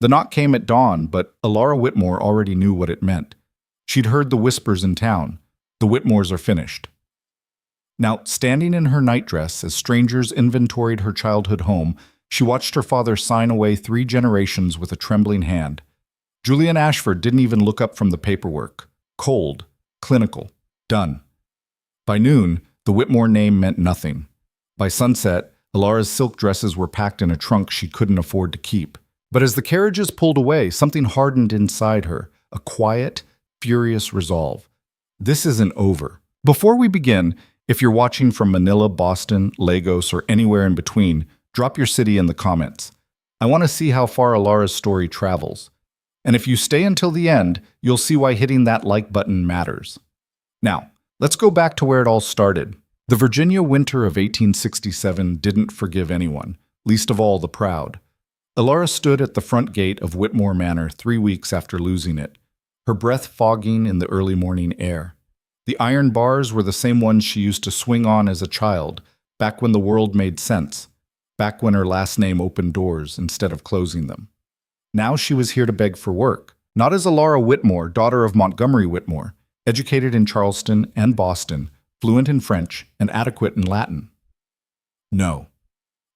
The knock came at dawn, but Elara Whitmore already knew what it meant. She'd heard the whispers in town. The Whitmores are finished. Now, standing in her nightdress as strangers inventoried her childhood home, she watched her father sign away 3 generations with a trembling hand. Julian Ashford didn't even look up from the paperwork. Cold, clinical, done. By noon, the Whitmore name meant nothing. By sunset, Elara's silk dresses were packed in a trunk she couldn't afford to keep. But as the carriages pulled away, something hardened inside her, a quiet, furious resolve. This isn't over. Before we begin, if you're watching from Manila, Boston, Lagos, or anywhere in between, drop your city in the comments. I want to see how far Elara's story travels. And if you stay until the end, you'll see why hitting that like button matters. Now, let's go back to where it all started. The Virginia winter of 1867 didn't forgive anyone, least of all the proud. Elara stood at the front gate of Whitmore Manor 3 weeks after losing it, her breath fogging in the early morning air. The iron bars were the same ones she used to swing on as a child, back when the world made sense, back when her last name opened doors instead of closing them. Now she was here to beg for work, not as Elara Whitmore, daughter of Montgomery Whitmore, educated in Charleston and Boston, fluent in French and adequate in Latin. No.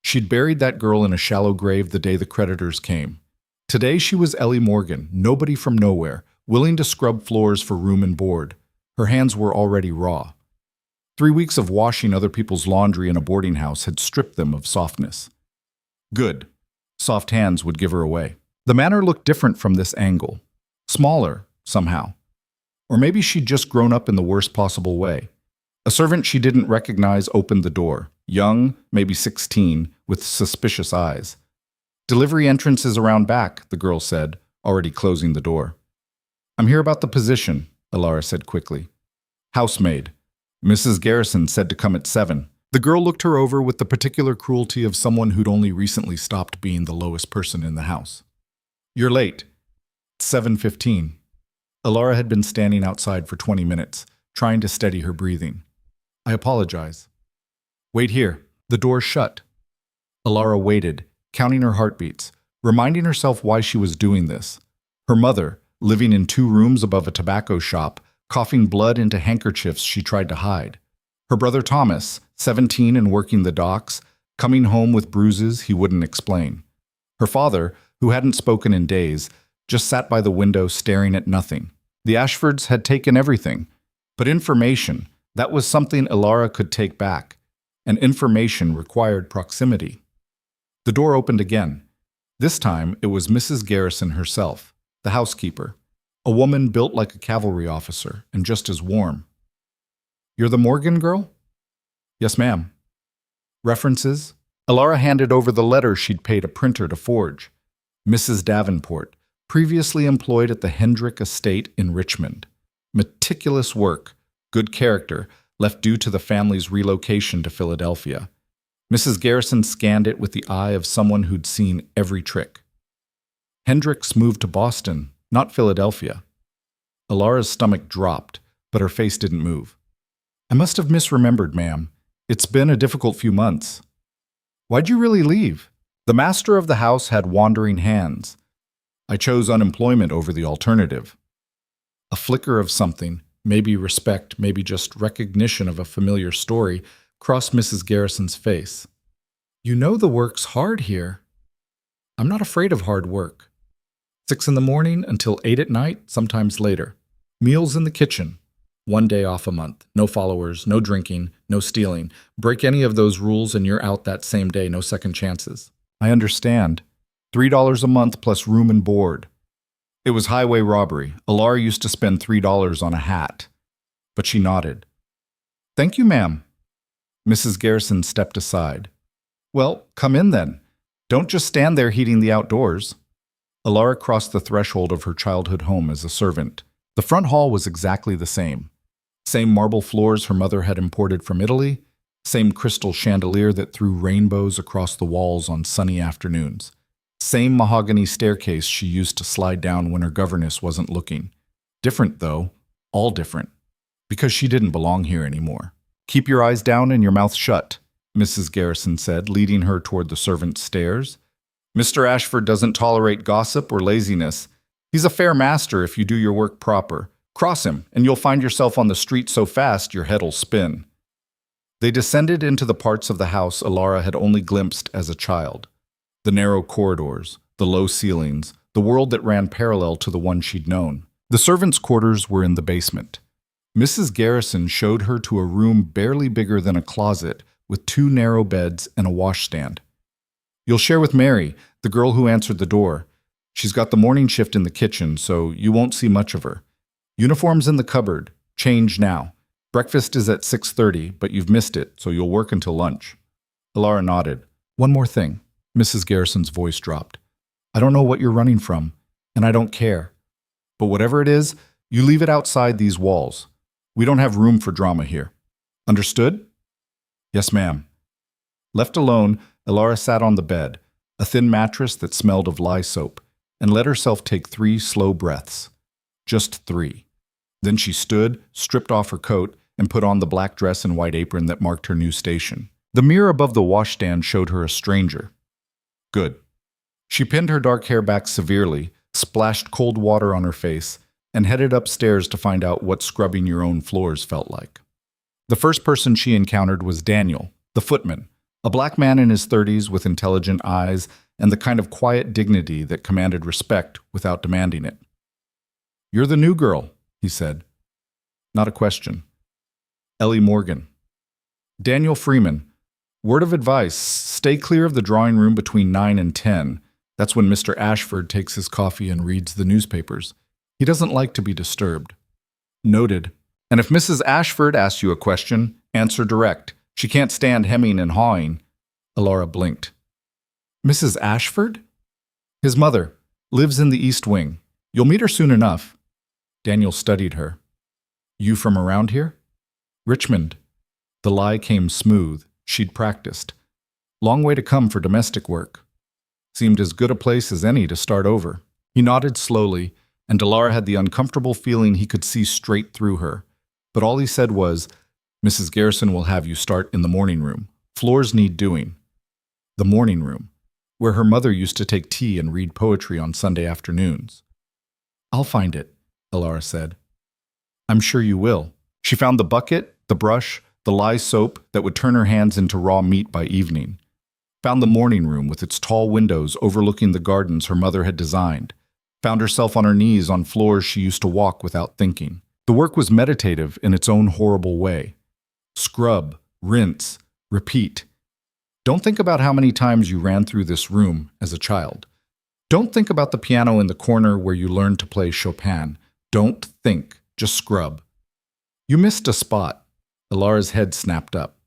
She'd buried that girl in a shallow grave the day the creditors came. Today she was Ellie Morgan, nobody from nowhere, willing to scrub floors for room and board. Her hands were already raw. 3 weeks of washing other people's laundry in a boarding house had stripped them of softness. Good. Soft hands would give her away. The manor looked different from this angle. Smaller, somehow. Or maybe she'd just grown up in the worst possible way. A servant she didn't recognize opened the door, young, maybe 16, with suspicious eyes. "Delivery entrance is around back," the girl said, already closing the door. "I'm here about the position," Elara said quickly. "Housemaid. Mrs. Garrison said to come at 7. The girl looked her over with the particular cruelty of someone who'd only recently stopped being the lowest person in the house. "You're late." It's 7:15. Elara had been standing outside for 20 minutes, trying to steady her breathing. "I apologize." "Wait here." The door shut. Elara waited, counting her heartbeats, reminding herself why she was doing this. Her mother, living in 2 rooms above a tobacco shop, coughing blood into handkerchiefs she tried to hide. Her brother Thomas, 17 and working the docks, coming home with bruises he wouldn't explain. Her father, who hadn't spoken in days, just sat by the window staring at nothing. The Ashfords had taken everything. But information, that was something Elara could take back. And information required proximity. The door opened again. This time it was Mrs. Garrison herself, the housekeeper. A woman built like a cavalry officer and just as warm. "You're the Morgan girl?" "Yes, ma'am." "References?" Elara handed over the letter she'd paid a printer to forge. Mrs. Davenport, previously employed at the Hendrick estate in Richmond. Meticulous work, good character, left due to the family's relocation to Philadelphia. Mrs. Garrison scanned it with the eye of someone who'd seen every trick. Hendricks moved to Boston, not Philadelphia. Elara's stomach dropped, but her face didn't move. "I must have misremembered, ma'am. It's been a difficult few months." "Why'd you really leave?" The master of the house had wandering hands. "I chose unemployment over the alternative." A flicker of something, maybe respect, maybe just recognition of a familiar story, crossed Mrs. Garrison's face. "You know the work's hard here." "I'm not afraid of hard work. 6 in the morning until 8 at night, sometimes later. Meals in the kitchen. 1 day off a month. No followers, no drinking, no stealing. Break any of those rules and you're out that same day, no second chances." "I understand. $3 a month plus room and board." It was highway robbery. Elara used to spend $3 on a hat. But she nodded. "Thank you, ma'am." Mrs. Garrison stepped aside. "Well, come in then. Don't just stand there heating the outdoors." Elara crossed the threshold of her childhood home as a servant. The front hall was exactly the same. Same marble floors her mother had imported from Italy, same crystal chandelier that threw rainbows across the walls on sunny afternoons. Same mahogany staircase she used to slide down when her governess wasn't looking. Different, though. All different. Because she didn't belong here anymore. "Keep your eyes down and your mouth shut," Mrs. Garrison said, leading her toward the servants' stairs. Mr. Ashford doesn't tolerate gossip or laziness. He's a fair master if you do your work proper. Cross him, and you'll find yourself on the street so fast your head'll spin." They descended into the parts of the house Elara had only glimpsed as a child. The narrow corridors, the low ceilings, the world that ran parallel to the one she'd known. The servants' quarters were in the basement. Mrs. Garrison showed her to a room barely bigger than a closet with 2 narrow beds and a washstand. "You'll share with Mary, the girl who answered the door. She's got the morning shift in the kitchen, so you won't see much of her. Uniform's in the cupboard. Change now. Breakfast is at 6:30, but you've missed it, so you'll work until lunch." Elara nodded. "One more thing." Mrs. Garrison's voice dropped. "I don't know what you're running from, and I don't care. But whatever it is, you leave it outside these walls. We don't have room for drama here. Understood?" "Yes, ma'am." Left alone, Elara sat on the bed, a thin mattress that smelled of lye soap, and let herself take 3 slow breaths. Just 3. Then she stood, stripped off her coat, and put on the black dress and white apron that marked her new station. The mirror above the washstand showed her a stranger. Good. She pinned her dark hair back severely, splashed cold water on her face, and headed upstairs to find out what scrubbing your own floors felt like. The first person she encountered was Daniel, the footman, a black man in his 30s with intelligent eyes and the kind of quiet dignity that commanded respect without demanding it. "You're the new girl," he said. Not a question. Ellie Morgan. Daniel Freeman. Word of advice, stay clear of the drawing room between 9 and 10. That's when Mr. Ashford takes his coffee and reads the newspapers. He doesn't like to be disturbed. Noted. And if Mrs. Ashford asks you a question, answer direct. She can't stand hemming and hawing. Elara blinked. Mrs. Ashford? His mother. Lives in the East Wing. You'll meet her soon enough. Daniel studied her. You from around here? Richmond. The lie came smooth. She'd practiced. Long way to come for domestic work. Seemed as good a place as any to start over. He nodded slowly, and Elara had the uncomfortable feeling he could see straight through her. But all he said was, Mrs. Garrison will have you start in the morning room. Floors need doing. The morning room, where her mother used to take tea and read poetry on Sunday afternoons. I'll find it, Elara said. I'm sure you will. She found the bucket, the brush, the lye soap that would turn her hands into raw meat by evening. Found the morning room with its tall windows overlooking the gardens her mother had designed. Found herself on her knees on floors she used to walk without thinking. The work was meditative in its own horrible way. Scrub, rinse, repeat. Don't think about how many times you ran through this room as a child. Don't think about the piano in the corner where you learned to play Chopin. Don't think, just scrub. You missed a spot. Elara's head snapped up.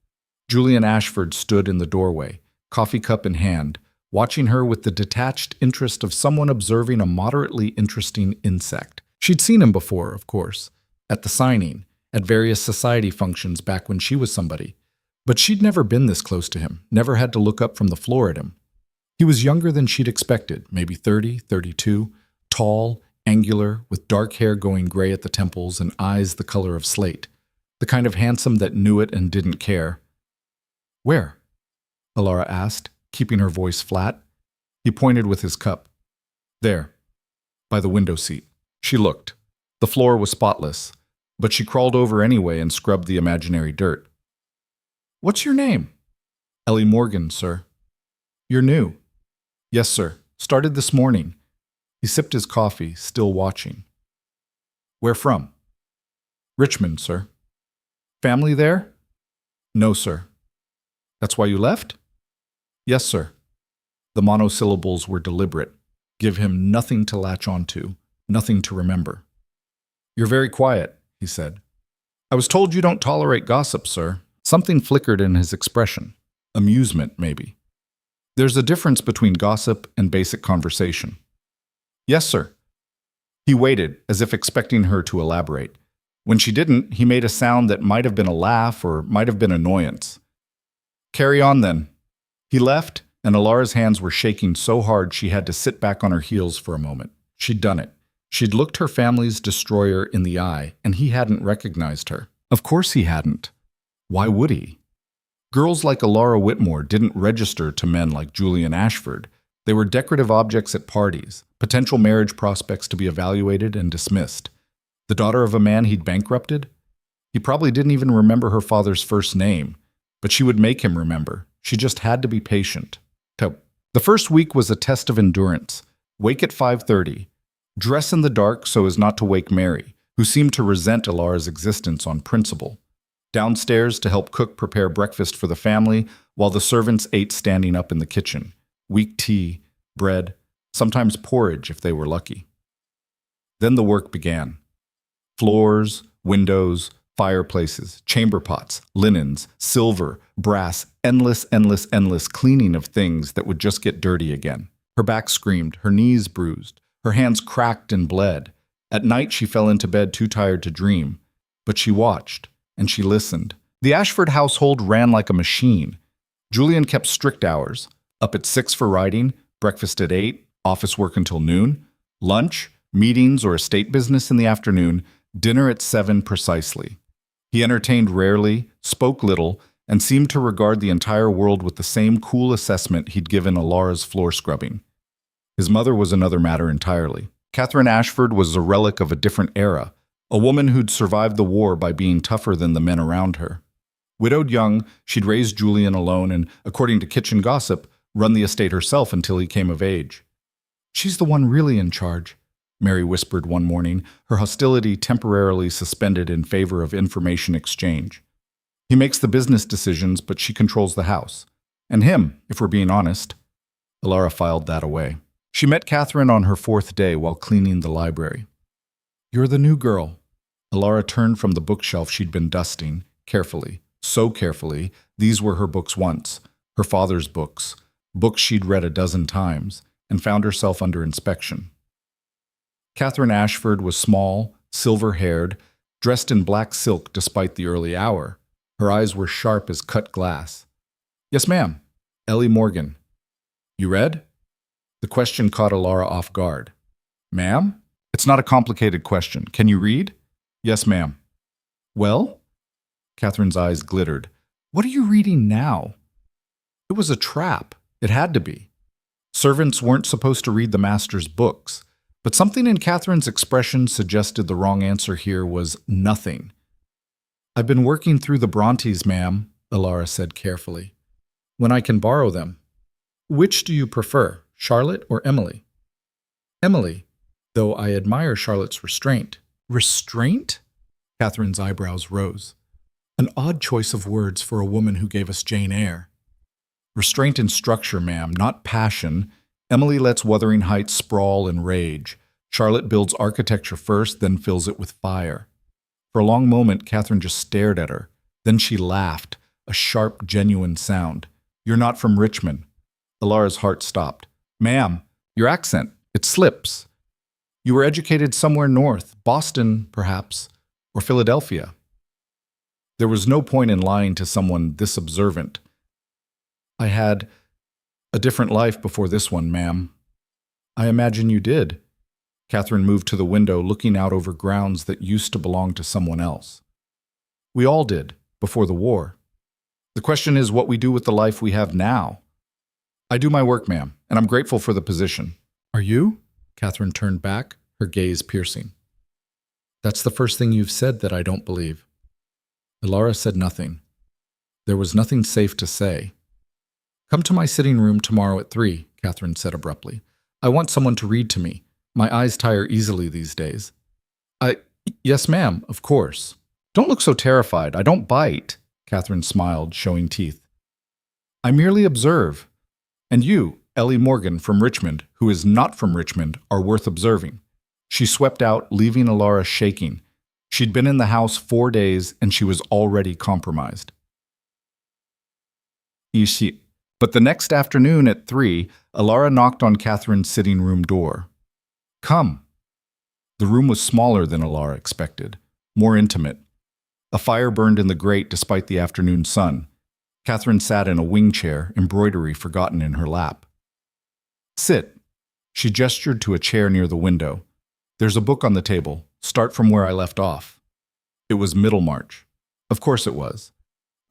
Julian Ashford stood in the doorway, coffee cup in hand, watching her with the detached interest of someone observing a moderately interesting insect. She'd seen him before, of course, at the signing, at various society functions back when she was somebody. But she'd never been this close to him, never had to look up from the floor at him. He was younger than she'd expected, maybe 30, 32, tall, angular, with dark hair going gray at the temples and eyes the color of slate. The kind of handsome that knew it and didn't care. Where? Elara asked, keeping her voice flat. He pointed with his cup. There, by the window seat. She looked. The floor was spotless, but she crawled over anyway and scrubbed the imaginary dirt. What's your name? Ellie Morgan, sir. You're new. Yes, sir. Started this morning. He sipped his coffee, still watching. Where from? Richmond, sir. Family there? No, sir. That's why you left? Yes, sir. The monosyllables were deliberate. Give him nothing to latch onto, nothing to remember. You're very quiet, he said. I was told you don't tolerate gossip, sir. Something flickered in his expression. Amusement, maybe. There's a difference between gossip and basic conversation. Yes, sir. He waited, as if expecting her to elaborate. When she didn't, he made a sound that might have been a laugh or might have been annoyance. Carry on, then. He left, and Elara's hands were shaking so hard she had to sit back on her heels for a moment. She'd done it. She'd looked her family's destroyer in the eye, and he hadn't recognized her. Of course he hadn't. Why would he? Girls like Elara Whitmore didn't register to men like Julian Ashford. They were decorative objects at parties, potential marriage prospects to be evaluated and dismissed. The daughter of a man he'd bankrupted? He probably didn't even remember her father's first name, but she would make him remember. She just had to be patient. The first week was a test of endurance. Wake at 5:30. Dress in the dark so as not to wake Mary, who seemed to resent Elara's existence on principle. Downstairs to help cook prepare breakfast for the family, while the servants ate standing up in the kitchen. Weak tea, bread, sometimes porridge if they were lucky. Then the work began. Floors, windows, fireplaces, chamber pots, linens, silver, brass, endless cleaning of things that would just get dirty again. Her back screamed, her knees bruised, her hands cracked and bled. At night she fell into bed too tired to dream, but she watched and she listened. The Ashford household ran like a machine. Julian kept strict hours, up at 6 for writing, breakfast at 8, office work until noon, lunch, meetings or estate business in the afternoon, dinner at 7 precisely. He entertained rarely, spoke little, and seemed to regard the entire world with the same cool assessment he'd given Elara's floor scrubbing. His mother was another matter entirely. Catherine Ashford was a relic of a different era, a woman who'd survived the war by being tougher than the men around her. Widowed young, she'd raised Julian alone and, according to kitchen gossip, run the estate herself until he came of age. "She's the one really in charge," Mary whispered one morning, her hostility temporarily suspended in favor of information exchange. "He makes the business decisions, but she controls the house. And him, if we're being honest." Elara filed that away. She met Catherine on her 4th day while cleaning the library. "You're the new girl." Elara turned from the bookshelf she'd been dusting, carefully, so carefully. These were her books once, her father's books, books she'd read a dozen times, and found herself under inspection. Catherine Ashford was small, silver-haired, dressed in black silk despite the early hour. Her eyes were sharp as cut glass. "Yes, ma'am. Ellie Morgan." "You read?" The question caught Elara off guard. "Ma'am? It's not a complicated question. Can you read?" "Yes, ma'am." "Well?" Catherine's eyes glittered. "What are you reading now?" It was a trap. It had to be. Servants weren't supposed to read the master's books, but something in Catherine's expression suggested the wrong answer here was nothing. "I've been working through the Brontes, ma'am," Elara said carefully. "When I can borrow them." "Which do you prefer, Charlotte or Emily?" "Emily, though I admire Charlotte's restraint." "Restraint?" Catherine's eyebrows rose. An odd choice of words for a woman who gave us Jane Eyre. "Restraint in structure, ma'am, not passion. Emily lets Wuthering Heights sprawl and rage. Charlotte builds architecture first, then fills it with fire." For a long moment, Catherine just stared at her. Then she laughed, a sharp, genuine sound. "You're not from Richmond." Elara's heart stopped. "Ma'am, your accent, it slips. You were educated somewhere north, Boston, perhaps, or Philadelphia." There was no point in lying to someone this observant. "I had a different life before this one, ma'am." "I imagine you did." Catherine moved to the window, looking out over grounds that used to belong to someone else. "We all did, before the war. The question is what we do with the life we have now." "I do my work, ma'am, and I'm grateful for the position." "Are you?" Catherine turned back, her gaze piercing. "That's the first thing you've said that I don't believe." Elara said nothing. There was nothing safe to say. "Come to my sitting room tomorrow at 3, Catherine said abruptly. "I want someone to read to me. My eyes tire easily these days." Yes, ma'am, of course." "Don't look so terrified. I don't bite." Catherine smiled, showing teeth. "I merely observe. And you, Ellie Morgan from Richmond, who is not from Richmond, are worth observing." She swept out, leaving Elara shaking. She'd been in the house 4 days, and she was already compromised. But the next afternoon at 3, Elara knocked on Catherine's sitting room door. "Come." The room was smaller than Elara expected, more intimate. A fire burned in the grate despite the afternoon sun. Catherine sat in a wing chair, embroidery forgotten in her lap. "Sit." She gestured to a chair near the window. "There's a book on the table. Start from where I left off." It was Middlemarch. Of course it was.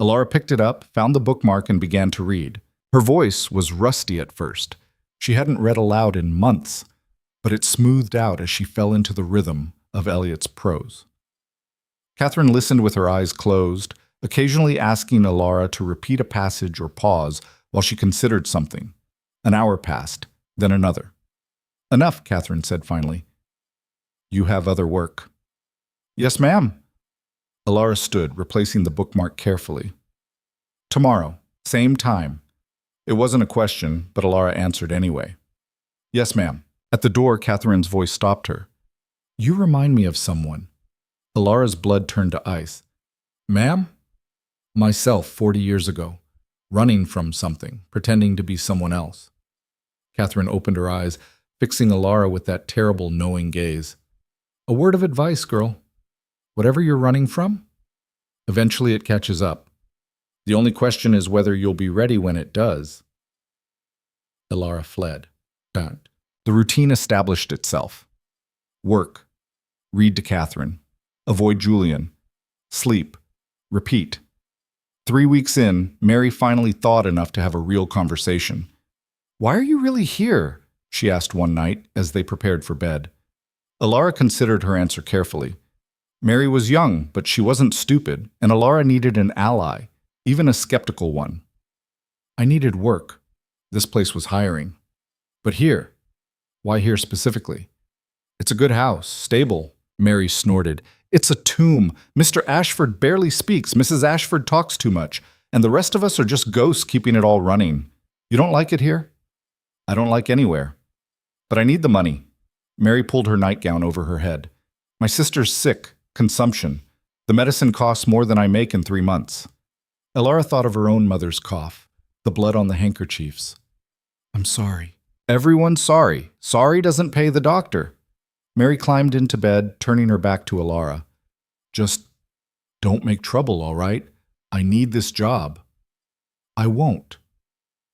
Elara picked it up, found the bookmark, and began to read. Her voice was rusty at first. She hadn't read aloud in months, but it smoothed out as she fell into the rhythm of Eliot's prose. Catherine listened with her eyes closed, occasionally asking Elara to repeat a passage or pause while she considered something. An hour passed, then another. "Enough," Catherine said finally. "You have other work." "Yes, ma'am." Elara stood, replacing the bookmark carefully. "Tomorrow, same time." It wasn't a question, but Elara answered anyway. "Yes, ma'am." At the door, Catherine's voice stopped her. "You remind me of someone." Elara's blood turned to ice. "Ma'am?" "Myself, 40 years ago, running from something, pretending to be someone else." Catherine opened her eyes, fixing Elara with that terrible, knowing gaze. "A word of advice, girl. Whatever you're running from, eventually it catches up. The only question is whether you'll be ready when it does." Elara fled. The routine established itself. Work. Read to Catherine. Avoid Julian. Sleep. Repeat. 3 weeks in, Mary finally thawed enough to have a real conversation. "Why are you really here?" she asked one night as they prepared for bed. Elara considered her answer carefully. Mary was young, but she wasn't stupid, and Elara needed an ally, even a skeptical one. "I needed work. This place was hiring. But here." "Why here specifically?" "It's a good house, stable," Mary snorted. "It's a tomb. Mr. Ashford barely speaks. Mrs. Ashford talks too much. And the rest of us are just ghosts keeping it all running. You don't like it here?" "I don't like anywhere. But I need the money." Mary pulled her nightgown over her head. "My sister's sick. Consumption. The medicine costs more than I make in 3 months." Elara thought of her own mother's cough, the blood on the handkerchiefs. "I'm sorry." "Everyone's sorry. Sorry doesn't pay the doctor." Mary climbed into bed, turning her back to Elara. "Just don't make trouble, all right? I need this job." "I won't."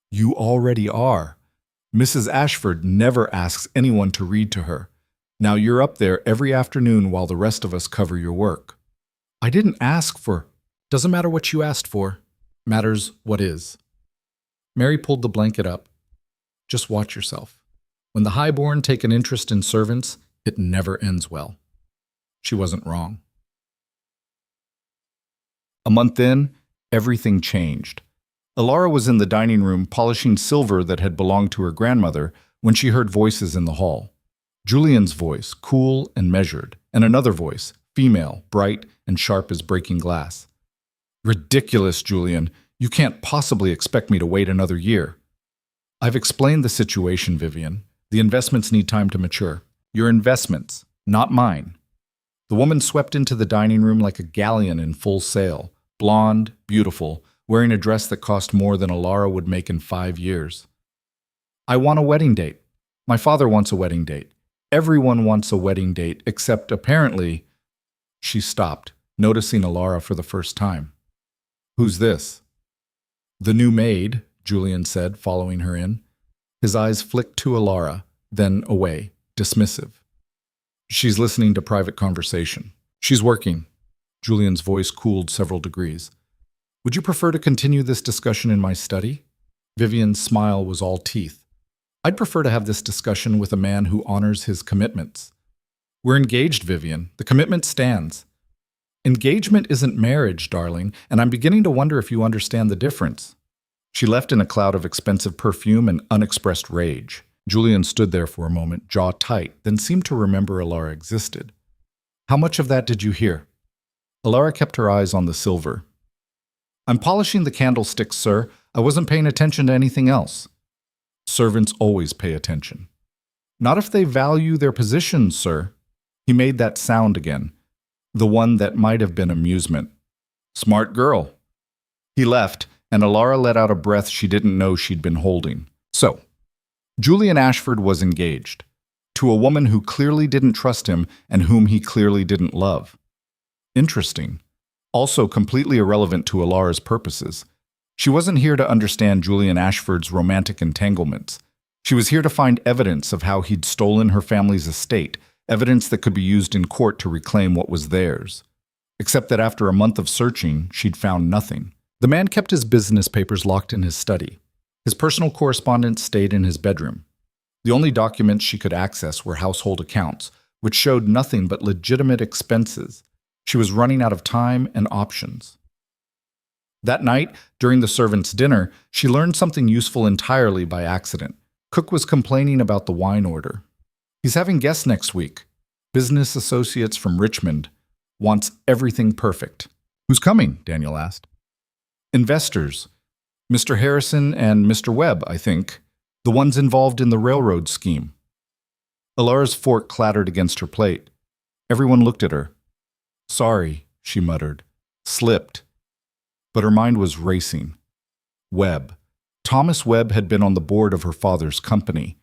"You already are. Mrs. Ashford never asks anyone to read to her. Now you're up there every afternoon while the rest of us cover your work." "I didn't ask for—" "Doesn't matter what you asked for. Matters what is." Mary pulled the blanket up. "Just watch yourself. When the highborn take an interest in servants, it never ends well." She wasn't wrong. A month in, everything changed. Elara was in the dining room polishing silver that had belonged to her grandmother when she heard voices in the hall. Julian's voice, cool and measured, and another voice, female, bright and sharp as breaking glass. "Ridiculous, Julian. You can't possibly expect me to wait another year." "I've explained the situation, Vivian. The investments need time to mature." "Your investments, not mine." The woman swept into the dining room like a galleon in full sail, blonde, beautiful, wearing a dress that cost more than Elara would make in 5 years. "I want a wedding date. My father wants a wedding date. Everyone wants a wedding date, except apparently—" She stopped, noticing Elara for the first time. "Who's this?" "The new maid," Julian said, following her in. His eyes flicked to Elara, then away, dismissive. "She's listening to private conversation." "She's working." Julian's voice cooled several degrees. "Would you prefer to continue this discussion in my study?" Vivian's smile was all teeth. "I'd prefer to have this discussion with a man who honors his commitments." "We're engaged, Vivian. The commitment stands." "Engagement isn't marriage, darling, and I'm beginning to wonder if you understand the difference." She left in a cloud of expensive perfume and unexpressed rage. Julian stood there for a moment, jaw tight, then seemed to remember Elara existed. "How much of that did you hear?" Elara kept her eyes on the silver. "I'm polishing the candlesticks, sir. I wasn't paying attention to anything else." "Servants always pay attention." "Not if they value their positions, sir." He made that sound again, the one that might have been amusement. "Smart girl." He left, and Elara let out a breath she didn't know she'd been holding. So, Julian Ashford was engaged, to a woman who clearly didn't trust him and whom he clearly didn't love. Interesting. Also completely irrelevant to Elara's purposes. She wasn't here to understand Julian Ashford's romantic entanglements. She was here to find evidence of how he'd stolen her family's estate, evidence that could be used in court to reclaim what was theirs. Except that after a month of searching, she'd found nothing. The man kept his business papers locked in his study. His personal correspondence stayed in his bedroom. The only documents she could access were household accounts, which showed nothing but legitimate expenses. She was running out of time and options. That night, during the servants' dinner, she learned something useful entirely by accident. Cook was complaining about the wine order. He's having guests next week. Business associates from Richmond. Wants everything perfect. Who's coming? Daniel asked. Investors. Mr. Harrison and Mr. Webb, I think. The ones involved in the railroad scheme. Elara's fork clattered against her plate. Everyone looked at her. Sorry, she muttered. Slipped. But her mind was racing. Webb. Thomas Webb had been on the board of her father's company.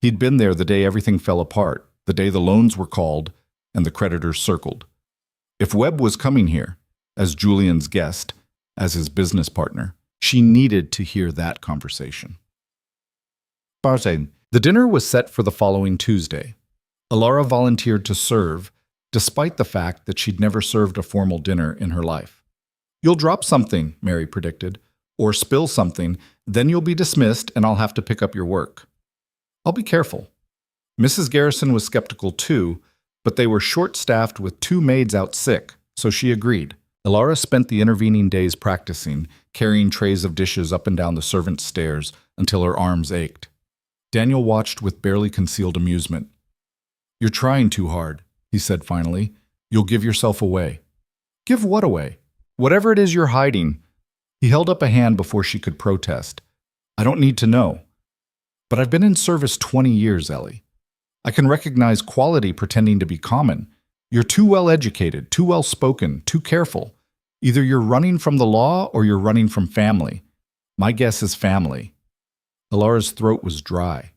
He'd been there the day everything fell apart, the day the loans were called and the creditors circled. If Webb was coming here, as Julian's guest, as his business partner, she needed to hear that conversation. The dinner was set for the following Tuesday. Elara volunteered to serve, despite the fact that she'd never served a formal dinner in her life. You'll drop something, Mary predicted, or spill something, then you'll be dismissed and I'll have to pick up your work. I'll be careful. Mrs. Garrison was skeptical too, but they were short-staffed with 2 maids out sick, so she agreed. Elara spent the intervening days practicing, carrying trays of dishes up and down the servants' stairs until her arms ached. Daniel watched with barely concealed amusement. You're trying too hard, he said finally. You'll give yourself away. Give what away? Whatever it is you're hiding. He held up a hand before she could protest. I don't need to know. But I've been in service 20 years, Ellie. I can recognize quality pretending to be common. You're too well educated, too well spoken, too careful. Either you're running from the law or you're running from family. My guess is family. Elara's throat was dry.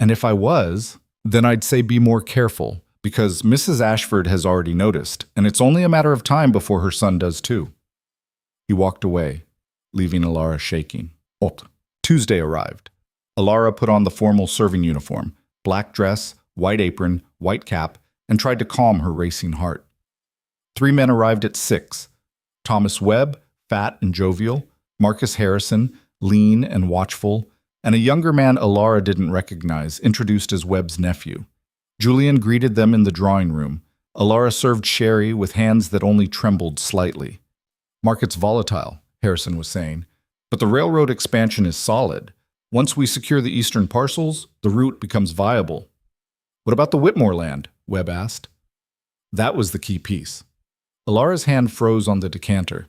And if I was, then I'd say be more careful, because Mrs. Ashford has already noticed, and it's only a matter of time before her son does too. He walked away, leaving Elara shaking. Tuesday arrived. Elara put on the formal serving uniform, black dress, white apron, white cap, and tried to calm her racing heart. 3 men arrived at 6. Thomas Webb, fat and jovial, Marcus Harrison, lean and watchful, and a younger man Elara didn't recognize, introduced as Webb's nephew. Julian greeted them in the drawing room. Elara served sherry with hands that only trembled slightly. Market's volatile, Harrison was saying, but the railroad expansion is solid. Once we secure the eastern parcels, the route becomes viable. What about the Whitmore land? Webb asked. That was the key piece. Elara's hand froze on the decanter.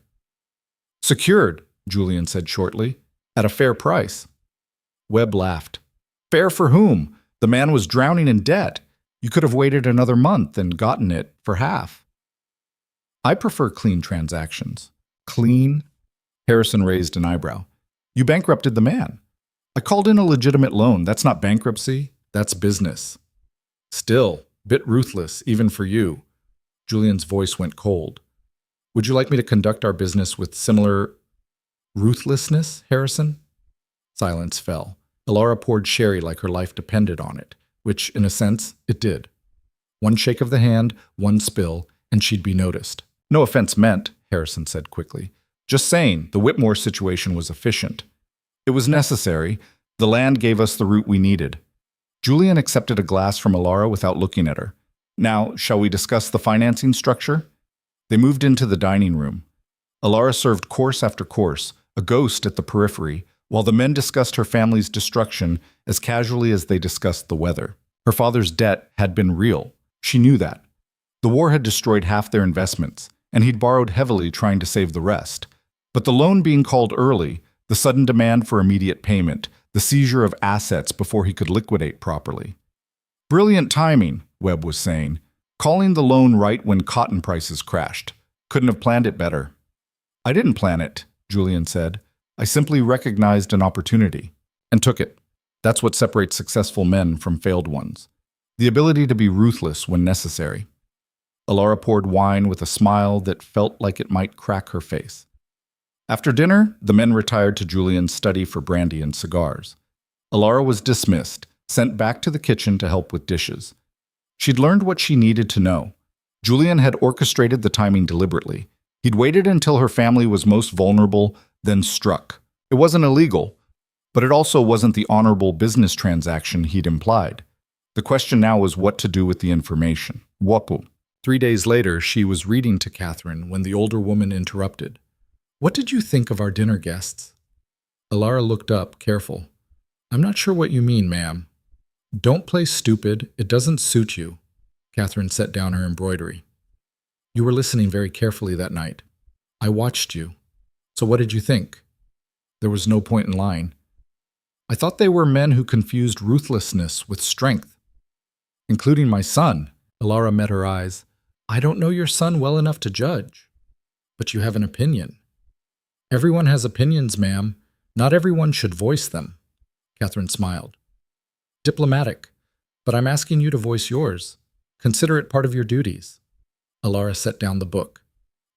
Secured, Julian said shortly, at a fair price. Webb laughed. Fair for whom? The man was drowning in debt. You could have waited another month and gotten it for half. I prefer clean transactions. Clean? Harrison raised an eyebrow. You bankrupted the man. I called in a legitimate loan. That's not bankruptcy. That's business. Still, bit ruthless, even for you. Julian's voice went cold. Would you like me to conduct our business with similar ruthlessness, Harrison? Silence fell. Elara poured sherry like her life depended on it, which, in a sense, it did. One shake of the hand, one spill, and she'd be noticed. No offense meant, Harrison said quickly. Just saying, the Whitmore situation was efficient. It was necessary. The land gave us the route we needed. Julian accepted a glass from Elara without looking at her. Now, shall we discuss the financing structure? They moved into the dining room. Elara served course after course, a ghost at the periphery, while the men discussed her family's destruction as casually as they discussed the weather. Her father's debt had been real. She knew that. The war had destroyed half their investments, and he'd borrowed heavily trying to save the rest. But the loan being called early, the sudden demand for immediate payment, the seizure of assets before he could liquidate properly. Brilliant timing, Webb was saying, calling the loan right when cotton prices crashed. Couldn't have planned it better. I didn't plan it, Julian said. I simply recognized an opportunity and took it. That's what separates successful men from failed ones. The ability to be ruthless when necessary. Elara poured wine with a smile that felt like it might crack her face. After dinner, the men retired to Julian's study for brandy and cigars. Elara was dismissed, sent back to the kitchen to help with dishes. She'd learned what she needed to know. Julian had orchestrated the timing deliberately. He'd waited until her family was most vulnerable, then struck. It wasn't illegal, But it also wasn't the honorable business transaction he'd implied. The question now was what to do with the information. Wapu. 3 days later, she was reading to Catherine when the older woman interrupted. "What did you think of our dinner guests?" Elara looked up, careful. "I'm not sure what you mean, ma'am." "Don't play stupid. It doesn't suit you." Catherine set down her embroidery. "You were listening very carefully that night. I watched you. So what did you think?" There was no point in lying. "I thought they were men who confused ruthlessness with strength." "Including my son." Elara met her eyes. "I don't know your son well enough to judge. But you have an opinion." "Everyone has opinions, ma'am. Not everyone should voice them." Catherine smiled. "Diplomatic. But I'm asking you to voice yours. Consider it part of your duties." Elara set down the book.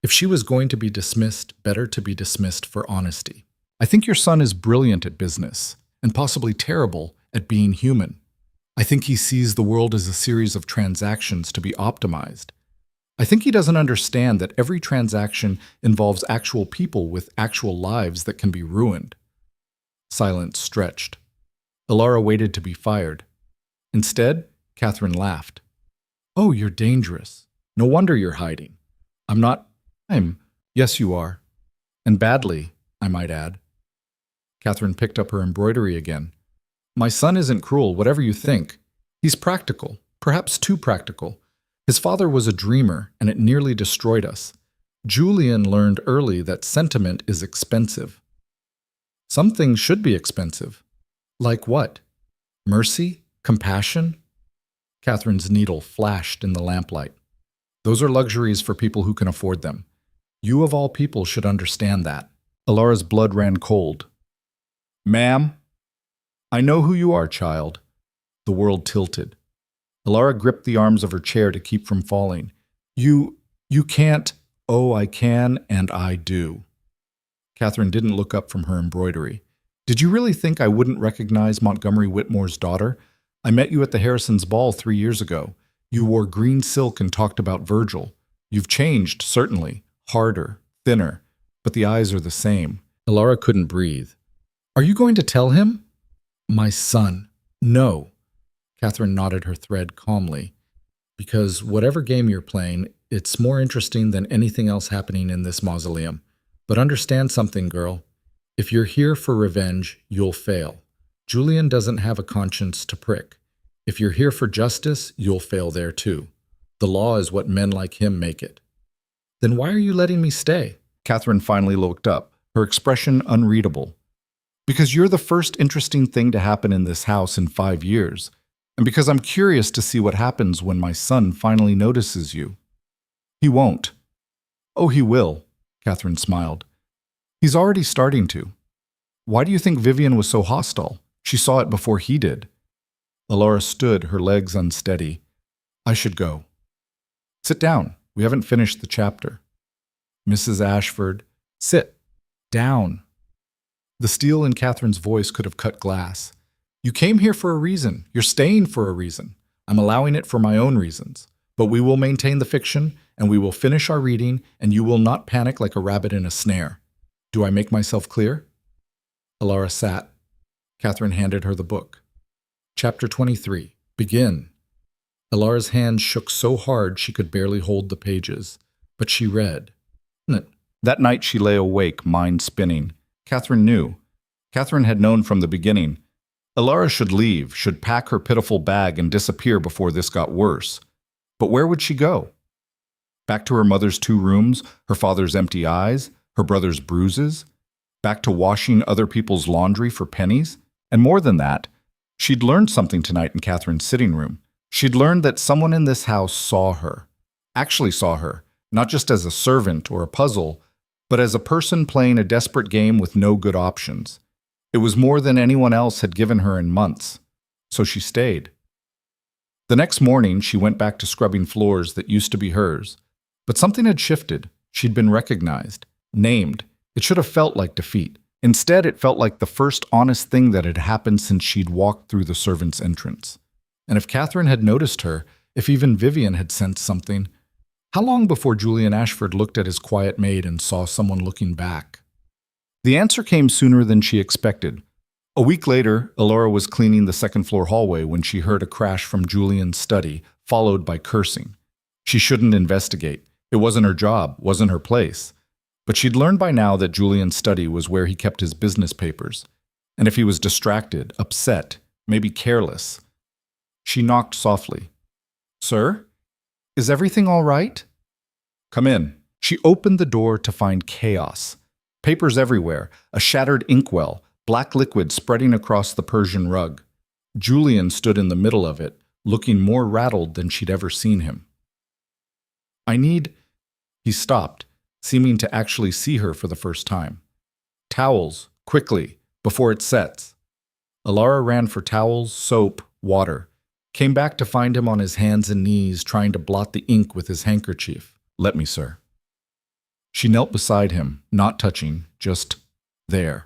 If she was going to be dismissed, better to be dismissed for honesty. "I think your son is brilliant at business, and possibly terrible at being human. I think he sees the world as a series of transactions to be optimized. I think he doesn't understand that every transaction involves actual people with actual lives that can be ruined." Silence stretched. Elara waited to be fired. Instead, Catherine laughed. "Oh, you're dangerous. No wonder you're hiding." "I'm not. Yes, you are. And badly, I might add." Catherine picked up her embroidery again. "My son isn't cruel, whatever you think. He's practical, perhaps too practical. His father was a dreamer, and it nearly destroyed us. Julian learned early that sentiment is expensive." "Some things should be expensive." "Like what? Mercy? Compassion?" Catherine's needle flashed in the lamplight. "Those are luxuries for people who can afford them. You of all people should understand that." Elara's blood ran cold. "Ma'am?" "I know who you are, child." The world tilted. Elara gripped the arms of her chair to keep from falling. You can't." "Oh, I can, and I do." Catherine didn't look up from her embroidery. "Did you really think I wouldn't recognize Montgomery Whitmore's daughter? I met you at the Harrisons' ball 3 years ago. You wore green silk and talked about Virgil. You've changed, certainly. Harder, thinner, but the eyes are the same." Elara couldn't breathe. "Are you going to tell him?" "My son. No." Catherine knotted her thread calmly. "Because whatever game you're playing, it's more interesting than anything else happening in this mausoleum. But understand something, girl. If you're here for revenge, you'll fail. Julian doesn't have a conscience to prick. If you're here for justice, you'll fail there too. The law is what men like him make it." "Then why are you letting me stay?" Catherine finally looked up, her expression unreadable. "Because you're the first interesting thing to happen in this house in 5 years, and because I'm curious to see what happens when my son finally notices you." "He won't." "Oh, he will," Catherine smiled. "He's already starting to. Why do you think Vivian was so hostile? She saw it before he did." Elara stood, her legs unsteady. "I should go." "Sit down. We haven't finished the chapter." "Mrs. Ashford." "Sit down." The steel in Catherine's voice could have cut glass. "You came here for a reason. You're staying for a reason. I'm allowing it for my own reasons. But we will maintain the fiction, and we will finish our reading, and you will not panic like a rabbit in a snare. Do I make myself clear?" Elara sat. Catherine handed her the book. Chapter 23. Begin. Elara's hand shook so hard she could barely hold the pages, but she read. That night she lay awake, mind spinning. Catherine knew. Catherine had known from the beginning. Elara should leave, should pack her pitiful bag and disappear before this got worse. But where would she go? Back to her mother's 2 rooms, her father's empty eyes, her brother's bruises? Back to washing other people's laundry for pennies? And more than that, she'd learned something tonight in Catherine's sitting room. She'd learned that someone in this house saw her. Actually saw her, not just as a servant or a puzzle, but as a person playing a desperate game with no good options. It was more than anyone else had given her in months. So she stayed. The next morning, she went back to scrubbing floors that used to be hers. But something had shifted. She'd been recognized, named. It should have felt like defeat. Instead, it felt like the first honest thing that had happened since she'd walked through the servants' entrance. And if Catherine had noticed her, if even Vivian had sensed something, how long before Julian Ashford looked at his quiet maid and saw someone looking back? The answer came sooner than she expected. A week later, Elara was cleaning the second-floor hallway when she heard a crash from Julian's study, followed by cursing. She shouldn't investigate. It wasn't her job, wasn't her place. But she'd learned by now that Julian's study was where he kept his business papers. And if he was distracted, upset, maybe careless. She knocked softly. "Sir? Is everything all right?" "Come in." She opened the door to find chaos. Papers everywhere, a shattered inkwell, black liquid spreading across the Persian rug. Julian stood in the middle of it, looking more rattled than she'd ever seen him. "I need—" He stopped, seeming to actually see her for the first time. "Towels, quickly, before it sets." Elara ran for towels, soap, water. Came back to find him on his hands and knees trying to blot the ink with his handkerchief. "Let me, sir." She knelt beside him, not touching, just there.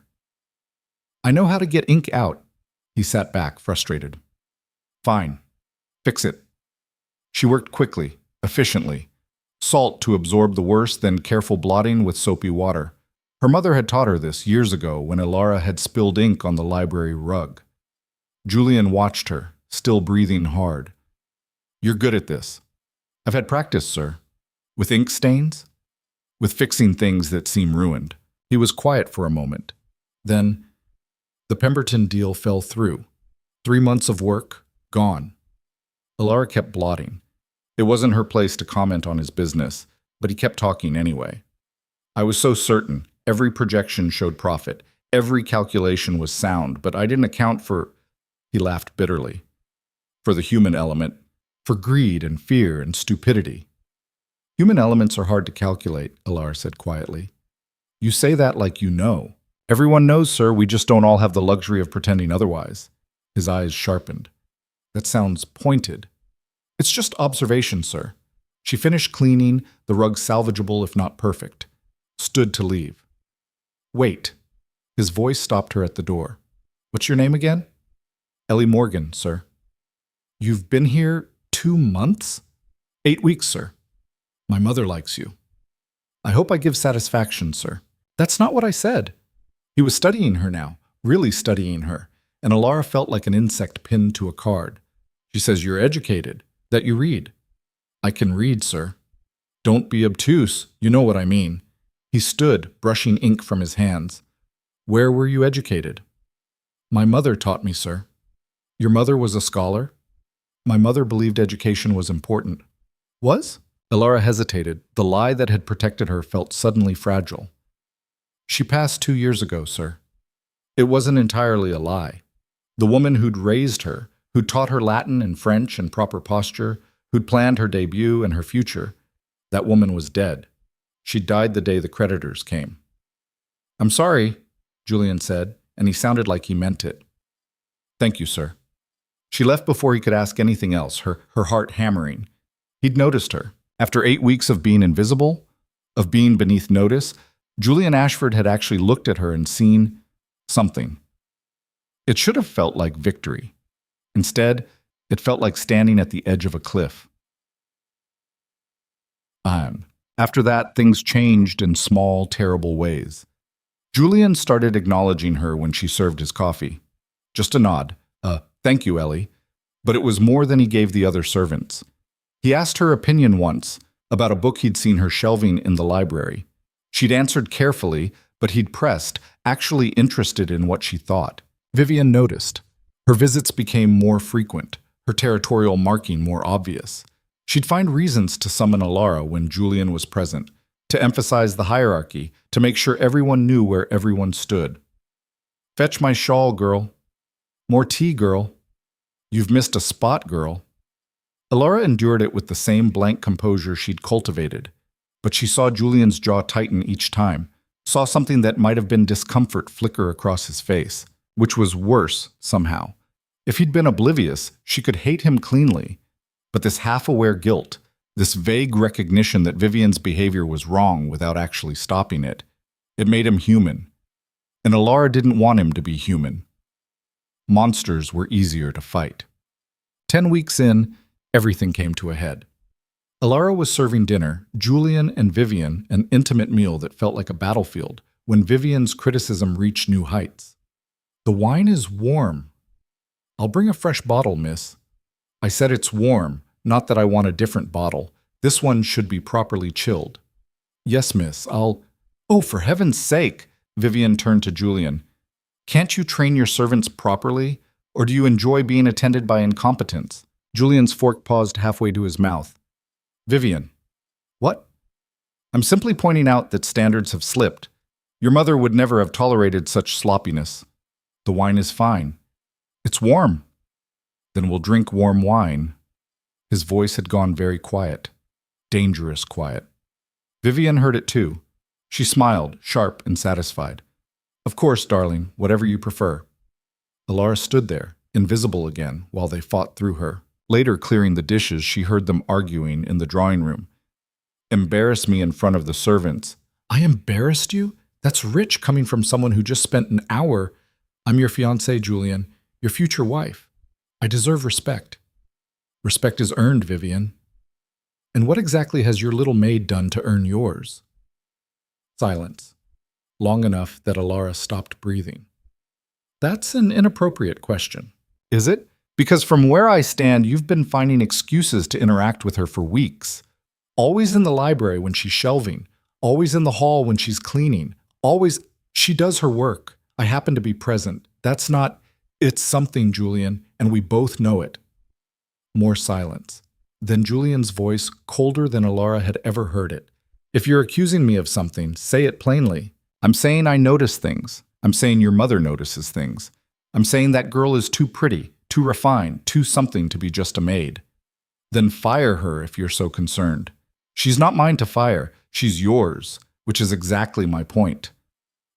"I know how to get ink out." He sat back, frustrated. "Fine. Fix it." She worked quickly, efficiently. Salt to absorb the worst, then careful blotting with soapy water. Her mother had taught her this years ago when Elara had spilled ink on the library rug. Julian watched her, still breathing hard. "You're good at this." "I've had practice, sir." "With ink stains?" "With fixing things that seem ruined." He was quiet for a moment. Then, the Pemberton deal fell through. 3 months of work, gone. Elara kept blotting. It wasn't her place to comment on his business, but he kept talking anyway. "I was so certain. Every projection showed profit. Every calculation was sound, but I didn't account for—" He laughed bitterly. "For the human element. For greed and fear and stupidity." "Human elements are hard to calculate," Elara said quietly. "You say that like you know." "Everyone knows, sir. We just don't all have the luxury of pretending otherwise." His eyes sharpened. "That sounds pointed." "It's just observation, sir." She finished cleaning, the rug salvageable if not perfect. Stood to leave. "Wait." His voice stopped her at the door. "What's your name again?" "Ellie Morgan, sir." "You've been here 2 months?" "8 weeks, sir." "My mother likes you." "I hope I give satisfaction, sir." "That's not what I said." He was studying her now, really studying her, and Elara felt like an insect pinned to a card. She says, "You're educated, that you read." "I can read, sir." "Don't be obtuse, you know what I mean." He stood, brushing ink from his hands. "Where were you educated?" "My mother taught me, sir." "Your mother was a scholar?" "My mother believed education was important." "Was?" Elara hesitated. The lie that had protected her felt suddenly fragile. "She passed 2 years ago, sir." It wasn't entirely a lie. The woman who'd raised her, who'd taught her Latin and French and proper posture, who'd planned her debut and her future, that woman was dead. She died the day the creditors came. "I'm sorry," Julian said, and he sounded like he meant it. "Thank you, sir." She left before he could ask anything else, her heart hammering. He'd noticed her. After 8 weeks of being invisible, of being beneath notice, Julian Ashford had actually looked at her and seen something. It should have felt like victory. Instead, it felt like standing at the edge of a cliff. After that, things changed in small, terrible ways. Julian started acknowledging her when she served his coffee. Just a nod. Thank you, Ellie. But it was more than he gave the other servants. He asked her opinion once about a book he'd seen her shelving in the library. She'd answered carefully, but he'd pressed, actually interested in what she thought. Vivian noticed. Her visits became more frequent, her territorial marking more obvious. She'd find reasons to summon Elara when Julian was present, to emphasize the hierarchy, to make sure everyone knew where everyone stood. "Fetch my shawl, girl." "More tea, girl." "You've missed a spot, girl." Elara endured it with the same blank composure she'd cultivated, but she saw Julian's jaw tighten each time, saw something that might have been discomfort flicker across his face, which was worse, somehow. If he'd been oblivious, she could hate him cleanly. But this half-aware guilt, this vague recognition that Vivian's behavior was wrong without actually stopping it, it made him human. And Elara didn't want him to be human. Monsters were easier to fight. 10 weeks in, everything came to a head. Elara was serving dinner, Julian and Vivian, an intimate meal that felt like a battlefield, when Vivian's criticism reached new heights. The wine is warm. I'll bring a fresh bottle, miss. I said it's warm, not that I want a different bottle. This one should be properly chilled. Yes, miss, I'll... Oh, for heaven's sake! Vivian turned to Julian. Can't you train your servants properly? Or do you enjoy being attended by incompetents? Julian's fork paused halfway to his mouth. Vivian. What? I'm simply pointing out that standards have slipped. Your mother would never have tolerated such sloppiness. The wine is fine. It's warm. Then we'll drink warm wine. His voice had gone very quiet. Dangerous quiet. Vivian heard it too. She smiled, sharp and satisfied. Of course, darling, whatever you prefer. Elara stood there, invisible again, while they fought through her. Later, clearing the dishes, she heard them arguing in the drawing room. Embarrass me in front of the servants. I embarrassed you? That's rich coming from someone who just spent an hour. I'm your fiancée, Julian, your future wife. I deserve respect. Respect is earned, Vivian. And what exactly has your little maid done to earn yours? Silence. Long enough that Elara stopped breathing. That's an inappropriate question. Is it? Because from where I stand, you've been finding excuses to interact with her for weeks. Always in the library when she's shelving. Always in the hall when she's cleaning. Always, she does her work. I happen to be present. That's not, it's something, Julian, and we both know it. More silence. Then Julian's voice, colder than Elara had ever heard it. If you're accusing me of something, say it plainly. I'm saying I notice things. I'm saying your mother notices things. I'm saying that girl is too pretty, too refined, too something to be just a maid. Then fire her if you're so concerned. She's not mine to fire. She's yours, which is exactly my point.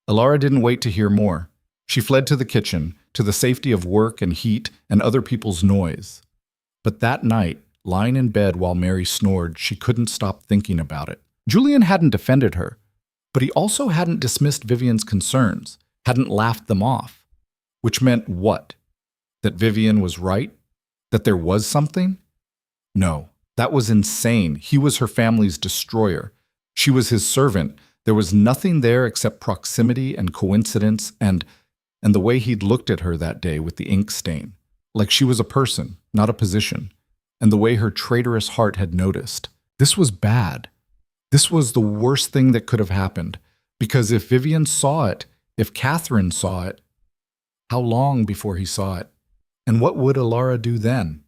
Elara didn't wait to hear more. She fled to the kitchen, to the safety of work and heat and other people's noise. But that night, lying in bed while Mary snored, she couldn't stop thinking about it. Julian hadn't defended her, but he also hadn't dismissed Vivian's concerns, hadn't laughed them off. Which meant what? That Vivian was right? That there was something? No, that was insane. He was her family's destroyer. She was his servant. There was nothing there except proximity and coincidence and the way he'd looked at her that day with the ink stain. Like she was a person, not a position. And the way her traitorous heart had noticed. This was bad. This was the worst thing that could have happened. Because if Vivian saw it, if Catherine saw it, how long before he saw it? And what would Elara do then?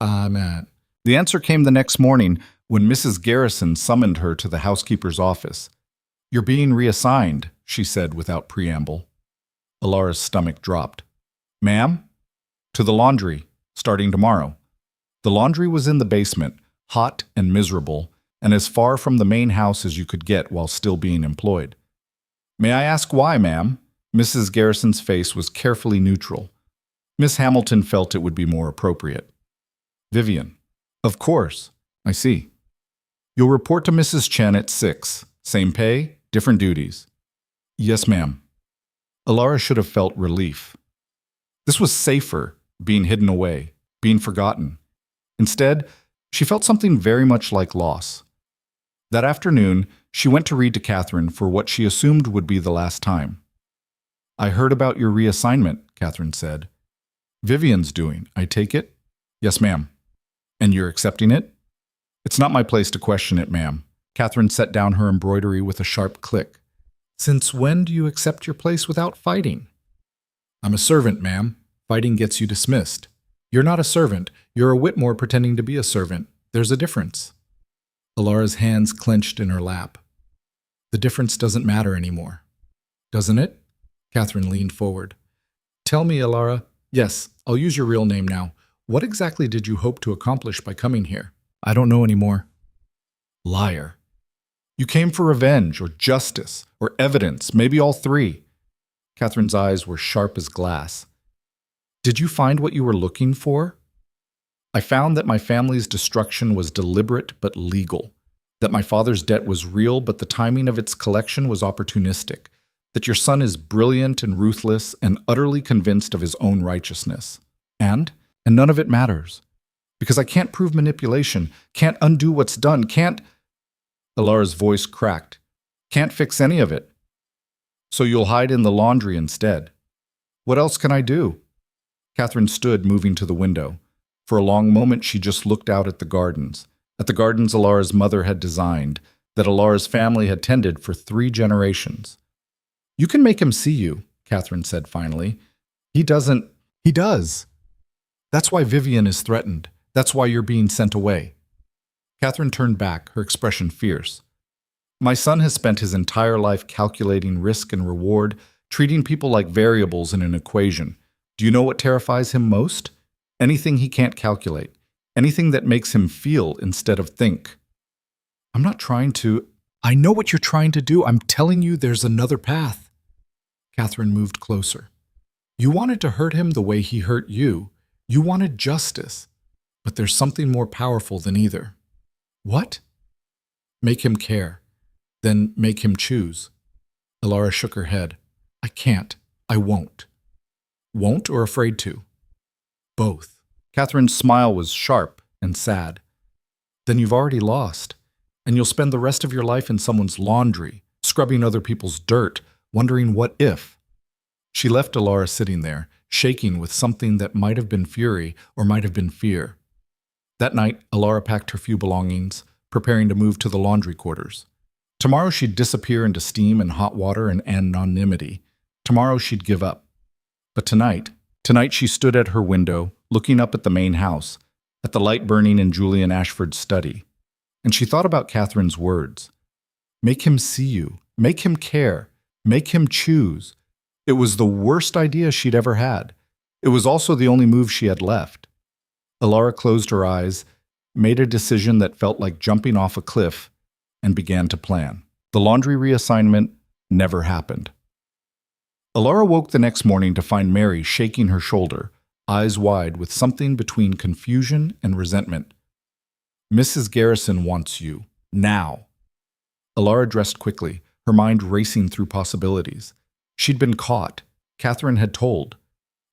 Man. The answer came the next morning when Mrs. Garrison summoned her to the housekeeper's office. You're being reassigned, she said without preamble. Elara's stomach dropped. Ma'am? To the laundry, starting tomorrow. The laundry was in the basement, hot and miserable, and as far from the main house as you could get while still being employed. May I ask why, ma'am? Mrs. Garrison's face was carefully neutral. Miss Hamilton felt it would be more appropriate. Vivian. Of course. I see. You'll report to Mrs. Chen at 6. Same pay, different duties. Yes, ma'am. Elara should have felt relief. This was safer, being hidden away, being forgotten. Instead, she felt something very much like loss. That afternoon, she went to read to Catherine for what she assumed would be the last time. I heard about your reassignment, Catherine said. Vivian's doing, I take it? Yes, ma'am. And you're accepting it? It's not my place to question it, ma'am. Catherine set down her embroidery with a sharp click. Since when do you accept your place without fighting? I'm a servant, ma'am. Fighting gets you dismissed. You're not a servant. You're a Whitmore pretending to be a servant. There's a difference. Elara's hands clenched in her lap. The difference doesn't matter anymore. Doesn't it? Catherine leaned forward. Tell me, Elara. Yes, I'll use your real name now. What exactly did you hope to accomplish by coming here? I don't know anymore. Liar. You came for revenge, or justice, or evidence, maybe all three. Catherine's eyes were sharp as glass. Did you find what you were looking for? I found that my family's destruction was deliberate but legal, that my father's debt was real but the timing of its collection was opportunistic, that your son is brilliant and ruthless and utterly convinced of his own righteousness. And none of it matters. Because I can't prove manipulation, can't undo what's done, can't... Elara's voice cracked. Can't fix any of it. So you'll hide in the laundry instead. What else can I do? Catherine stood, moving to the window. For a long moment, she just looked out at the gardens Elara's mother had designed, that Elara's family had tended for 3 generations. You can make him see you, Catherine said finally. He doesn't. He does. That's why Vivian is threatened. That's why you're being sent away. Catherine turned back, her expression fierce. My son has spent his entire life calculating risk and reward, treating people like variables in an equation. Do you know what terrifies him most? Anything he can't calculate. Anything that makes him feel instead of think. I'm not trying to. I know what you're trying to do. I'm telling you there's another path. Catherine moved closer. You wanted to hurt him the way he hurt you. You wanted justice. But there's something more powerful than either. What? Make him care. Then make him choose. Elara shook her head. I can't. I won't. Won't or afraid to? Both. Catherine's smile was sharp and sad. Then you've already lost, and you'll spend the rest of your life in someone's laundry, scrubbing other people's dirt, wondering what if. She left Elara sitting there, shaking with something that might have been fury or might have been fear. That night, Elara packed her few belongings, preparing to move to the laundry quarters. Tomorrow she'd disappear into steam and hot water and anonymity. Tomorrow she'd give up. But tonight she stood at her window, looking up at the main house, at the light burning in Julian Ashford's study. And she thought about Catherine's words. Make him see you. Make him care. Make him choose. It was the worst idea she'd ever had. It was also the only move she had left. Elara closed her eyes, made a decision that felt like jumping off a cliff, and began to plan. The laundry reassignment never happened. Elara woke the next morning to find Mary shaking her shoulder, eyes wide with something between confusion and resentment. Mrs. Garrison wants you. Now. Elara dressed quickly, her mind racing through possibilities. She'd been caught. Catherine had told.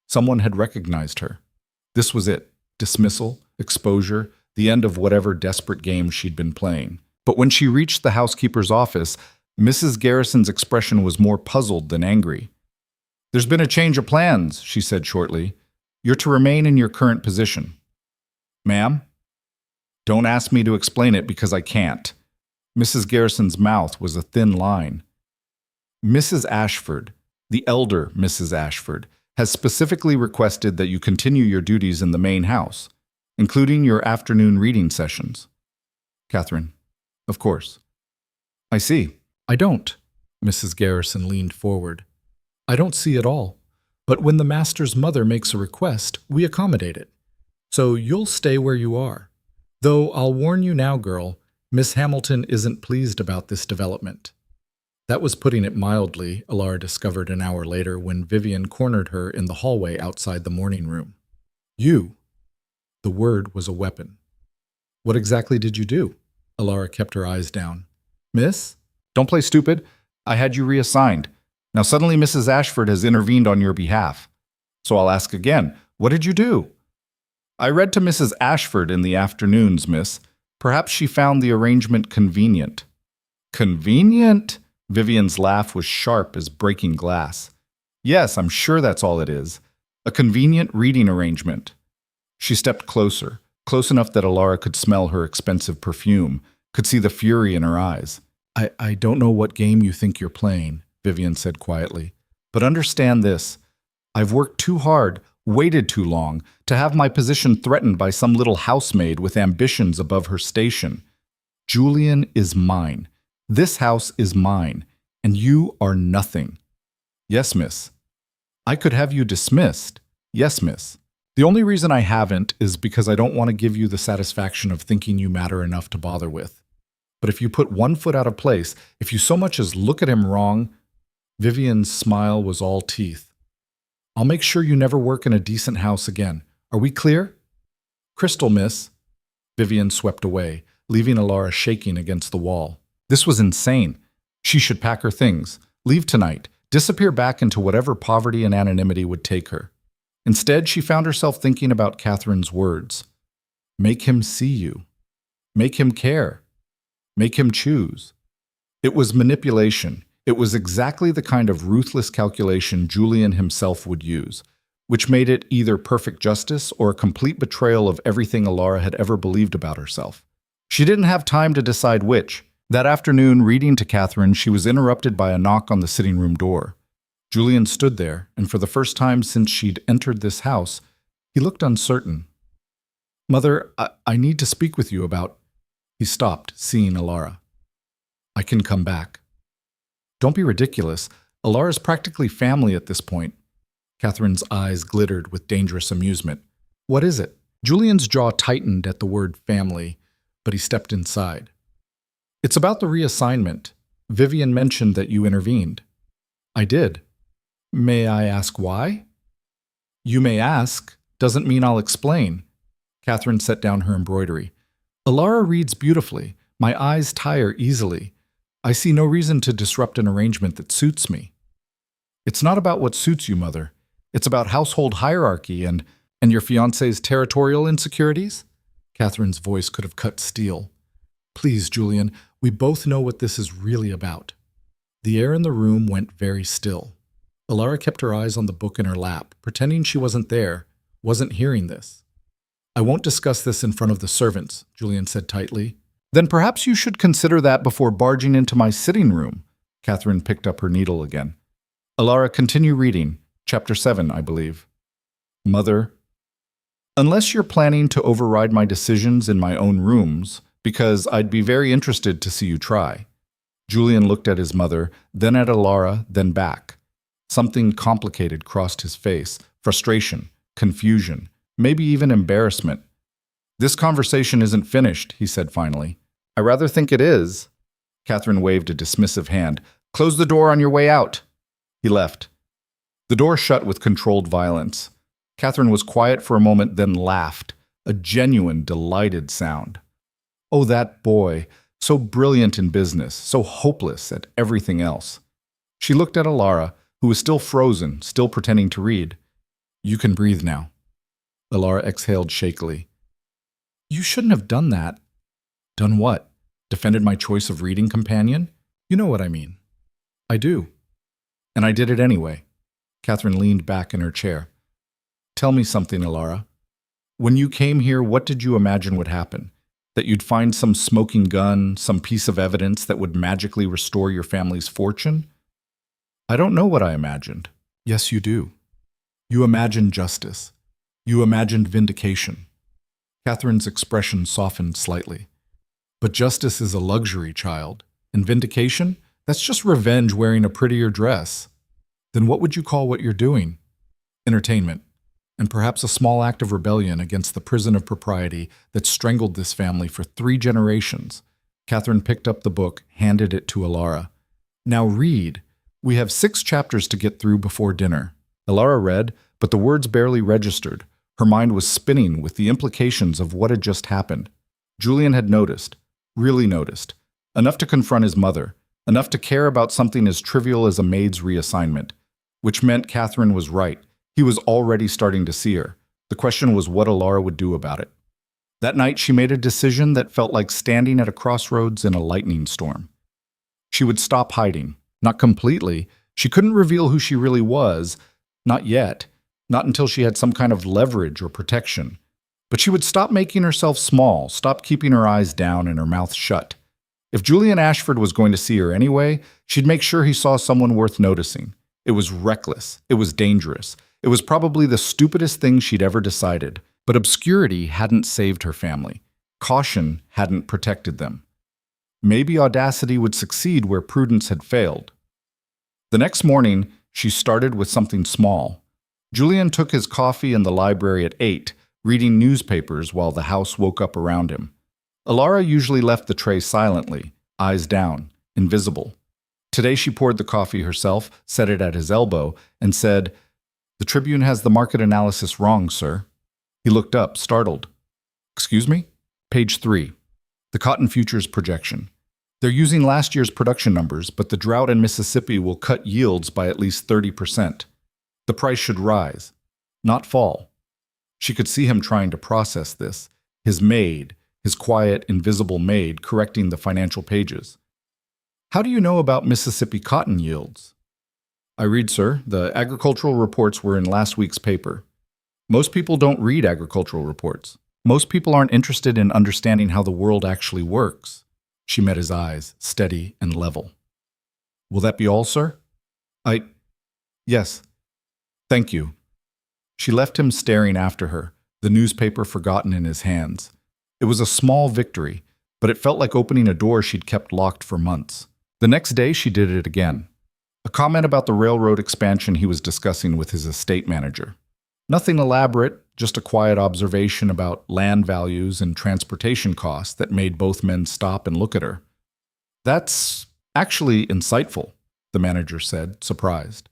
Someone had recognized her. This was it. Dismissal, exposure, the end of whatever desperate game she'd been playing. But when she reached the housekeeper's office, Mrs. Garrison's expression was more puzzled than angry. There's been a change of plans, she said shortly. You're to remain in your current position. Ma'am? Don't ask me to explain it because I can't. Mrs. Garrison's mouth was a thin line. Mrs. Ashford, the elder Mrs. Ashford, has specifically requested that you continue your duties in the main house, including your afternoon reading sessions. Catherine, of course. I see. I don't. Mrs. Garrison leaned forward. I don't see at all. But when the master's mother makes a request, we accommodate it. So you'll stay where you are. Though I'll warn you now, girl, Miss Hamilton isn't pleased about this development. That was putting it mildly, Elara discovered an hour later when Vivian cornered her in the hallway outside the morning room. You. The word was a weapon. What exactly did you do? Elara kept her eyes down. Miss? Don't play stupid. I had you reassigned. Now suddenly Mrs. Ashford has intervened on your behalf. So I'll ask again, what did you do? I read to Mrs. Ashford in the afternoons, miss. Perhaps she found the arrangement convenient. Convenient? Vivian's laugh was sharp as breaking glass. Yes, I'm sure that's all it is. A convenient reading arrangement. She stepped closer, close enough that Elara could smell her expensive perfume, could see the fury in her eyes. I don't know what game you think you're playing, Vivian said quietly. But understand this. I've worked too hard, waited too long, to have my position threatened by some little housemaid with ambitions above her station. Julian is mine. This house is mine, and you are nothing. Yes, miss. I could have you dismissed. Yes, miss. The only reason I haven't is because I don't want to give you the satisfaction of thinking you matter enough to bother with. But if you put one foot out of place, if you so much as look at him wrong, Vivian's smile was all teeth. I'll make sure you never work in a decent house again. Are we clear? Crystal, miss. Vivian swept away, leaving Elara shaking against the wall. This was insane. She should pack her things, leave tonight, disappear back into whatever poverty and anonymity would take her. Instead, she found herself thinking about Catherine's words. Make him see you. Make him care. Make him choose. It was manipulation. It was exactly the kind of ruthless calculation Julian himself would use, which made it either perfect justice or a complete betrayal of everything Elara had ever believed about herself. She didn't have time to decide which. That afternoon, reading to Catherine, she was interrupted by a knock on the sitting room door. Julian stood there, and for the first time since she'd entered this house, he looked uncertain. "Mother, I need to speak with you about—" He stopped, seeing Elara. "I can come back." "Don't be ridiculous. Elara's practically family at this point." Catherine's eyes glittered with dangerous amusement. "What is it?" Julian's jaw tightened at the word family, but he stepped inside. "It's about the reassignment. Vivian mentioned that you intervened." "I did. May I ask why?" "You may ask. Doesn't mean I'll explain." Catherine set down her embroidery. "Elara reads beautifully. My eyes tire easily. I see no reason to disrupt an arrangement that suits me." "It's not about what suits you, Mother. It's about household hierarchy and your fiancé's territorial insecurities?" Catherine's voice could have cut steel. "Please, Julian, we both know what this is really about." The air in the room went very still. Elara kept her eyes on the book in her lap, pretending she wasn't there, wasn't hearing this. "I won't discuss this in front of the servants," Julian said tightly. "Then perhaps you should consider that before barging into my sitting room." Catherine picked up her needle again. "Elara, continue reading. Chapter 7, I believe." "Mother, unless you're planning to override my decisions in my own rooms, because I'd be very interested to see you try." Julian looked at his mother, then at Elara, then back. Something complicated crossed his face: frustration, confusion, maybe even embarrassment. "This conversation isn't finished," he said finally. "I rather think it is." Catherine waved a dismissive hand. "Close the door on your way out." He left. The door shut with controlled violence. Catherine was quiet for a moment, then laughed, a genuine, delighted sound. Oh, that boy, so brilliant in business, so hopeless at everything else. She looked at Elara, who was still frozen, still pretending to read. "You can breathe now." Elara exhaled shakily. "You shouldn't have done that." "Done what? Defended my choice of reading companion? You know what I mean." "I do." "And I did it anyway." Catherine leaned back in her chair. "Tell me something, Elara. When you came here, what did you imagine would happen? That you'd find some smoking gun, some piece of evidence that would magically restore your family's fortune?" "I don't know what I imagined." "Yes, you do. You imagined justice. You imagined vindication." Catherine's expression softened slightly. "But justice is a luxury, child. And vindication? That's just revenge wearing a prettier dress. Then what would you call what you're doing?" "Entertainment. And perhaps a small act of rebellion against the prison of propriety that strangled this family for 3 generations. Catherine picked up the book, handed it to Elara. "Now read. We have 6 chapters to get through before dinner." Elara read, but the words barely registered. Her mind was spinning with the implications of what had just happened. Julian had noticed, really noticed, enough to confront his mother, enough to care about something as trivial as a maid's reassignment, which meant Catherine was right. He was already starting to see her. The question was what Elara would do about it. That night she made a decision that felt like standing at a crossroads in a lightning storm. She would stop hiding. Not completely. She couldn't reveal who she really was. Not yet. Not until she had some kind of leverage or protection. But she would stop making herself small, stop keeping her eyes down and her mouth shut. If Julian Ashford was going to see her anyway, she'd make sure he saw someone worth noticing. It was reckless. It was dangerous. It was probably the stupidest thing she'd ever decided. But obscurity hadn't saved her family. Caution hadn't protected them. Maybe audacity would succeed where prudence had failed. The next morning, she started with something small. Julian took his coffee in the library at 8, reading newspapers while the house woke up around him. Elara usually left the tray silently, eyes down, invisible. Today she poured the coffee herself, set it at his elbow, and said, "The Tribune has the market analysis wrong, sir." He looked up, startled. "Excuse me?" Page 3. The cotton futures projection. They're using last year's production numbers, but the drought in Mississippi will cut yields by at least 30%. The price should rise, not fall. She could see him trying to process this. His maid, his quiet, invisible maid, correcting the financial pages. How do you know about Mississippi cotton yields? I read, sir. The agricultural reports were in last week's paper. Most people don't read agricultural reports. Most people aren't interested in understanding how the world actually works. She met his eyes, steady and level. Will that be all, sir? Yes. Thank you. She left him staring after her, the newspaper forgotten in his hands. It was a small victory, but it felt like opening a door she'd kept locked for months. The next day, she did it again. A comment about the railroad expansion he was discussing with his estate manager. Nothing elaborate, just a quiet observation about land values and transportation costs that made both men stop and look at her. That's actually insightful, the manager said, surprised.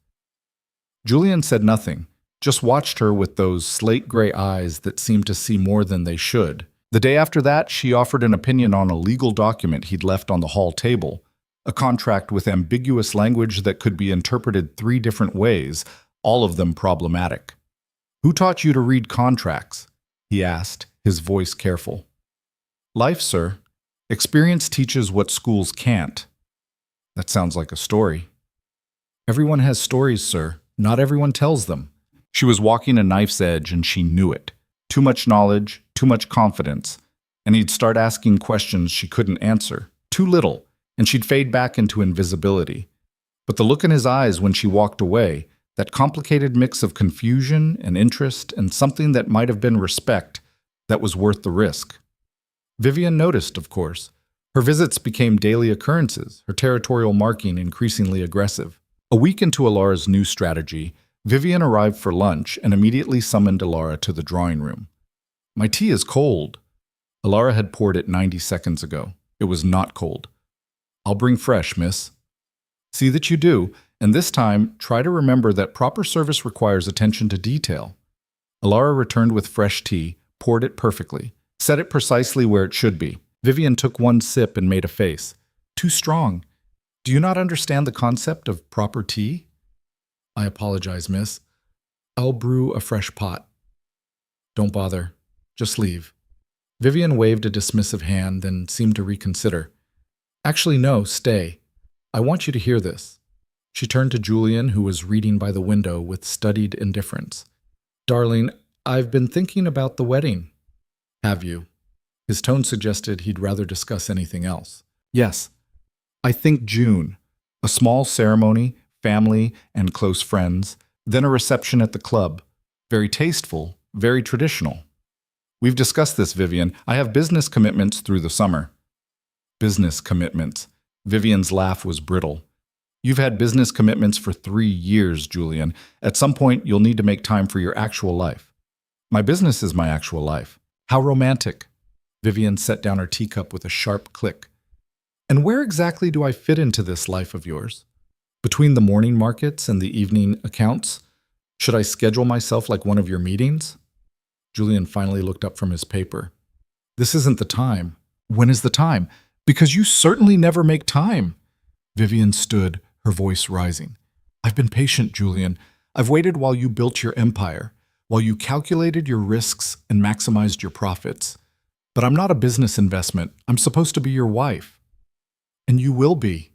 Julian said nothing, just watched her with those slate-gray eyes that seemed to see more than they should. The day after that, she offered an opinion on a legal document he'd left on the hall table, a contract with ambiguous language that could be interpreted 3 different ways, all of them problematic. Who taught you to read contracts? He asked, his voice careful. Life, sir. Experience teaches what schools can't. That sounds like a story. Everyone has stories, sir. Not everyone tells them. She was walking a knife's edge and she knew it. Too much knowledge, too much confidence, and he'd start asking questions she couldn't answer. Too little, and she'd fade back into invisibility. But the look in his eyes when she walked away, that complicated mix of confusion and interest and something that might have been respect, that was worth the risk. Vivian noticed, of course. Her visits became daily occurrences, her territorial marking increasingly aggressive. A week into Elara's new strategy, Vivian arrived for lunch and immediately summoned Elara to the drawing room. My tea is cold. Elara had poured it 90 seconds ago. It was not cold. I'll bring fresh, miss. See that you do, and this time, try to remember that proper service requires attention to detail. Elara returned with fresh tea, poured it perfectly, set it precisely where it should be. Vivian took one sip and made a face. Too strong. Do you not understand the concept of proper tea? I apologize, miss. I'll brew a fresh pot. Don't bother. Just leave. Vivian waved a dismissive hand, then seemed to reconsider. Actually, no, stay. I want you to hear this. She turned to Julian, who was reading by the window with studied indifference. Darling, I've been thinking about the wedding. Have you? His tone suggested he'd rather discuss anything else. Yes. I think June. A small ceremony, family and close friends, then a reception at the club. Very tasteful, very traditional. We've discussed this, Vivian. I have business commitments through the summer. Business commitments. Vivian's laugh was brittle. You've had business commitments for 3 years, Julian. At some point, you'll need to make time for your actual life. My business is my actual life. How romantic. Vivian set down her teacup with a sharp click. And where exactly do I fit into this life of yours? Between the morning markets and the evening accounts? Should I schedule myself like one of your meetings? Julian finally looked up from his paper. This isn't the time. When is the time? Because you certainly never make time. Vivian stood, her voice rising. I've been patient, Julian. I've waited while you built your empire, while you calculated your risks and maximized your profits. But I'm not a business investment. I'm supposed to be your wife. And you will be.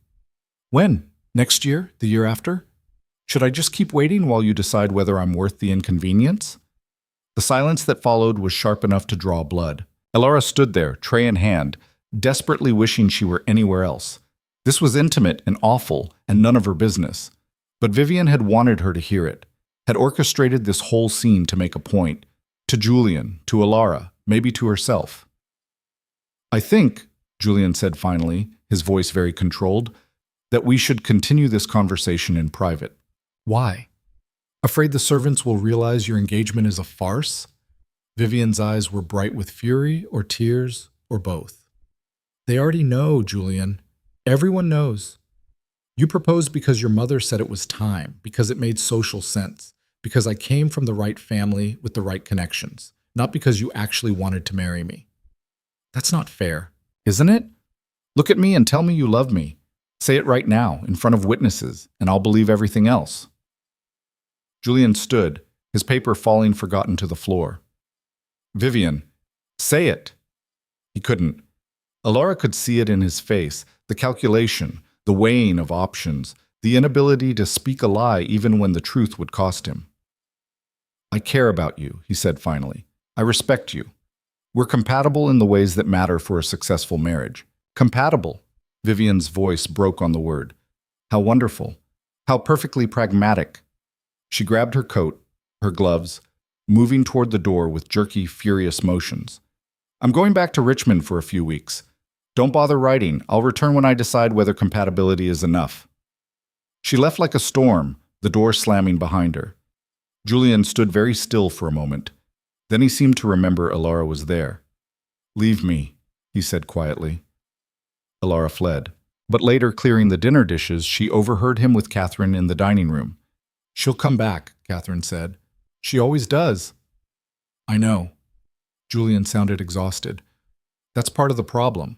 When? Next year? The year after? Should I just keep waiting while you decide whether I'm worth the inconvenience? The silence that followed was sharp enough to draw blood. Elara stood there, tray in hand, desperately wishing she were anywhere else. This was intimate and awful, and none of her business. But Vivian had wanted her to hear it, had orchestrated this whole scene to make a point, to Julian, to Elara, maybe to herself. I think, Julian said finally, his voice very controlled, that we should continue this conversation in private. Why? Afraid the servants will realize your engagement is a farce? Vivian's eyes were bright with fury or tears or both. They already know, Julian. Everyone knows. You proposed because your mother said it was time, because it made social sense, because I came from the right family with the right connections, not because you actually wanted to marry me. That's not fair, isn't it? Look at me and tell me you love me. Say it right now, in front of witnesses, and I'll believe everything else. Julian stood, his paper falling forgotten to the floor. Vivian, say it. He couldn't. Elara could see it in his face, the calculation, the weighing of options, the inability to speak a lie even when the truth would cost him. "I care about you," he said finally. "I respect you. We're compatible in the ways that matter for a successful marriage." Compatible. Vivian's voice broke on the word. How wonderful. How perfectly pragmatic. She grabbed her coat, her gloves, moving toward the door with jerky, furious motions. "I'm going back to Richmond for a few weeks. Don't bother writing. I'll return when I decide whether compatibility is enough." She left like a storm, the door slamming behind her. Julian stood very still for a moment. Then he seemed to remember Elara was there. "Leave me," he said quietly. Elara fled. But later, clearing the dinner dishes, she overheard him with Catherine in the dining room. "She'll come back," Catherine said. "She always does." "I know." Julian sounded exhausted. "That's part of the problem.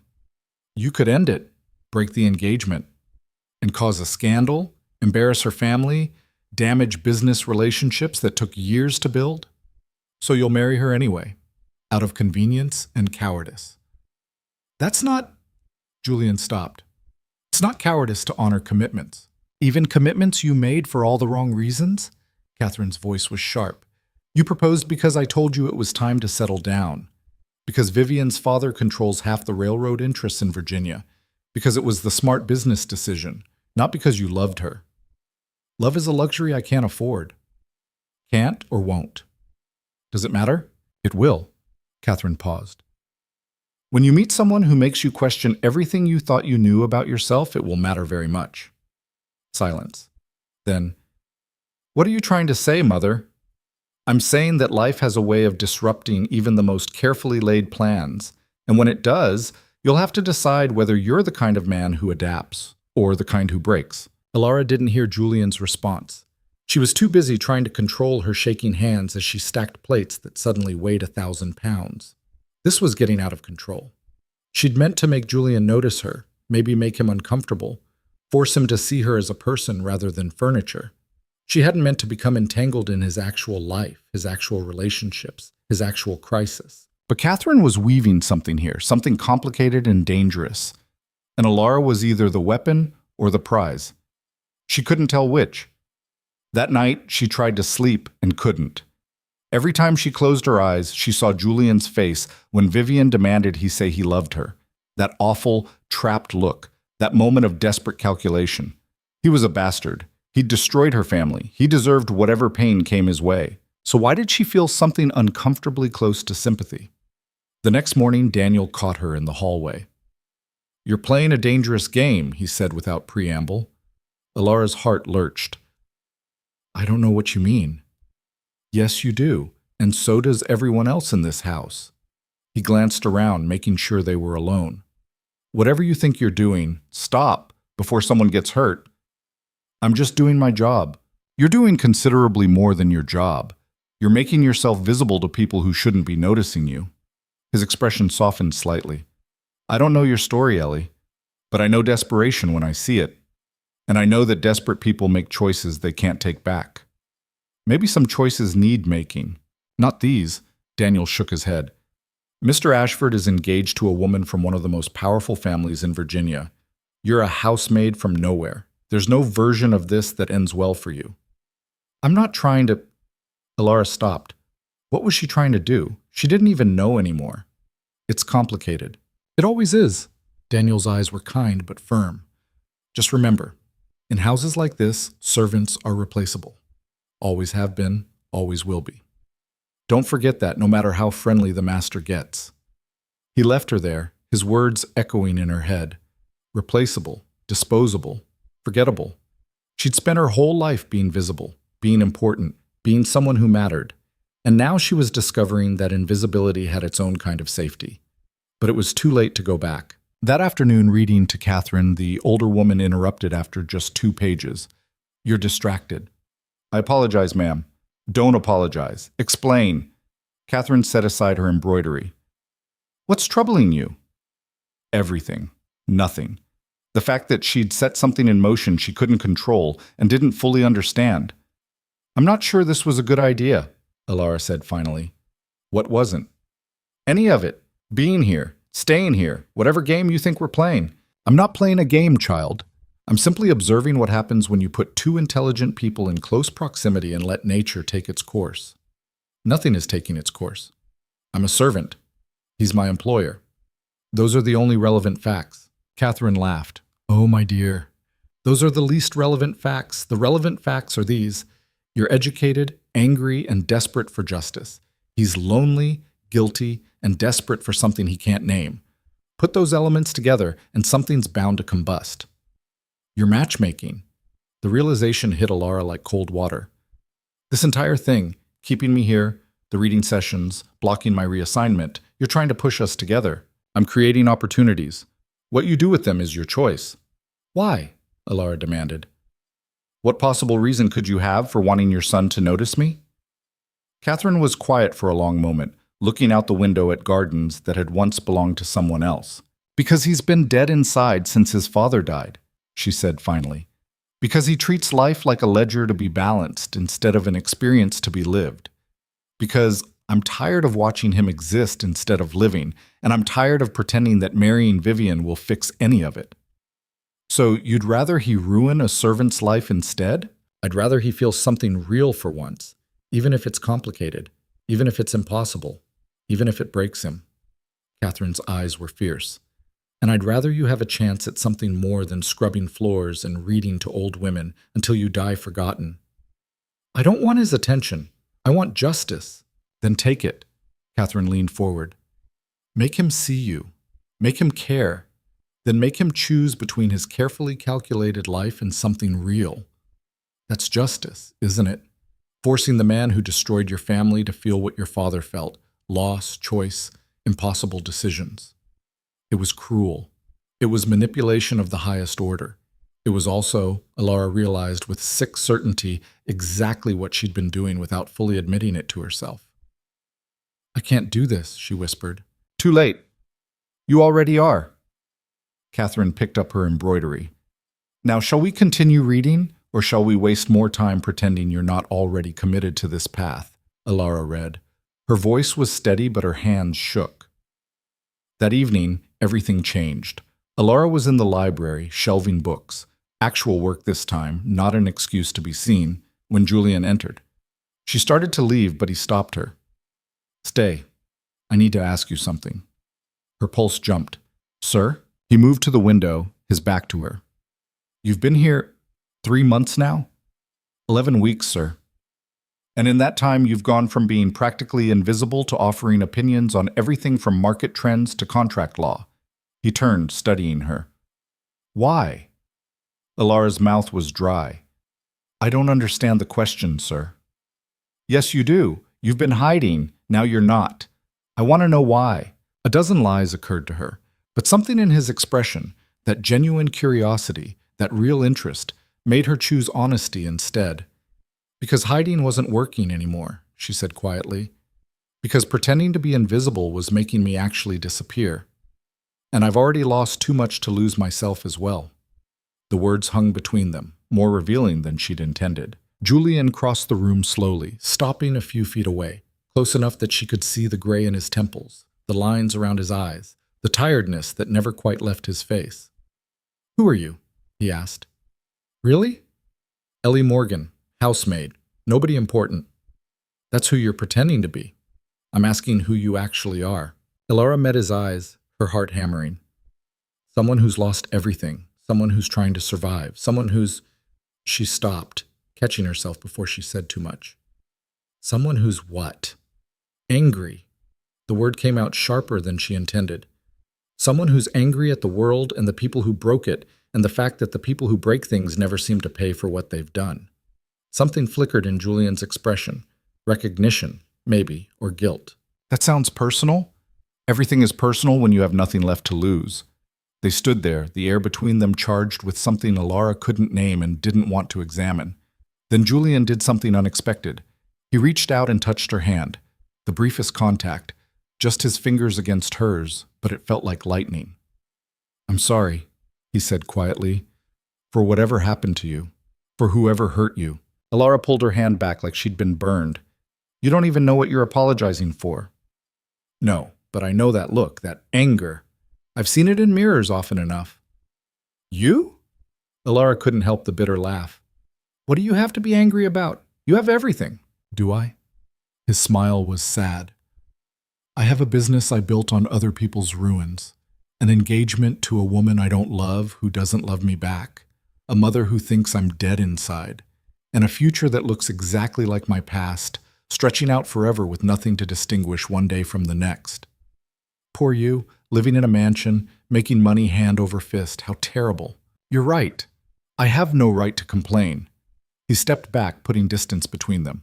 You could end it, break the engagement, and cause a scandal, embarrass her family, damage business relationships that took years to build. So you'll marry her anyway, out of convenience and cowardice." "That's not—" Julian stopped. "It's not cowardice to honor commitments. Even commitments you made for all the wrong reasons?" Catherine's voice was sharp. "You proposed because I told you it was time to settle down. Because Vivian's father controls half the railroad interests in Virginia. Because it was the smart business decision, not because you loved her. Love is a luxury I can't afford." "Can't or won't?" "Does it matter?" "It will." Catherine paused. "When you meet someone who makes you question everything you thought you knew about yourself, it will matter very much." Silence. Then, "What are you trying to say, Mother?" "I'm saying that life has a way of disrupting even the most carefully laid plans, and when it does, you'll have to decide whether you're the kind of man who adapts or the kind who breaks." Elara didn't hear Julian's response. She was too busy trying to control her shaking hands as she stacked plates that suddenly weighed 1,000 pounds. This was getting out of control. She'd meant to make Julian notice her, maybe make him uncomfortable, force him to see her as a person rather than furniture. She hadn't meant to become entangled in his actual life, his actual relationships, his actual crisis. But Catherine was weaving something here, something complicated and dangerous. And Elara was either the weapon or the prize. She couldn't tell which. That night, she tried to sleep and couldn't. Every time she closed her eyes, she saw Julian's face when Vivian demanded he say he loved her. That awful, trapped look, that moment of desperate calculation. He was a bastard. He'd destroyed her family. He deserved whatever pain came his way. So why did she feel something uncomfortably close to sympathy? The next morning, Daniel caught her in the hallway. "You're playing a dangerous game," he said without preamble. Elara's heart lurched. "I don't know what you mean." "Yes, you do, and so does everyone else in this house." He glanced around, making sure they were alone. "Whatever you think you're doing, stop before someone gets hurt." "I'm just doing my job." "You're doing considerably more than your job. You're making yourself visible to people who shouldn't be noticing you." His expression softened slightly. "I don't know your story, Ellie, but I know desperation when I see it. And I know that desperate people make choices they can't take back. Maybe some choices need making. Not these." Daniel shook his head. "Mr. Ashford is engaged to a woman from one of the most powerful families in Virginia. You're a housemaid from nowhere. There's no version of this that ends well for you." "I'm not trying to—" Elara stopped. What was she trying to do? She didn't even know anymore. "It's complicated." "It always is." Daniel's eyes were kind but firm. "Just remember, in houses like this, servants are replaceable. Always have been, always will be. Don't forget that, no matter how friendly the master gets." He left her there, his words echoing in her head. Replaceable, disposable, forgettable. She'd spent her whole life being visible, being important, being someone who mattered. And now she was discovering that invisibility had its own kind of safety. But it was too late to go back. That afternoon, reading to Catherine, the older woman interrupted after just 2 pages. "You're distracted." "I apologize, ma'am." "Don't apologize. Explain." Catherine set aside her embroidery. "What's troubling you?" Everything. Nothing. The fact that she'd set something in motion she couldn't control and didn't fully understand. "I'm not sure this was a good idea," Elara said finally. "What wasn't?" "Any of it. Being here. Staying here. Whatever game you think we're playing." "I'm not playing a game, child." I'm simply observing what happens when you put two intelligent people in close proximity and let nature take its course. Nothing is taking its course. I'm a servant. He's my employer. Those are the only relevant facts. Catherine laughed. Oh, my dear. Those are the least relevant facts. The relevant facts are these. You're educated, angry, and desperate for justice. He's lonely, guilty, and desperate for something he can't name. Put those elements together, and something's bound to combust. You're matchmaking. The realization hit Elara like cold water. This entire thing, keeping me here, the reading sessions, blocking my reassignment, you're trying to push us together. I'm creating opportunities. What you do with them is your choice. Why? Elara demanded. What possible reason could you have for wanting your son to notice me? Catherine was quiet for a long moment, looking out the window at gardens that had once belonged to someone else. Because he's been dead inside since his father died, she said finally. Because he treats life like a ledger to be balanced instead of an experience to be lived. Because I'm tired of watching him exist instead of living, and I'm tired of pretending that marrying Vivian will fix any of it. So you'd rather he ruin a servant's life instead? I'd rather he feels something real for once, even if it's complicated, even if it's impossible, even if it breaks him. Catherine's eyes were fierce. And I'd rather you have a chance at something more than scrubbing floors and reading to old women until you die forgotten. I don't want his attention. I want justice. Then take it. Catherine leaned forward. Make him see you. Make him care. Then make him choose between his carefully calculated life and something real. That's justice, isn't it? Forcing the man who destroyed your family to feel what your father felt. Loss, choice, impossible decisions. It was cruel. It was manipulation of the highest order. It was also, Elara realized with sick certainty, exactly what she'd been doing without fully admitting it to herself. I can't do this, she whispered. Too late. You already are. Catherine picked up her embroidery. Now, shall we continue reading, or shall we waste more time pretending you're not already committed to this path? Elara read. Her voice was steady, but her hands shook. That evening, everything changed. Elara was in the library, shelving books. Actual work this time, not an excuse to be seen, when Julian entered. She started to leave, but he stopped her. Stay. I need to ask you something. Her pulse jumped. Sir? He moved to the window, his back to her. You've been here 3 months now? 11 weeks, sir. And in that time, you've gone from being practically invisible to offering opinions on everything from market trends to contract law. He turned, studying her. Why? Elara's mouth was dry. I don't understand the question, sir. Yes, you do. You've been hiding. Now you're not. I want to know why. A dozen lies occurred to her, but something in his expression, that genuine curiosity, that real interest, made her choose honesty instead. Because hiding wasn't working anymore, she said quietly. Because pretending to be invisible was making me actually disappear. And I've already lost too much to lose myself as well. The words hung between them, more revealing than she'd intended. Julian crossed the room slowly, stopping a few feet away, close enough that she could see the gray in his temples, the lines around his eyes, the tiredness that never quite left his face. Who are you? He asked. Really? Ellie Morgan, housemaid. Nobody important. That's who you're pretending to be. I'm asking who you actually are. Elara met his eyes, her heart hammering. Someone who's lost everything. Someone who's trying to survive. Someone who's... She stopped, catching herself before she said too much. Someone who's what? Angry. The word came out sharper than she intended. Someone who's angry at the world and the people who broke it, and the fact that the people who break things never seem to pay for what they've done. Something flickered in Julian's expression. Recognition, maybe, or guilt. That sounds personal? Everything is personal when you have nothing left to lose. They stood there, the air between them charged with something Elara couldn't name and didn't want to examine. Then Julian did something unexpected. He reached out and touched her hand. The briefest contact, just his fingers against hers, but it felt like lightning. I'm sorry, he said quietly, for whatever happened to you, for whoever hurt you. Elara pulled her hand back like she'd been burned. You don't even know what you're apologizing for. No, but I know that look, that anger. I've seen it in mirrors often enough. You? Elara couldn't help the bitter laugh. What do you have to be angry about? You have everything. Do I? His smile was sad. I have a business I built on other people's ruins, an engagement to a woman I don't love who doesn't love me back, a mother who thinks I'm dead inside, and a future that looks exactly like my past, stretching out forever with nothing to distinguish one day from the next. Poor you, living in a mansion, making money hand over fist. How terrible. You're right. I have no right to complain. He stepped back, putting distance between them.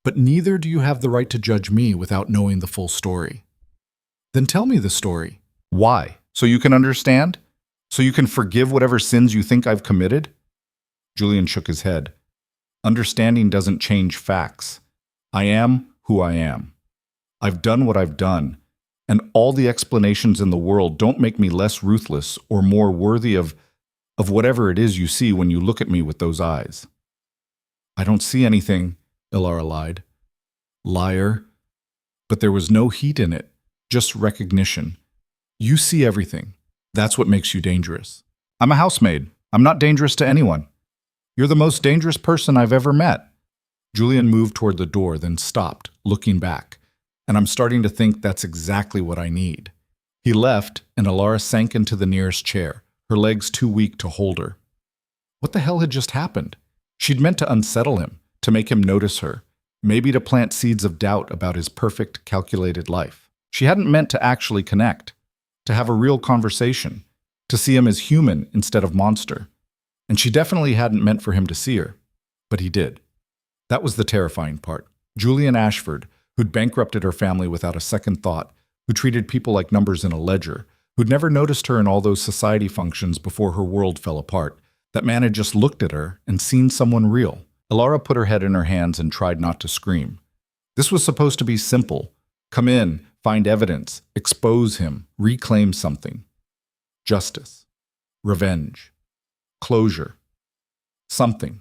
But neither do you have the right to judge me without knowing the full story. Then tell me the story. Why? So you can understand? So you can forgive whatever sins you think I've committed? Julian shook his head. Understanding doesn't change facts. I am who I am. I've done what I've done, and all the explanations in the world don't make me less ruthless or more worthy of whatever it is you see when you look at me with those eyes. I don't see anything, Elara lied. Liar. But there was no heat in it, just recognition. You see everything. That's what makes you dangerous. I'm a housemaid. I'm not dangerous to anyone. You're the most dangerous person I've ever met. Julian moved toward the door, then stopped, looking back. And I'm starting to think that's exactly what I need. He left, and Elara sank into the nearest chair, her legs too weak to hold her. What the hell had just happened? She'd meant to unsettle him, to make him notice her, maybe to plant seeds of doubt about his perfect, calculated life. She hadn't meant to actually connect, to have a real conversation, to see him as human instead of monster. And she definitely hadn't meant for him to see her. But he did. That was the terrifying part. Julian Ashford, who'd bankrupted her family without a second thought, who treated people like numbers in a ledger, who'd never noticed her in all those society functions before her world fell apart. That man had just looked at her and seen someone real. Elara put her head in her hands and tried not to scream. This was supposed to be simple. Come in, find evidence, expose him, reclaim something. Justice. Revenge. Closure. Something.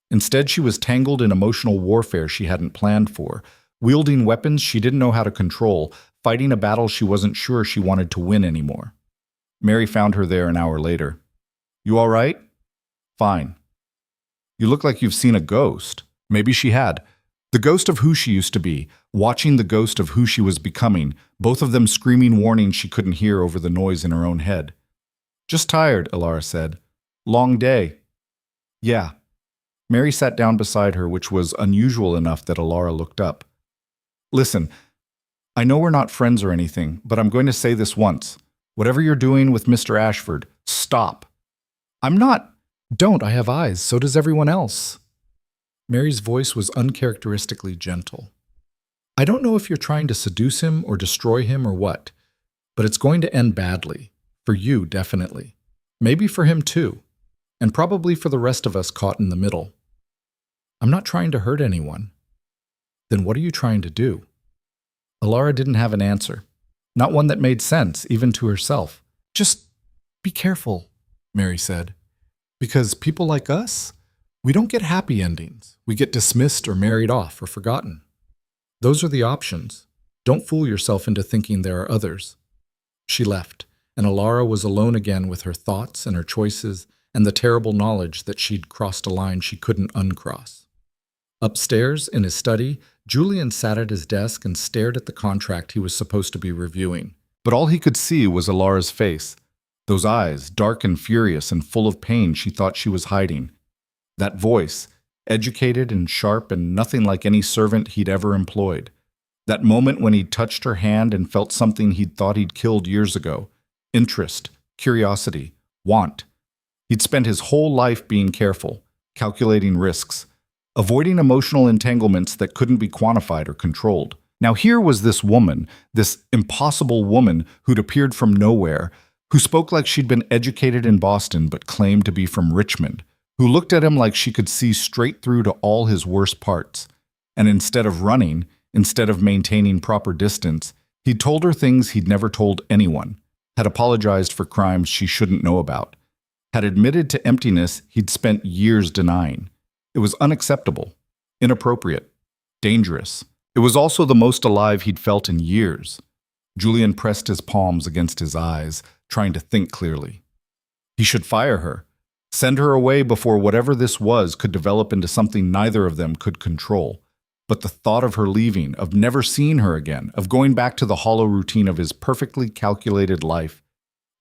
Instead, she was tangled in emotional warfare she hadn't planned for, wielding weapons she didn't know how to control, fighting a battle she wasn't sure she wanted to win anymore. Mary found her there an hour later. You all right? Fine. You look like you've seen a ghost. Maybe she had. The ghost of who she used to be, watching the ghost of who she was becoming, both of them screaming warnings she couldn't hear over the noise in her own head. Just tired, Elara said. Long day. Yeah. Mary sat down beside her, which was unusual enough that Elara looked up. Listen, I know we're not friends or anything, but I'm going to say this once. Whatever you're doing with Mr. Ashford, stop. I'm not. Don't. I have eyes. So does everyone else. Mary's voice was uncharacteristically gentle. I don't know if you're trying to seduce him or destroy him or what, but it's going to end badly. For you, definitely. Maybe for him too. And probably for the rest of us caught in the middle. I'm not trying to hurt anyone. Then what are you trying to do? Elara didn't have an answer. Not one that made sense, even to herself. Just be careful, Mary said. Because people like us, we don't get happy endings. We get dismissed or married off or forgotten. Those are the options. Don't fool yourself into thinking there are others. She left, and Elara was alone again with her thoughts and her choices and the terrible knowledge that she'd crossed a line she couldn't uncross. Upstairs, in his study, Julian sat at his desk and stared at the contract he was supposed to be reviewing. But all he could see was Elara's face. Those eyes, dark and furious and full of pain she thought she was hiding. That voice, educated and sharp and nothing like any servant he'd ever employed. That moment when he'd touched her hand and felt something he'd thought he'd killed years ago. Interest, curiosity, want. He'd spent his whole life being careful, calculating risks, avoiding emotional entanglements that couldn't be quantified or controlled. Now here was this woman, this impossible woman who'd appeared from nowhere, who spoke like she'd been educated in Boston but claimed to be from Richmond, who looked at him like she could see straight through to all his worst parts. And instead of running, instead of maintaining proper distance, he'd told her things he'd never told anyone, had apologized for crimes she shouldn't know about, had admitted to emptiness he'd spent years denying. It was unacceptable, inappropriate, dangerous. It was also the most alive he'd felt in years. Julian pressed his palms against his eyes, trying to think clearly. He should fire her. Send her away before whatever this was could develop into something neither of them could control. But the thought of her leaving, of never seeing her again, of going back to the hollow routine of his perfectly calculated life,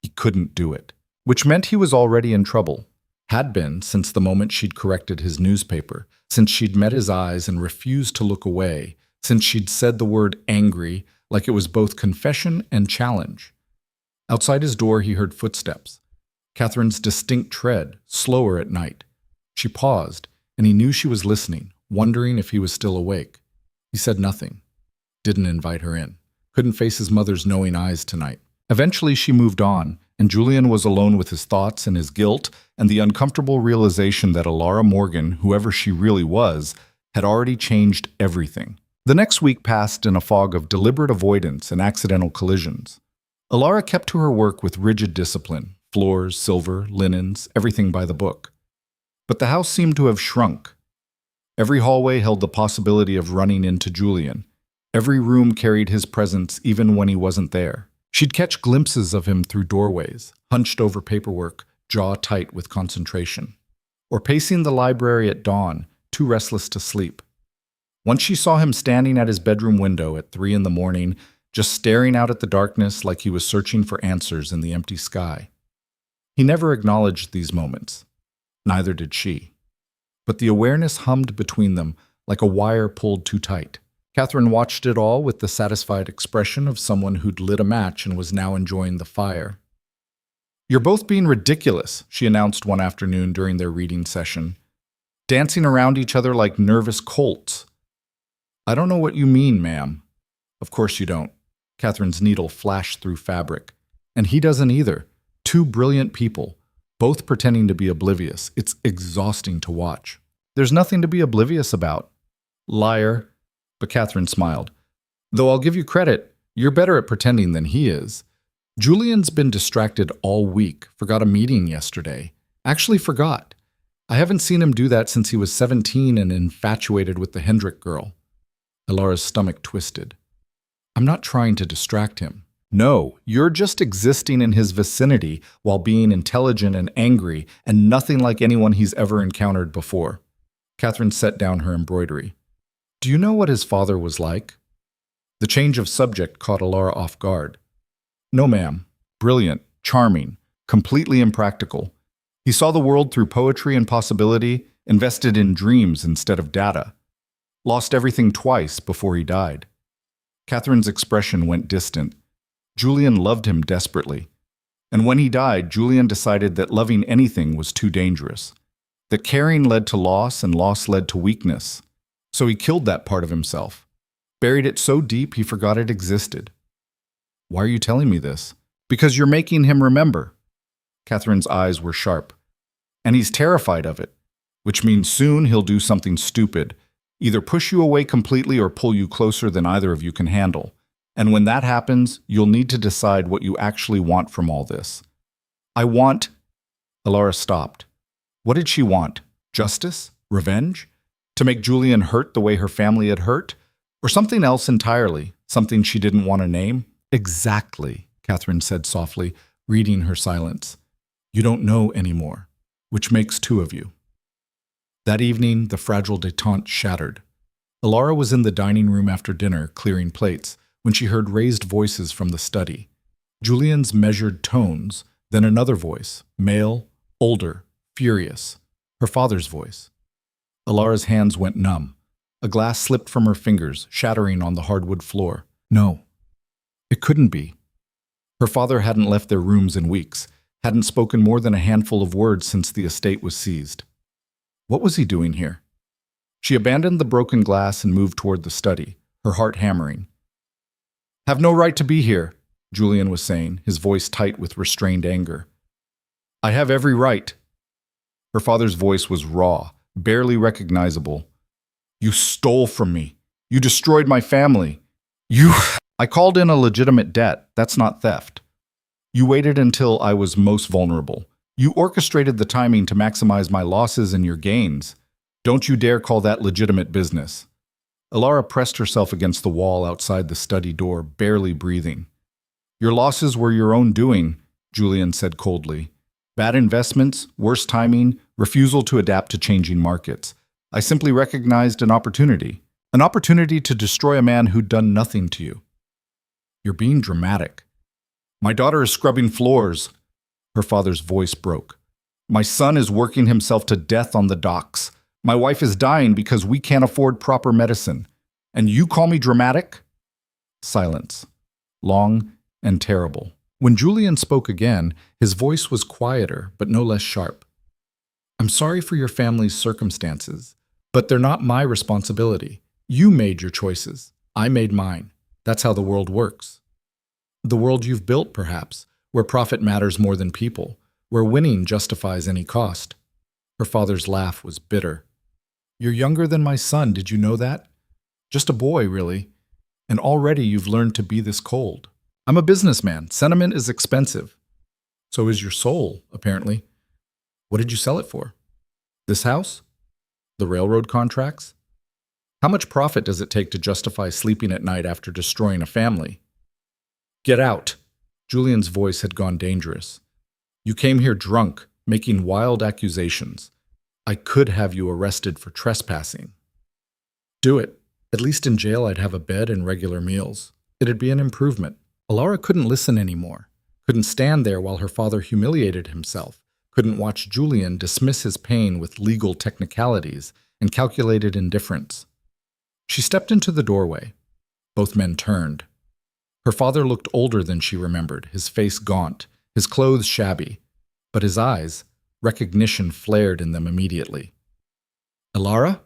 he couldn't do it. Which meant he was already in trouble. Had been since the moment she'd corrected his newspaper, since she'd met his eyes and refused to look away, since she'd said the word angry like it was both confession and challenge. Outside his door he heard footsteps. Catherine's distinct tread, slower at night. She paused, and he knew she was listening, wondering if he was still awake. He said nothing. Didn't invite her in. Couldn't face his mother's knowing eyes tonight. Eventually she moved on, and Julian was alone with his thoughts and his guilt and the uncomfortable realization that Elara Morgan, whoever she really was, had already changed everything. The next week passed in a fog of deliberate avoidance and accidental collisions. Elara kept to her work with rigid discipline, floors, silver, linens, everything by the book. But the house seemed to have shrunk. Every hallway held the possibility of running into Julian. Every room carried his presence even when he wasn't there. She'd catch glimpses of him through doorways, hunched over paperwork, jaw tight with concentration. Or pacing the library at dawn, too restless to sleep. Once she saw him standing at his bedroom window at 3 a.m, just staring out at the darkness like he was searching for answers in the empty sky. He never acknowledged these moments. Neither did she. But the awareness hummed between them like a wire pulled too tight. Catherine watched it all with the satisfied expression of someone who'd lit a match and was now enjoying the fire. "You're both being ridiculous," she announced one afternoon during their reading session. "Dancing around each other like nervous colts." "I don't know what you mean, ma'am." "Of course you don't." Catherine's needle flashed through fabric. "And he doesn't either. Two brilliant people, both pretending to be oblivious. It's exhausting to watch." "There's nothing to be oblivious about." "Liar." But Catherine smiled. "Though I'll give you credit, you're better at pretending than he is. Julian's been distracted all week, forgot a meeting yesterday. Actually forgot. I haven't seen him do that since he was 17 and infatuated with the Hendrick girl." Elara's stomach twisted. "I'm not trying to distract him." "No, you're just existing in his vicinity while being intelligent and angry and nothing like anyone he's ever encountered before." Catherine set down her embroidery. "Do you know what his father was like?" The change of subject caught Elara off guard. "No, ma'am. Brilliant, charming, completely impractical. He saw the world through poetry and possibility, invested in dreams instead of data. Lost everything twice before he died." Catherine's expression went distant. Julian loved him desperately. And when he died, Julian decided that loving anything was too dangerous. That caring led to loss and loss led to weakness. So he killed that part of himself. Buried it so deep he forgot it existed. "Why are you telling me this?" "Because you're making him remember." Catherine's eyes were sharp. "And he's terrified of it, which means soon he'll do something stupid, either push you away completely or pull you closer than either of you can handle. And when that happens, you'll need to decide what you actually want from all this." "I want—" Elara stopped. What did she want? Justice? Revenge? To make Julian hurt the way her family had hurt? Or something else entirely, something she didn't want to name? "Exactly," Catherine said softly, reading her silence. "You don't know anymore, which makes two of you." That evening, the fragile détente shattered. Elara was in the dining room after dinner, clearing plates, when she heard raised voices from the study. Julian's measured tones, then another voice, male, older, furious, her father's voice. Elara's hands went numb. A glass slipped from her fingers, shattering on the hardwood floor. No, it couldn't be. Her father hadn't left their rooms in weeks, hadn't spoken more than a handful of words since the estate was seized. What was he doing here? She abandoned the broken glass and moved toward the study, her heart hammering. "Have no right to be here," Julian was saying, his voice tight with restrained anger. "I have every right." Her father's voice was raw, barely recognizable. "You stole from me. You destroyed my family. I called in a legitimate debt. That's not theft. You waited until I was most vulnerable. You orchestrated the timing to maximize my losses and your gains. Don't you dare call that legitimate business." Elara pressed herself against the wall outside the study door, barely breathing. "Your losses were your own doing," Julian said coldly. Bad investments, worse timing, refusal to adapt to changing markets. I simply recognized an opportunity to destroy a man who'd done nothing to you. You're being dramatic. My daughter is scrubbing floors. Her father's voice broke. My son is working himself to death on the docks. My wife is dying because we can't afford proper medicine. And you call me dramatic? Silence. Long and terrible. When Julian spoke again, his voice was quieter, but no less sharp. I'm sorry for your family's circumstances, but they're not my responsibility. You made your choices. I made mine. That's how the world works. The world you've built, perhaps, where profit matters more than people, where winning justifies any cost. Her father's laugh was bitter. You're younger than my son, did you know that? Just a boy, really. And already you've learned to be this cold. I'm a businessman. Sentiment is expensive. So is your soul, apparently. What did you sell it for? This house? The railroad contracts? How much profit does it take to justify sleeping at night after destroying a family? Get out. Julian's voice had gone dangerous. You came here drunk, making wild accusations. I could have you arrested for trespassing. Do it. At least in jail I'd have a bed and regular meals. It'd be an improvement. Elara couldn't listen anymore. Couldn't stand there while her father humiliated himself. Couldn't watch Julian dismiss his pain with legal technicalities and calculated indifference. She stepped into the doorway. Both men turned. Her father looked older than she remembered, his face gaunt, his clothes shabby. But his eyes, recognition flared in them immediately. Elara?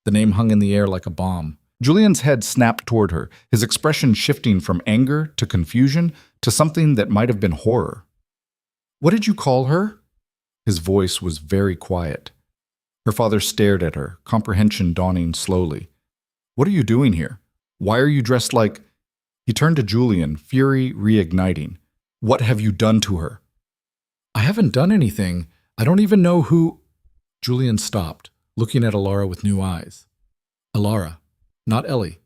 The name hung in the air like a bomb. Julian's head snapped toward her, his expression shifting from anger to confusion to something that might have been horror. What did you call her? His voice was very quiet. Her father stared at her, comprehension dawning slowly. What are you doing here? Why are you dressed like... He turned to Julian, fury reigniting. What have you done to her? I haven't done anything. I don't even know who... Julian stopped, looking at Elara with new eyes. Elara, not Ellie.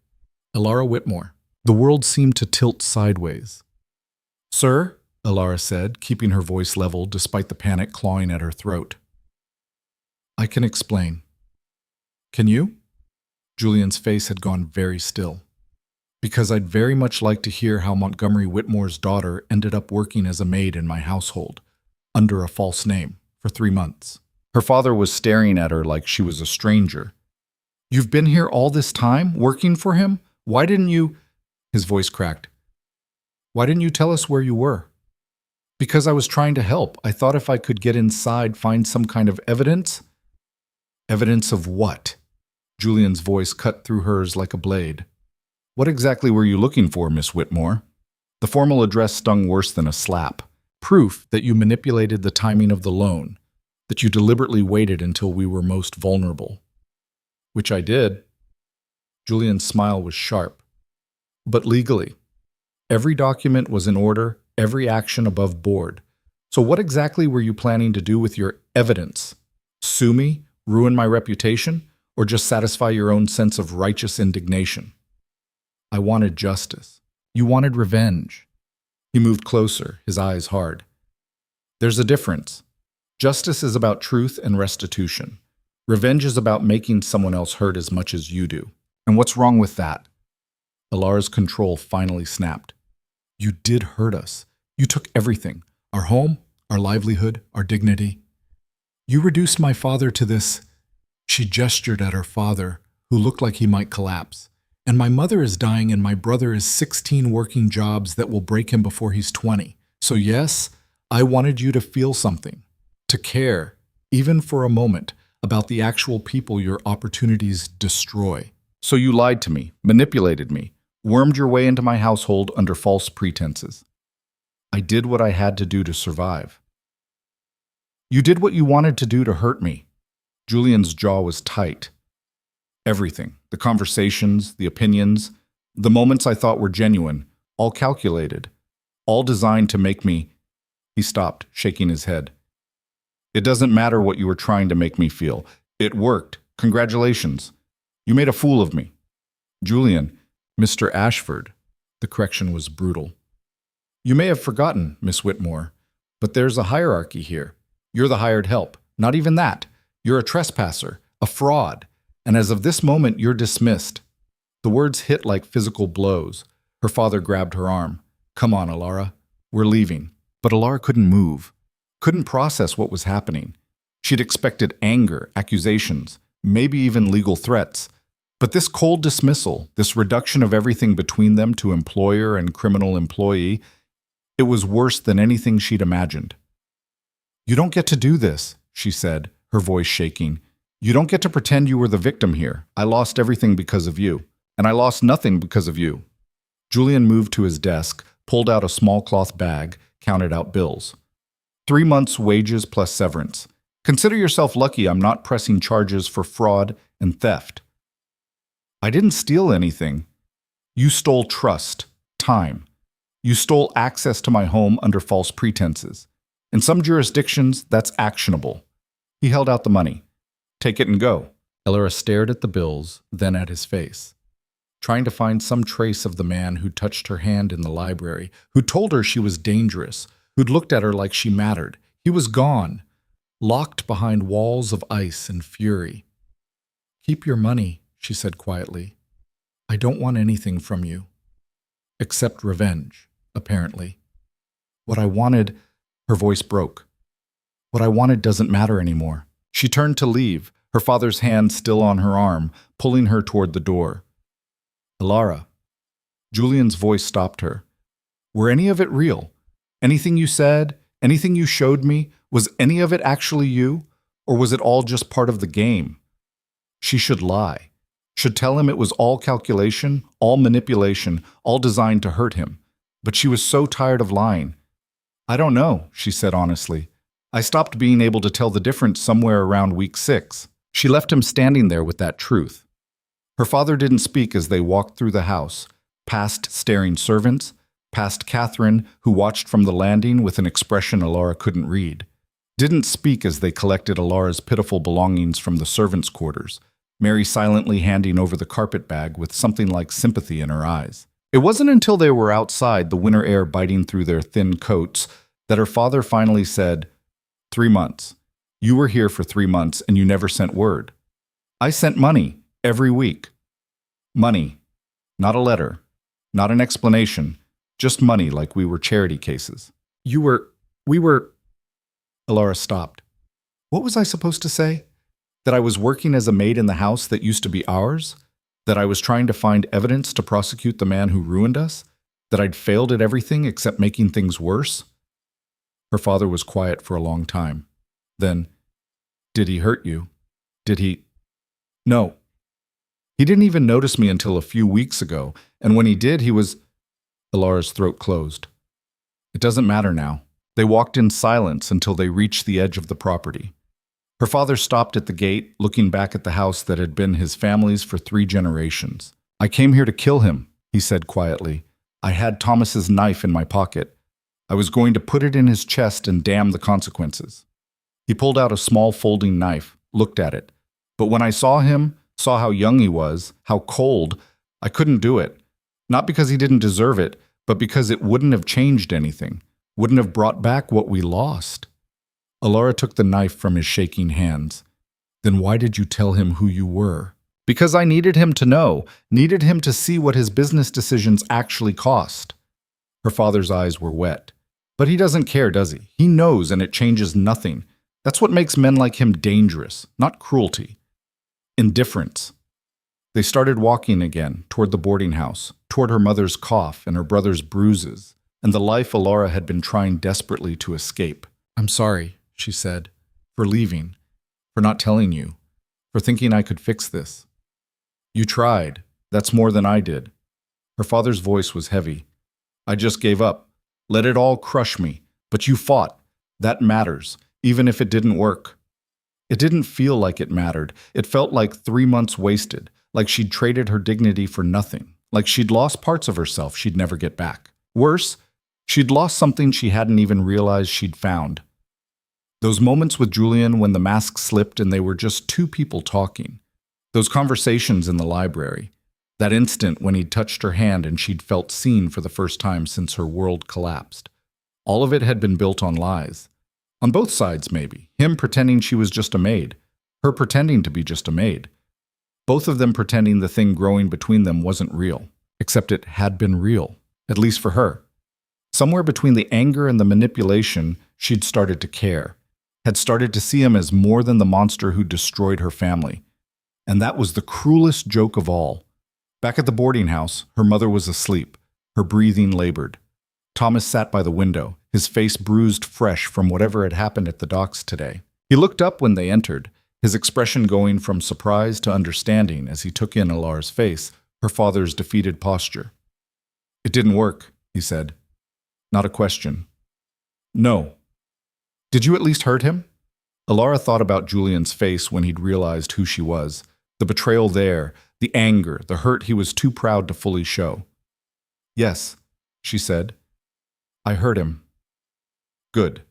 Elara Whitmore. The world seemed to tilt sideways. Sir, Elara said, keeping her voice level despite the panic clawing at her throat. I can explain. Can you? Julian's face had gone very still. Because I'd very much like to hear how Montgomery Whitmore's daughter ended up working as a maid in my household, under a false name, for 3 months. Her father was staring at her like she was a stranger. You've been here all this time, working for him? Why didn't you... His voice cracked. Why didn't you tell us where you were? Because I was trying to help. I thought if I could get inside, find some kind of evidence. Evidence of what? Julian's voice cut through hers like a blade. What exactly were you looking for, Miss Whitmore? The formal address stung worse than a slap. Proof that you manipulated the timing of the loan, that you deliberately waited until we were most vulnerable. Which I did. Julian's smile was sharp. But legally. Every document was in order, every action above board. So what exactly were you planning to do with your evidence? Sue me? Ruin my reputation? Or just satisfy your own sense of righteous indignation? I wanted justice. You wanted revenge. He moved closer, his eyes hard. There's a difference. Justice is about truth and restitution. Revenge is about making someone else hurt as much as you do. And what's wrong with that? Elara's control finally snapped. You did hurt us. You took everything. Our home, our livelihood, our dignity. You reduced my father to this. She gestured at her father, who looked like he might collapse. And my mother is dying and my brother has 16 working jobs that will break him before he's 20. So yes, I wanted you to feel something, to care, even for a moment, about the actual people your opportunities destroy. So you lied to me, manipulated me, wormed your way into my household under false pretenses. I did what I had to do to survive. You did what you wanted to do to hurt me. Julian's jaw was tight. Everything, the conversations, the opinions, the moments I thought were genuine, all calculated, all designed to make me... He stopped, shaking his head. It doesn't matter what you were trying to make me feel. It worked. Congratulations. You made a fool of me. Julian, Mr. Ashford. The correction was brutal. You may have forgotten, Miss Whitmore, But there's a hierarchy here. You're the hired help. Not even that. You're a trespasser, a fraud. And as of this moment, you're dismissed. The words hit like physical blows. Her father grabbed her arm. Come on, Elara. We're leaving. But Elara couldn't move, couldn't process what was happening. She'd expected anger, accusations, maybe even legal threats. But this cold dismissal, this reduction of everything between them to employer and criminal employee, it was worse than anything she'd imagined. You don't get to do this, she said, her voice shaking. You don't get to pretend you were the victim here. I lost everything because of you. And I lost nothing because of you. Julian moved to his desk, pulled out a small cloth bag, counted out bills. 3 months' wages plus severance. Consider yourself lucky I'm not pressing charges for fraud and theft. I didn't steal anything. You stole trust, time. You stole access to my home under false pretenses. In some jurisdictions, that's actionable. He held out the money. Take it and go. Elara stared at the bills, then at his face, trying to find some trace of the man who touched her hand in the library, who told her she was dangerous, who'd looked at her like she mattered. He was gone, locked behind walls of ice and fury. Keep your money, she said quietly. I don't want anything from you. Except revenge, apparently. What I wanted, her voice broke. What I wanted doesn't matter anymore. She turned to leave, her father's hand still on her arm, pulling her toward the door. Elara. Julian's voice stopped her. Were any of it real? Anything you said, anything you showed me, was any of it actually you? Or was it all just part of the game? She should lie. Should tell him it was all calculation, all manipulation, all designed to hurt him. But she was so tired of lying. I don't know, she said honestly. I stopped being able to tell the difference somewhere around week 6. She left him standing there with that truth. Her father didn't speak as they walked through the house, past staring servants, past Catherine, who watched from the landing with an expression Elara couldn't read. Didn't speak as they collected Elara's pitiful belongings from the servants' quarters, Mary silently handing over the carpet bag with something like sympathy in her eyes. It wasn't until they were outside, the winter air biting through their thin coats, that her father finally said, 3 months. You were here for 3 months and you never sent word. I sent money every week. Money. Not a letter. Not an explanation. Just money like we were charity cases. We were... Elara stopped. What was I supposed to say? That I was working as a maid in the house that used to be ours? That I was trying to find evidence to prosecute the man who ruined us? That I'd failed at everything except making things worse? Her father was quiet for a long time. Then, did he hurt you? Did he... No. He didn't even notice me until a few weeks ago, and when he did, he was... Elara's throat closed. It doesn't matter now. They walked in silence until they reached the edge of the property. Her father stopped at the gate, looking back at the house that had been his family's for 3 generations. I came here to kill him, he said quietly. I had Thomas's knife in my pocket. I was going to put it in his chest and damn the consequences. He pulled out a small folding knife, looked at it. But when I saw him, saw how young he was, how cold, I couldn't do it. Not because he didn't deserve it, but because it wouldn't have changed anything, wouldn't have brought back what we lost. Elara took the knife from his shaking hands. Then why did you tell him who you were? Because I needed him to know, needed him to see what his business decisions actually cost. Her father's eyes were wet. But he doesn't care, does he? He knows, and it changes nothing. That's what makes men like him dangerous, not cruelty. Indifference. They started walking again, toward the boarding house, toward her mother's cough and her brother's bruises, and the life Elara had been trying desperately to escape. I'm sorry, she said, for leaving, for not telling you, for thinking I could fix this. You tried. That's more than I did. Her father's voice was heavy. I just gave up. Let it all crush me. But you fought. That matters, even if it didn't work. It didn't feel like it mattered. It felt like 3 months wasted, like she'd traded her dignity for nothing, like she'd lost parts of herself she'd never get back. Worse, she'd lost something she hadn't even realized she'd found. Those moments with Julian when the mask slipped and they were just 2 people talking. Those conversations in the library. That instant when he'd touched her hand and she'd felt seen for the first time since her world collapsed. All of it had been built on lies. On both sides, maybe. Him pretending she was just a maid. Her pretending to be just a maid. Both of them pretending the thing growing between them wasn't real. Except it had been real. At least for her. Somewhere between the anger and the manipulation, she'd started to care. Had started to see him as more than the monster who destroyed her family. And that was the cruelest joke of all. Back at the boarding house, her mother was asleep. Her breathing labored. Thomas sat by the window, his face bruised fresh from whatever had happened at the docks today. He looked up when they entered, his expression going from surprise to understanding as he took in Elara's face, her father's defeated posture. "It didn't work," he said. Not a question. "No." "Did you at least hurt him?" Elara thought about Julian's face when he'd realized who she was, the betrayal there, the anger, the hurt he was too proud to fully show. "Yes," she said. "I hurt him." "Good."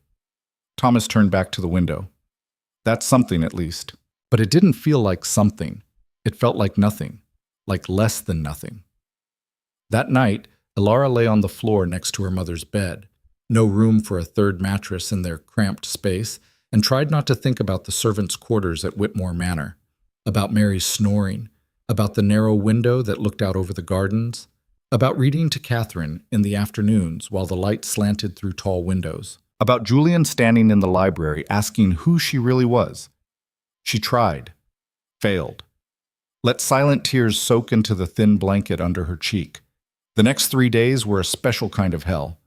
Thomas turned back to the window. That's something, at least. But it didn't feel like something. It felt like nothing. Like less than nothing. That night, Elara lay on the floor next to her mother's bed. No room for a third mattress in their cramped space, and tried not to think about the servants' quarters at Whitmore Manor, about Mary's snoring, about the narrow window that looked out over the gardens, about reading to Catherine in the afternoons while the light slanted through tall windows, about Julian standing in the library asking who she really was. She tried. Failed. Let silent tears soak into the thin blanket under her cheek. The next 3 days were a special kind of hell.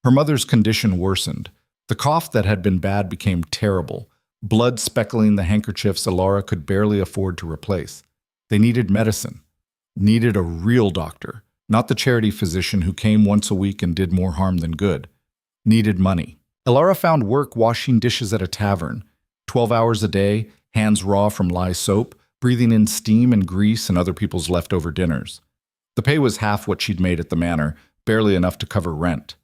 Her mother's condition worsened. The cough that had been bad became terrible, blood speckling the handkerchiefs Elara could barely afford to replace. They needed medicine. Needed a real doctor, not the charity physician who came once a week and did more harm than good. Needed money. Elara found work washing dishes at a tavern. 12 hours a day, hands raw from lye soap, breathing in steam and grease and other people's leftover dinners. The pay was half what she'd made at the manor, barely enough to cover rent.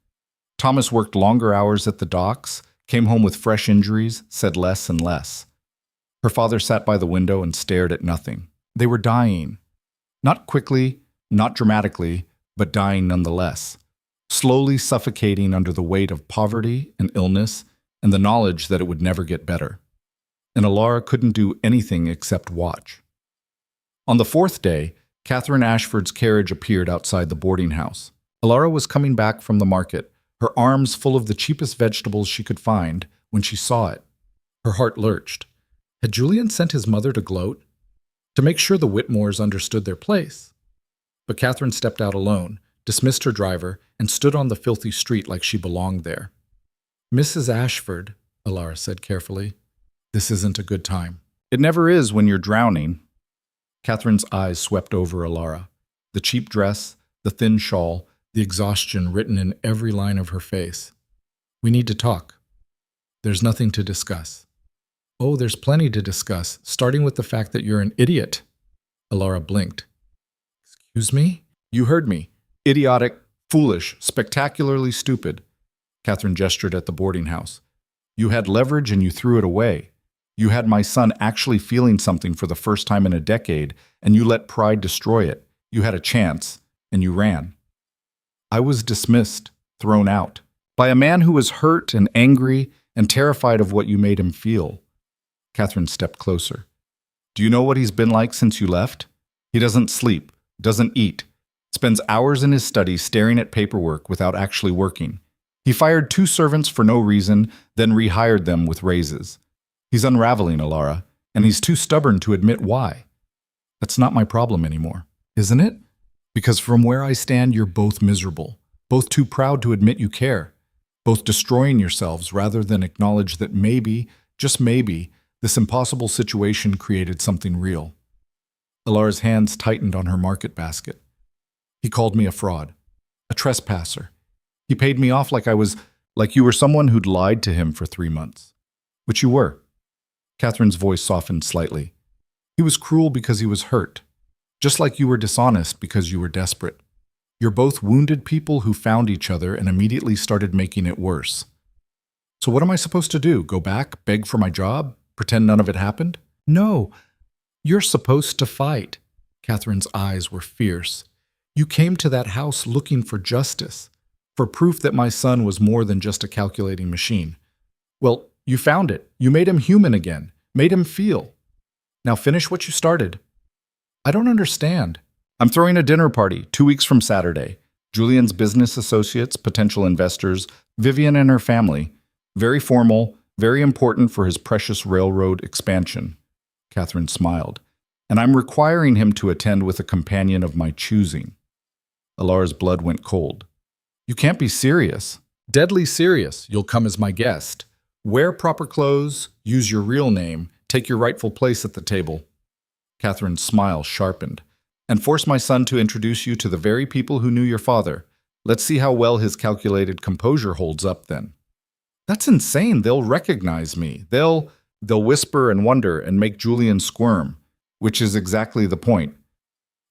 Thomas worked longer hours at the docks, came home with fresh injuries, said less and less. Her father sat by the window and stared at nothing. They were dying. Not quickly, not dramatically, but dying nonetheless. Slowly suffocating under the weight of poverty and illness and the knowledge that it would never get better. And Elara couldn't do anything except watch. On the 4th day, Catherine Ashford's carriage appeared outside the boarding house. Elara was coming back from the market, her arms full of the cheapest vegetables she could find, when she saw it. Her heart lurched. Had Julian sent his mother to gloat? To make sure the Whitmores understood their place? But Catherine stepped out alone, dismissed her driver, and stood on the filthy street like she belonged there. "Mrs. Ashford," Elara said carefully, "this isn't a good time." "It never is when you're drowning." Catherine's eyes swept over Elara. The cheap dress, the thin shawl, the exhaustion written in every line of her face. "We need to talk." "There's nothing to discuss." "Oh, there's plenty to discuss, starting with the fact that you're an idiot." Elara blinked. "Excuse me?" "You heard me. Idiotic, foolish, spectacularly stupid." Catherine gestured at the boarding house. "You had leverage and you threw it away. You had my son actually feeling something for the first time in a decade, and you let pride destroy it. You had a chance, and you ran. I was dismissed, thrown out, by a man who was hurt and angry and terrified of what you made him feel." Catherine stepped closer. "Do you know what he's been like since you left? He doesn't sleep, doesn't eat, spends hours in his study staring at paperwork without actually working. He fired 2 servants for no reason, then rehired them with raises. He's unraveling, Elara, and he's too stubborn to admit why. That's not my problem anymore, isn't it? Because from where I stand, you're both miserable, both too proud to admit you care, both destroying yourselves rather than acknowledge that maybe, just maybe, this impossible situation created something real." Elara's hands tightened on her market basket. "He called me a fraud, a trespasser. He paid me off like you were someone who'd lied to him for 3 months. Which you were." Catherine's voice softened slightly. "He was cruel because he was hurt, just like you were dishonest because you were desperate. You're both wounded people who found each other and immediately started making it worse. So what am I supposed to do? Go back, beg for my job, pretend none of it happened?" "No, you're supposed to fight." Catherine's eyes were fierce. "You came to that house looking for justice. for proof that my son was more than just a calculating machine. Well, you found it. You made him human again, made him feel. Now finish what you started. I don't understand. I'm throwing a dinner party 2 weeks from Saturday. Julian's business associates, potential investors, Vivian and her family. Very formal, very important for his precious railroad expansion. Catherine smiled. And I'm requiring him to attend with a companion of my choosing. Elara's blood went cold. You can't be serious. Deadly serious. You'll come as my guest. Wear proper clothes, use your real name, take your rightful place at the table. Catherine's smile sharpened. And force my son to introduce you to the very people who knew your father. Let's see how well his calculated composure holds up then. That's insane. They'll recognize me. They'll whisper and wonder and make Julian squirm, which is exactly the point.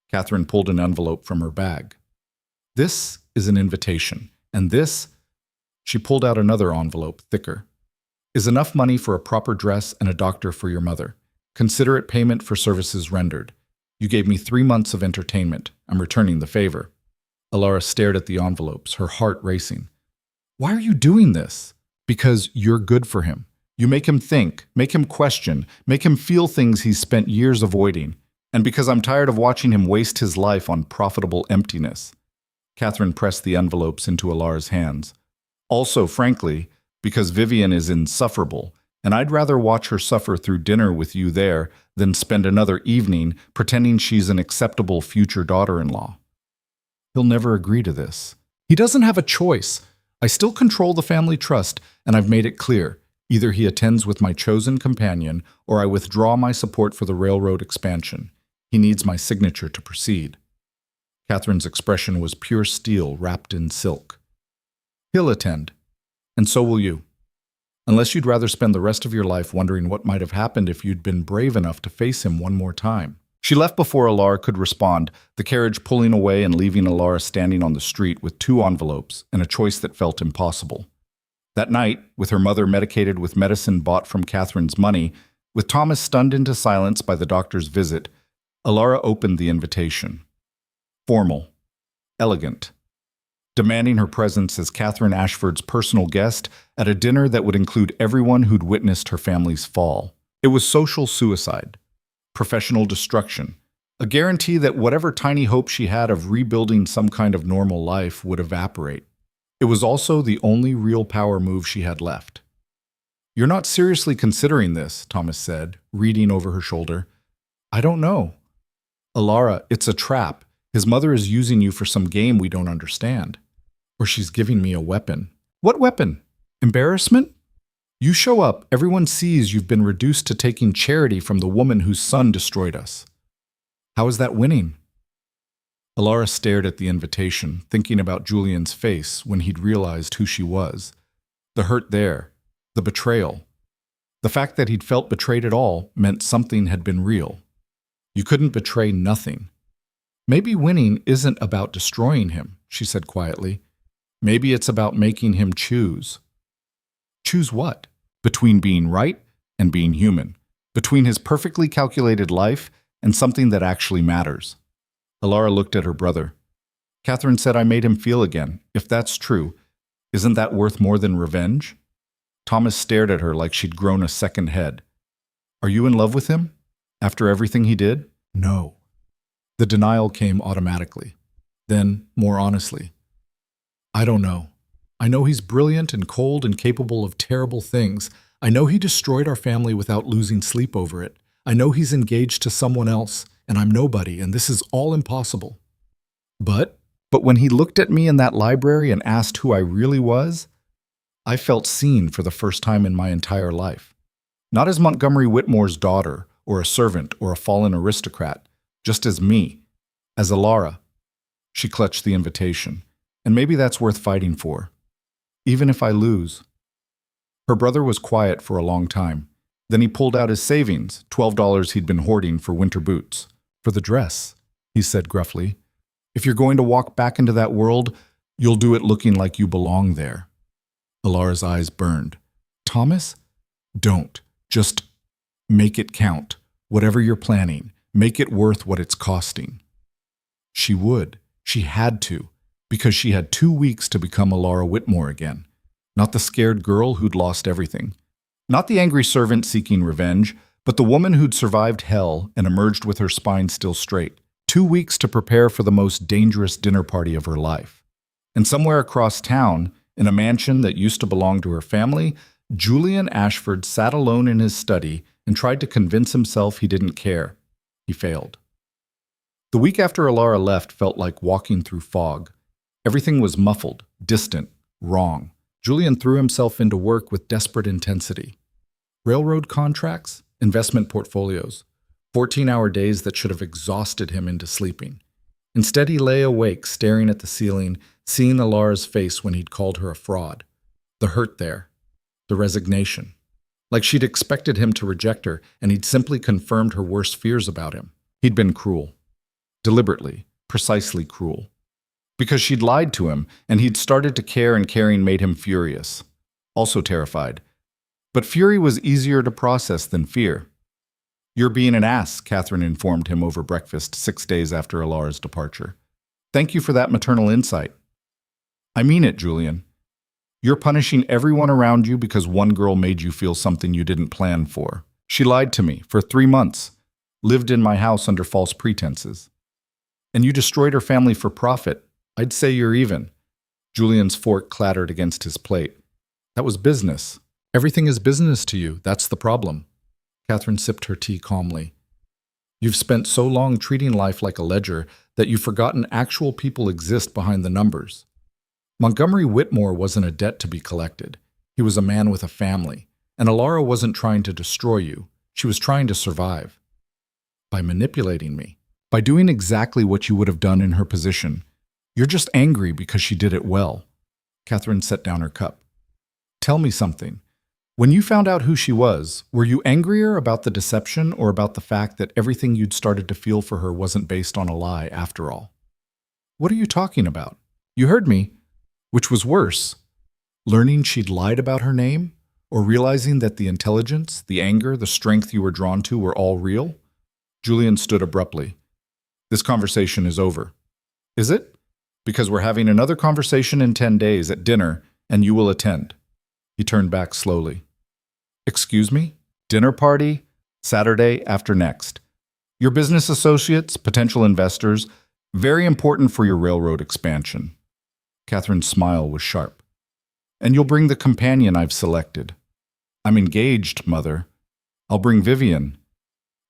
Catherine pulled an envelope from her bag. This is an invitation, and this, she pulled out another envelope, thicker, is enough money for a proper dress and a doctor for your mother. Consider it payment for services rendered. You gave me 3 months of entertainment. I'm returning the favor. Elara stared at the envelopes, her heart racing. Why are you doing this? Because you're good for him. You make him think, make him question, make him feel things he's spent years avoiding. And because I'm tired of watching him waste his life on profitable emptiness. Catherine pressed the envelopes into Elara's hands. Also, frankly, because Vivian is insufferable, and I'd rather watch her suffer through dinner with you there than spend another evening pretending she's an acceptable future daughter-in-law. He'll never agree to this. He doesn't have a choice. I still control the family trust, and I've made it clear. Either he attends with my chosen companion, or I withdraw my support for the railroad expansion. He needs my signature to proceed. Catherine's expression was pure steel wrapped in silk. He'll attend, and so will you. Unless you'd rather spend the rest of your life wondering what might have happened if you'd been brave enough to face him one more time. She left before Elara could respond, the carriage pulling away and leaving Elara standing on the street with 2 envelopes and a choice that felt impossible. That night, with her mother medicated with medicine bought from Catherine's money, with Thomas stunned into silence by the doctor's visit, Elara opened the invitation. Formal, elegant, demanding her presence as Catherine Ashford's personal guest at a dinner that would include everyone who'd witnessed her family's fall. It was social suicide, professional destruction, a guarantee that whatever tiny hope she had of rebuilding some kind of normal life would evaporate. It was also the only real power move she had left. You're not seriously considering this, Thomas said, reading over her shoulder. I don't know. Elara, it's a trap. His mother is using you for some game we don't understand. Or she's giving me a weapon. What weapon? Embarrassment? You show up, everyone sees you've been reduced to taking charity from the woman whose son destroyed us. How is that winning? Elara stared at the invitation, thinking about Julian's face when he'd realized who she was. The hurt there, the betrayal. The fact that he'd felt betrayed at all meant something had been real. You couldn't betray nothing. Maybe winning isn't about destroying him, she said quietly. Maybe it's about making him choose. Choose what? Between being right and being human. Between his perfectly calculated life and something that actually matters. Elara looked at her brother. Catherine said I made him feel again. If that's true, isn't that worth more than revenge? Thomas stared at her like she'd grown a second head. Are you in love with him? After everything he did? No. The denial came automatically. Then, more honestly, I don't know. I know he's brilliant and cold and capable of terrible things. I know he destroyed our family without losing sleep over it. I know he's engaged to someone else, and I'm nobody, and this is all impossible. But when he looked at me in that library and asked who I really was, I felt seen for the first time in my entire life. Not as Montgomery Whitmore's daughter, or a servant, or a fallen aristocrat, just as me, as Elara. She clutched the invitation, and maybe that's worth fighting for, even if I lose. Her brother was quiet for a long time. Then he pulled out his savings, $12 he'd been hoarding for winter boots. For the dress, he said gruffly. If you're going to walk back into that world, you'll do it looking like you belong there. Elara's eyes burned. Thomas? Don't. Just make it count. Whatever you're planning, make it worth what it's costing. She would. She had to. Because she had 2 weeks to become Elara Whitmore again. Not the scared girl who'd lost everything. Not the angry servant seeking revenge, but the woman who'd survived hell and emerged with her spine still straight. 2 weeks to prepare for the most dangerous dinner party of her life. And somewhere across town, in a mansion that used to belong to her family, Julian Ashford sat alone in his study and tried to convince himself he didn't care. He failed. The week after Elara left felt like walking through fog. Everything was muffled, distant, wrong. Julian threw himself into work with desperate intensity. Railroad contracts, investment portfolios, 14-hour days that should have exhausted him into sleeping. Instead, he lay awake, staring at the ceiling, seeing Elara's face when he'd called her a fraud. The hurt there, the resignation. Like she'd expected him to reject her, and he'd simply confirmed her worst fears about him. He'd been cruel. Deliberately, precisely cruel. Because she'd lied to him, and he'd started to care, and caring made him furious. Also terrified. But fury was easier to process than fear. "You're being an ass," Catherine informed him over breakfast 6 days after Elara's departure. "Thank you for that maternal insight." "I mean it, Julian. You're punishing everyone around you because one girl made you feel something you didn't plan for. She lied to me for 3 months, lived in my house under false pretenses. And you destroyed her family for profit. I'd say you're even." Julian's fork clattered against his plate. "That was business. Everything is business to you. That's the problem." Catherine sipped her tea calmly. "You've spent so long treating life like a ledger that you've forgotten actual people exist behind the numbers. Montgomery Whitmore wasn't a debt to be collected. He was a man with a family. And Elara wasn't trying to destroy you. She was trying to survive. By manipulating me. By doing exactly what you would have done in her position. You're just angry because she did it well." Catherine set down her cup. "Tell me something. When you found out who she was, were you angrier about the deception or about the fact that everything you'd started to feel for her wasn't based on a lie after all?" "What are you talking about?" "You heard me. Which was worse? Learning she'd lied about her name? Or realizing that the intelligence, the anger, the strength you were drawn to were all real?" Julian stood abruptly. "This conversation is over." "Is it?" "Because we're having another conversation in 10 days at dinner, and you will attend." He turned back slowly. "Excuse me? Dinner party? Saturday after next. Your business associates, potential investors, very important for your railroad expansion." Catherine's smile was sharp. "And you'll bring the companion I've selected." "I'm engaged, Mother. I'll bring Vivian."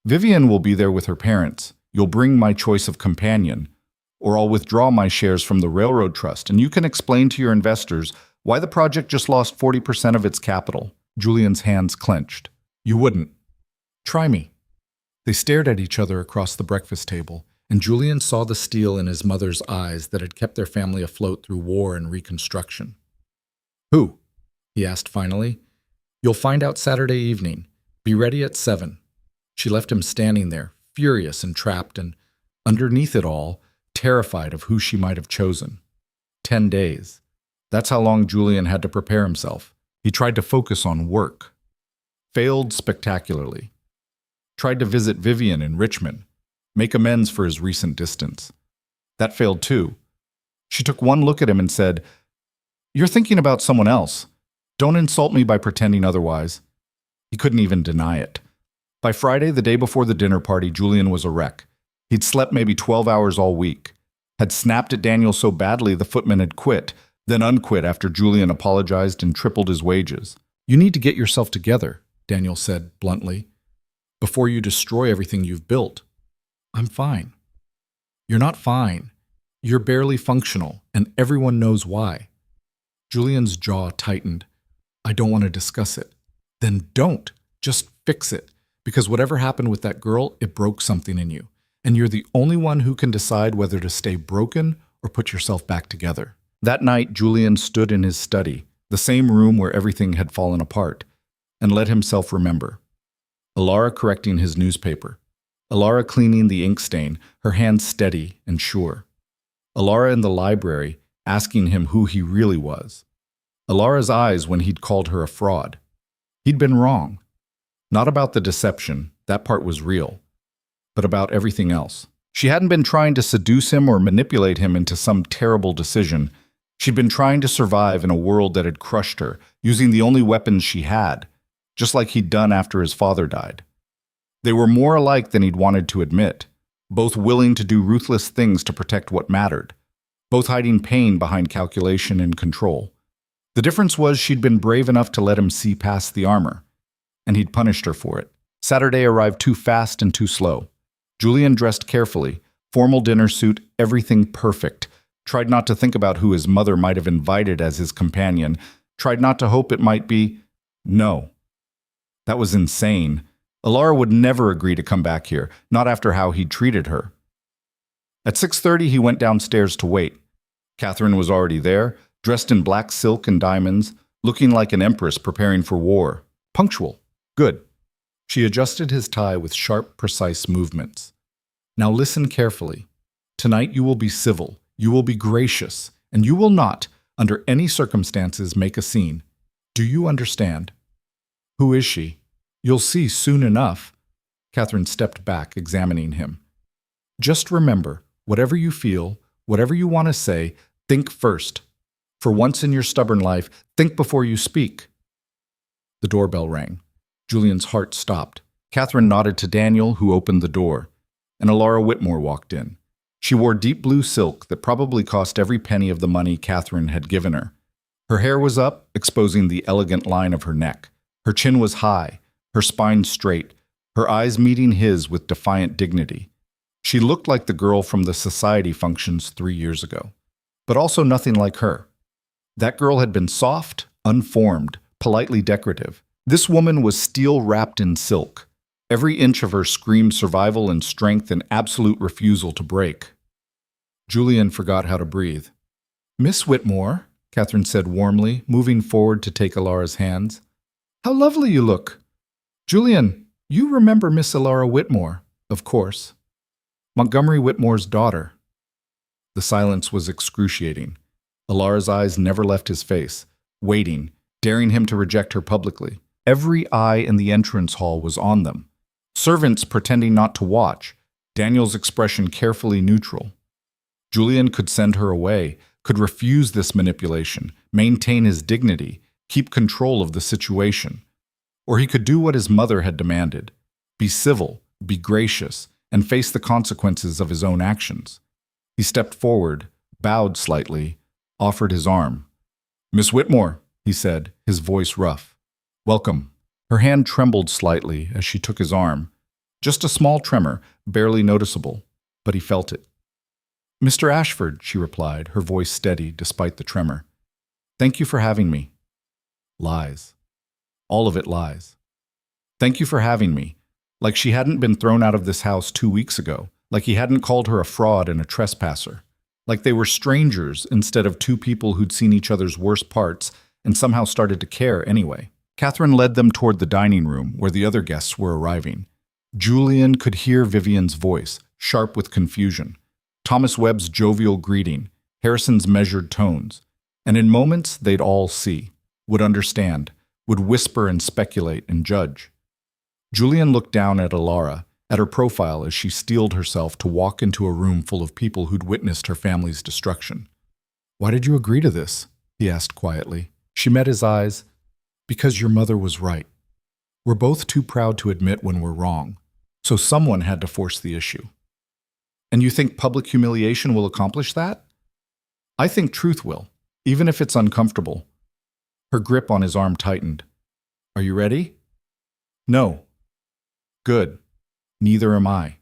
"Vivian will be there with her parents. You'll bring my choice of companion, or I'll withdraw my shares from the railroad trust, and you can explain to your investors why the project just lost 40% of its capital." Julian's hands clenched. "You wouldn't." "Try me." They stared at each other across the breakfast table, and Julian saw the steel in his mother's eyes that had kept their family afloat through war and reconstruction. "Who?" he asked finally. "You'll find out Saturday evening. Be ready at 7. She left him standing there, furious and trapped, and underneath it all, terrified of who she might have chosen. 10 days. That's how long Julian had to prepare himself. He tried to focus on work. Failed spectacularly. Tried to visit Vivian in Richmond. Make amends for his recent distance. That failed too. She took one look at him and said, "You're thinking about someone else. Don't insult me by pretending otherwise." He couldn't even deny it. By Friday, the day before the dinner party, Julian was a wreck. He'd slept maybe 12 hours all week. Had snapped at Daniel so badly the footman had quit, then unquit after Julian apologized and tripled his wages. "You need to get yourself together," Daniel said bluntly, "before you destroy everything you've built." "I'm fine." "You're not fine. You're barely functional, and everyone knows why." Julian's jaw tightened. "I don't want to discuss it." "Then don't. Just fix it. Because whatever happened with that girl, it broke something in you. And you're the only one who can decide whether to stay broken or put yourself back together." That night, Julian stood in his study, the same room where everything had fallen apart, and let himself remember. Elara correcting his newspaper. Elara cleaning the ink stain, her hands steady and sure. Elara in the library, asking him who he really was. Elara's eyes when he'd called her a fraud. He'd been wrong. Not about the deception, that part was real, but about everything else. She hadn't been trying to seduce him or manipulate him into some terrible decision. She'd been trying to survive in a world that had crushed her, using the only weapons she had, just like he'd done after his father died. They were more alike than he'd wanted to admit, both willing to do ruthless things to protect what mattered, both hiding pain behind calculation and control. The difference was she'd been brave enough to let him see past the armor, and he'd punished her for it. Saturday arrived too fast and too slow. Julian dressed carefully, formal dinner suit, everything perfect, tried not to think about who his mother might have invited as his companion, tried not to hope it might be. No. That was insane. Elara would never agree to come back here, not after how he'd treated her. At 6:30, he went downstairs to wait. Catherine was already there, dressed in black silk and diamonds, looking like an empress preparing for war. Punctual. Good. She adjusted his tie with sharp, precise movements. Now listen carefully. Tonight you will be civil, you will be gracious, and you will not, under any circumstances, make a scene. Do you understand? Who is she? You'll see soon enough. Catherine stepped back, examining him. Just remember, whatever you feel, whatever you want to say, think first. For once in your stubborn life, think before you speak. The doorbell rang. Julian's heart stopped. Catherine nodded to Daniel, who opened the door, and Elara Whitmore walked in. She wore deep blue silk that probably cost every penny of the money Catherine had given her. Her hair was up, exposing the elegant line of her neck. Her chin was high, her spine straight, her eyes meeting his with defiant dignity. She looked like the girl from the society functions 3 years ago, but also nothing like her. That girl had been soft, unformed, politely decorative. This woman was steel wrapped in silk. Every inch of her screamed survival and strength and absolute refusal to break. Julian forgot how to breathe. "Miss Whitmore," Catherine said warmly, moving forward to take Elara's hands. "How lovely you look. Julian, you remember Miss Elara Whitmore, of course. Montgomery Whitmore's daughter." The silence was excruciating. Elara's eyes never left his face, waiting, daring him to reject her publicly. Every eye in the entrance hall was on them. Servants pretending not to watch, Daniel's expression carefully neutral. Julian could send her away, could refuse this manipulation, maintain his dignity, keep control of the situation. Or he could do what his mother had demanded, be civil, be gracious, and face the consequences of his own actions. He stepped forward, bowed slightly, offered his arm. "Miss Whitmore," he said, his voice rough. "Welcome." Her hand trembled slightly as she took his arm. Just a small tremor, barely noticeable, but he felt it. "Mr. Ashford," she replied, her voice steady despite the tremor. "Thank you for having me." Lies. All of it lies. "Thank you for having me." Like she hadn't been thrown out of this house 2 weeks ago. Like he hadn't called her a fraud and a trespasser. Like they were strangers instead of two people who'd seen each other's worst parts and somehow started to care anyway. Catherine led them toward the dining room where the other guests were arriving. Julian could hear Vivian's voice, sharp with confusion, Thomas Webb's jovial greeting, Harrison's measured tones, and in moments they'd all see, would understand, would whisper and speculate and judge. Julian looked down at Elara, at her profile as she steeled herself to walk into a room full of people who'd witnessed her family's destruction. "Why did you agree to this?" he asked quietly. She met his eyes. "Because your mother was right. We're both too proud to admit when we're wrong, so someone had to force the issue." "And you think public humiliation will accomplish that?" "I think truth will, even if it's uncomfortable." Her grip on his arm tightened. "Are you ready?" "No." "Good. Neither am I."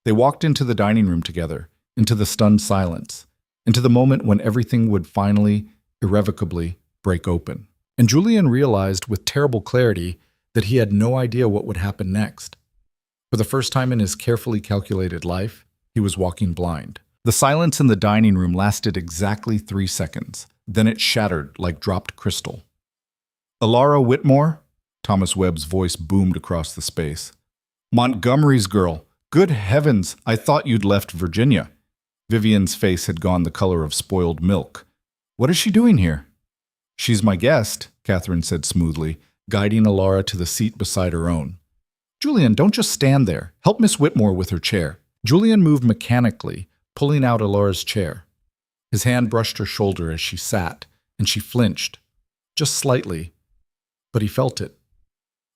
They walked into the dining room together, into the stunned silence, into the moment when everything would finally, irrevocably, break open. And Julian realized with terrible clarity that he had no idea what would happen next. For the first time in his carefully calculated life, he was walking blind. The silence in the dining room lasted exactly 3 seconds. Then it shattered like dropped crystal. "Elara Whitmore?" Thomas Webb's voice boomed across the space. "Montgomery's girl. Good heavens, I thought you'd left Virginia." Vivian's face had gone the color of spoiled milk. "What is she doing here?" "She's my guest," Catherine said smoothly, guiding Elara to the seat beside her own. "Julian, don't just stand there. Help Miss Whitmore with her chair. Julian moved mechanically, pulling out Elara's chair. His hand brushed her shoulder as she sat, and she flinched, just slightly, but he felt it.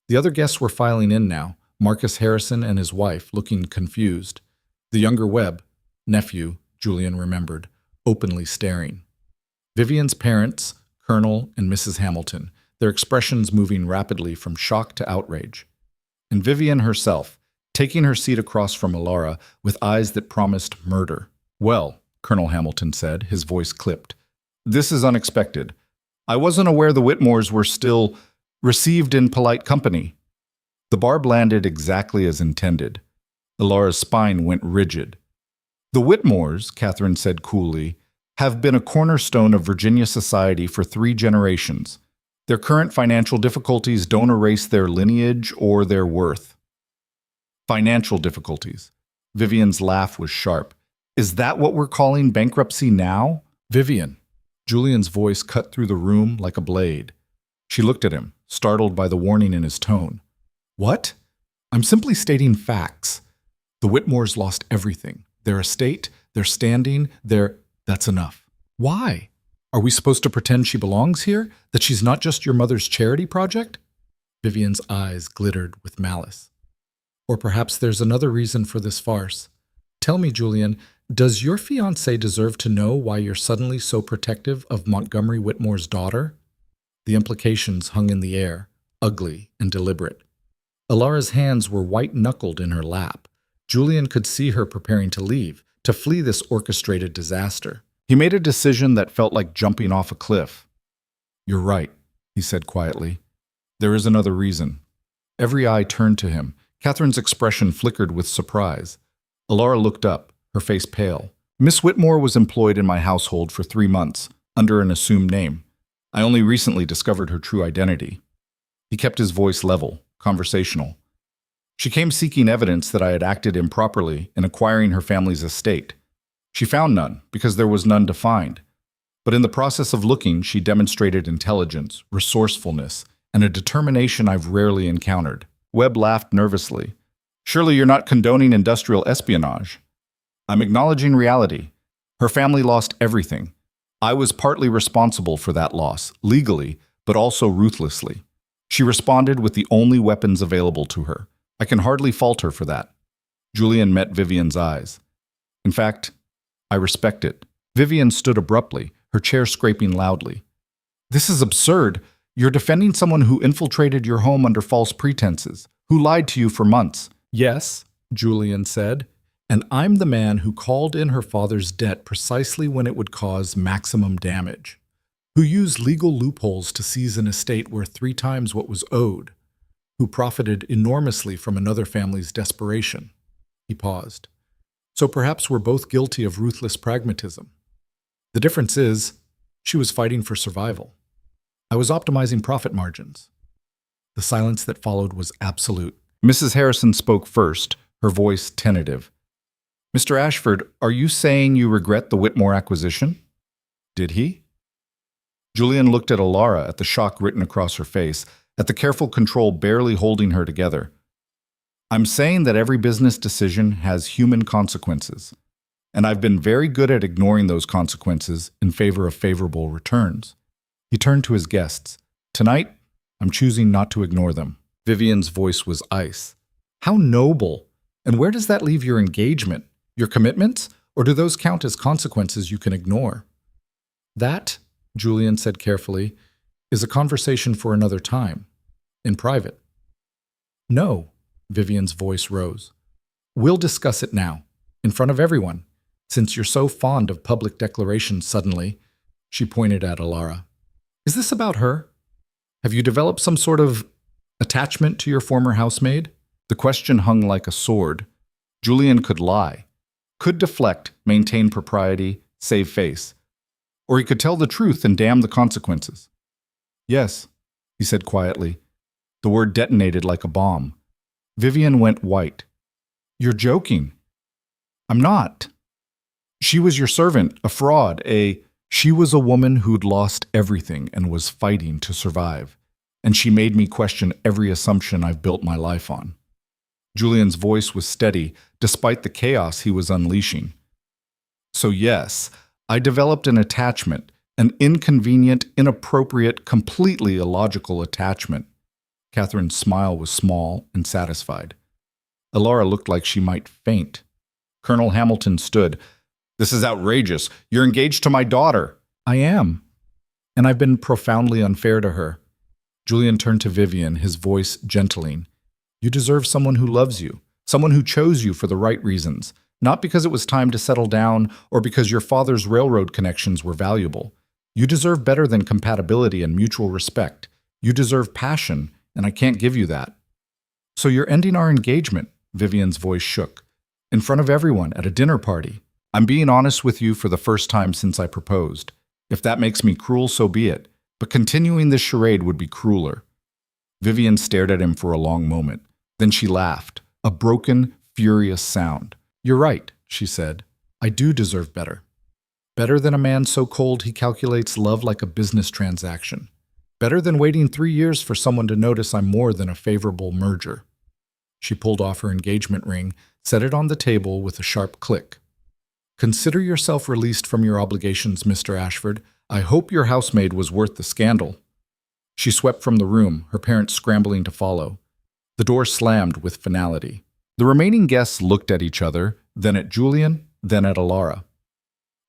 The other guests were filing in now, Marcus Harrison and his wife, looking confused. The younger Webb, nephew, Julian remembered, openly staring. Vivian's parents, Colonel and Mrs. Hamilton, their expressions moving rapidly from shock to outrage. And Vivian herself, taking her seat across from Elara with eyes that promised murder. "Well," Colonel Hamilton said, his voice clipped, "this is unexpected. I wasn't aware the Whitmores were still received in polite company." The barb landed exactly as intended. Elara's spine went rigid. "The Whitmores," Catherine said coolly, "have been a cornerstone of Virginia society for 3 generations. Their current financial difficulties don't erase their lineage or their worth." Financial difficulties. Vivian's laugh was sharp. "Is that what we're calling bankruptcy now?" "Vivian." Julian's voice cut through the room like a blade. She looked at him, startled by the warning in his tone. "What? I'm simply stating facts. The Whitmores lost everything. Their estate, their standing, their... That's enough." "Why? Are we supposed to pretend she belongs here? That she's not just your mother's charity project?" Vivian's eyes glittered with malice. "Or perhaps there's another reason for this farce. Tell me, Julian, does your fiancé deserve to know why you're suddenly so protective of Montgomery Whitmore's daughter?" The implications hung in the air, ugly and deliberate. Elara's hands were white-knuckled in her lap. Julian could see her preparing to leave, to flee this orchestrated disaster. He made a decision that felt like jumping off a cliff. "You're right," he said quietly. "There is another reason." Every eye turned to him. Catherine's expression flickered with surprise. Elara looked up, her face pale. "Miss Whitmore was employed in my household for 3 months, under an assumed name. I only recently discovered her true identity." He kept his voice level, conversational. "She came seeking evidence that I had acted improperly in acquiring her family's estate. She found none, because there was none to find. But in the process of looking, she demonstrated intelligence, resourcefulness, and a determination I've rarely encountered." Webb laughed nervously. "Surely you're not condoning industrial espionage." "I'm acknowledging reality. Her family lost everything. I was partly responsible for that loss, legally, but also ruthlessly. She responded with the only weapons available to her. I can hardly fault her for that." Julian met Vivian's eyes. "In fact, I respect it." Vivian stood abruptly, her chair scraping loudly. "This is absurd. You're defending someone who infiltrated your home under false pretenses, who lied to you for months." "Yes," Julian said, "and I'm the man who called in her father's debt precisely when it would cause maximum damage, who used legal loopholes to seize an estate worth 3 times what was owed, who profited enormously from another family's desperation." He paused. "So perhaps we're both guilty of ruthless pragmatism. The difference is, she was fighting for survival. I was optimizing profit margins." The silence that followed was absolute. Mrs. Harrison spoke first, her voice tentative. "Mr. Ashford, are you saying you regret the Whitmore acquisition?" "Did he?" Julian looked at Elara, at the shock written across her face, at the careful control barely holding her together. "I'm saying that every business decision has human consequences, and I've been very good at ignoring those consequences in favor of favorable returns." He turned to his guests. "Tonight, I'm choosing not to ignore them." Vivian's voice was ice. "How noble! And where does that leave your engagement, your commitments, or do those count as consequences you can ignore?" "That," Julian said carefully, "is a conversation for another time, in private." "No," Vivian's voice rose. "We'll discuss it now, in front of everyone, since you're so fond of public declarations suddenly." She pointed at Elara. "Is this about her? Have you developed some sort of attachment to your former housemaid?" The question hung like a sword. Julian could lie, could deflect, maintain propriety, save face. Or he could tell the truth and damn the consequences. "Yes," he said quietly. The word detonated like a bomb. Vivian went white. "You're joking." "I'm not. She was your servant, a fraud, She was a woman who'd lost everything and was fighting to survive, and she made me question every assumption I've built my life on." Julian's voice was steady, despite the chaos he was unleashing. So yes, I developed an attachment, an inconvenient, inappropriate, completely illogical attachment. Catherine's smile was small and satisfied. Elara looked like she might faint. Colonel Hamilton stood. "This is outrageous. You're engaged to my daughter." "I am. And I've been profoundly unfair to her." Julian turned to Vivian, his voice gentling. "You deserve someone who loves you, someone who chose you for the right reasons, not because it was time to settle down or because your father's railroad connections were valuable. You deserve better than compatibility and mutual respect. You deserve passion, and I can't give you that." "So you're ending our engagement?" Vivian's voice shook. "In front of everyone at a dinner party. I'm being honest with you for the first time since I proposed. If that makes me cruel, so be it. But continuing this charade would be crueler." Vivian stared at him for a long moment. Then she laughed, a broken, furious sound. "You're right," she said. "I do deserve better. Better than a man so cold he calculates love like a business transaction. Better than waiting 3 years for someone to notice I'm more than a favorable merger." She pulled off her engagement ring, set it on the table with a sharp click. "Consider yourself released from your obligations, Mr. Ashford. I hope your housemaid was worth the scandal." She swept from the room, her parents scrambling to follow. The door slammed with finality. The remaining guests looked at each other, then at Julian, then at Elara.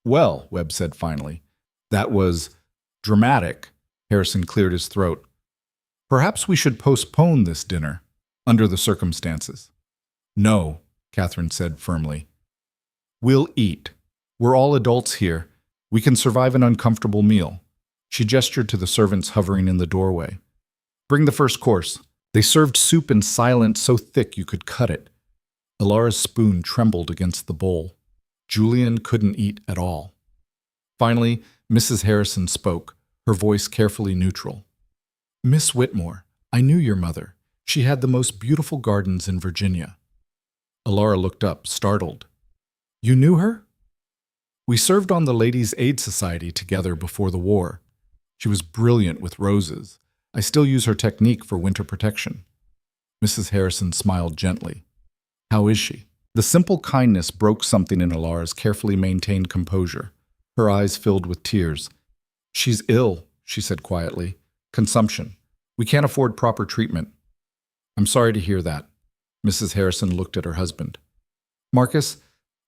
"Well," Webb said finally, "that was dramatic." Harrison cleared his throat. "Perhaps we should postpone this dinner, under the circumstances." "No," Catherine said firmly. "We'll eat. We're all adults here. We can survive an uncomfortable meal." She gestured to the servants hovering in the doorway. "Bring the first course." They served soup in silence so thick you could cut it. Elara's spoon trembled against the bowl. Julian couldn't eat at all. Finally, Mrs. Harrison spoke, her voice carefully neutral. "Miss Whitmore, I knew your mother. She had the most beautiful gardens in Virginia." Elara looked up, startled. "You knew her?" "We served on the Ladies' Aid Society together before the war. She was brilliant with roses. I still use her technique for winter protection." Mrs. Harrison smiled gently. "How is she?" The simple kindness broke something in Elara's carefully maintained composure. Her eyes filled with tears. "She's ill," she said quietly. "Consumption. We can't afford proper treatment." "I'm sorry to hear that." Mrs. Harrison looked at her husband. "Marcus,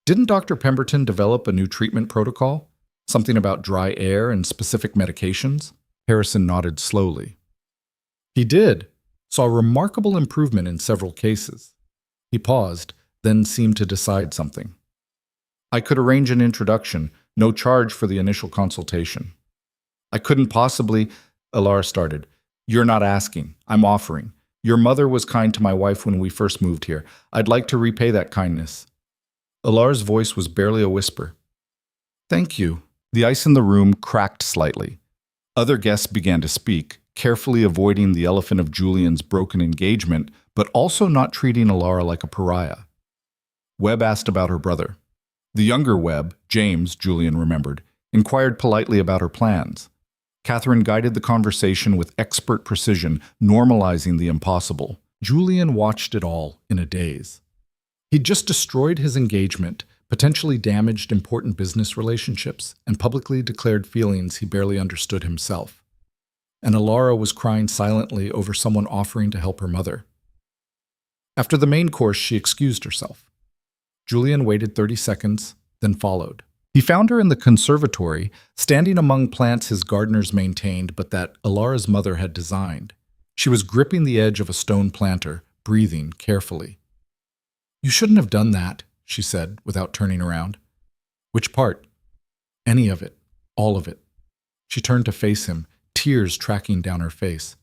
didn't Dr. Pemberton develop a new treatment protocol? Something about dry air and specific medications?" Harrison nodded slowly. "He did. Saw remarkable improvement in several cases." He paused, then seemed to decide something. "I could arrange an introduction, no charge for the initial consultation." "I couldn't possibly," Elara started. "You're not asking. I'm offering. Your mother was kind to my wife when we first moved here. I'd like to repay that kindness." Elara's voice was barely a whisper. "Thank you." The ice in the room cracked slightly. Other guests began to speak, carefully avoiding the elephant of Julian's broken engagement, but also not treating Elara like a pariah. Webb asked about her brother. The younger Webb, James, Julian remembered, inquired politely about her plans. Catherine guided the conversation with expert precision, normalizing the impossible. Julian watched it all in a daze. He'd just destroyed his engagement, potentially damaged important business relationships, and publicly declared feelings he barely understood himself. And Elara was crying silently over someone offering to help her mother. After the main course, she excused herself. Julian waited 30 seconds, then followed. He found her in the conservatory, standing among plants his gardeners maintained but that Elara's mother had designed. She was gripping the edge of a stone planter, breathing carefully. "You shouldn't have done that," she said, without turning around. "Which part?" "Any of it. All of it." She turned to face him, tears tracking down her face.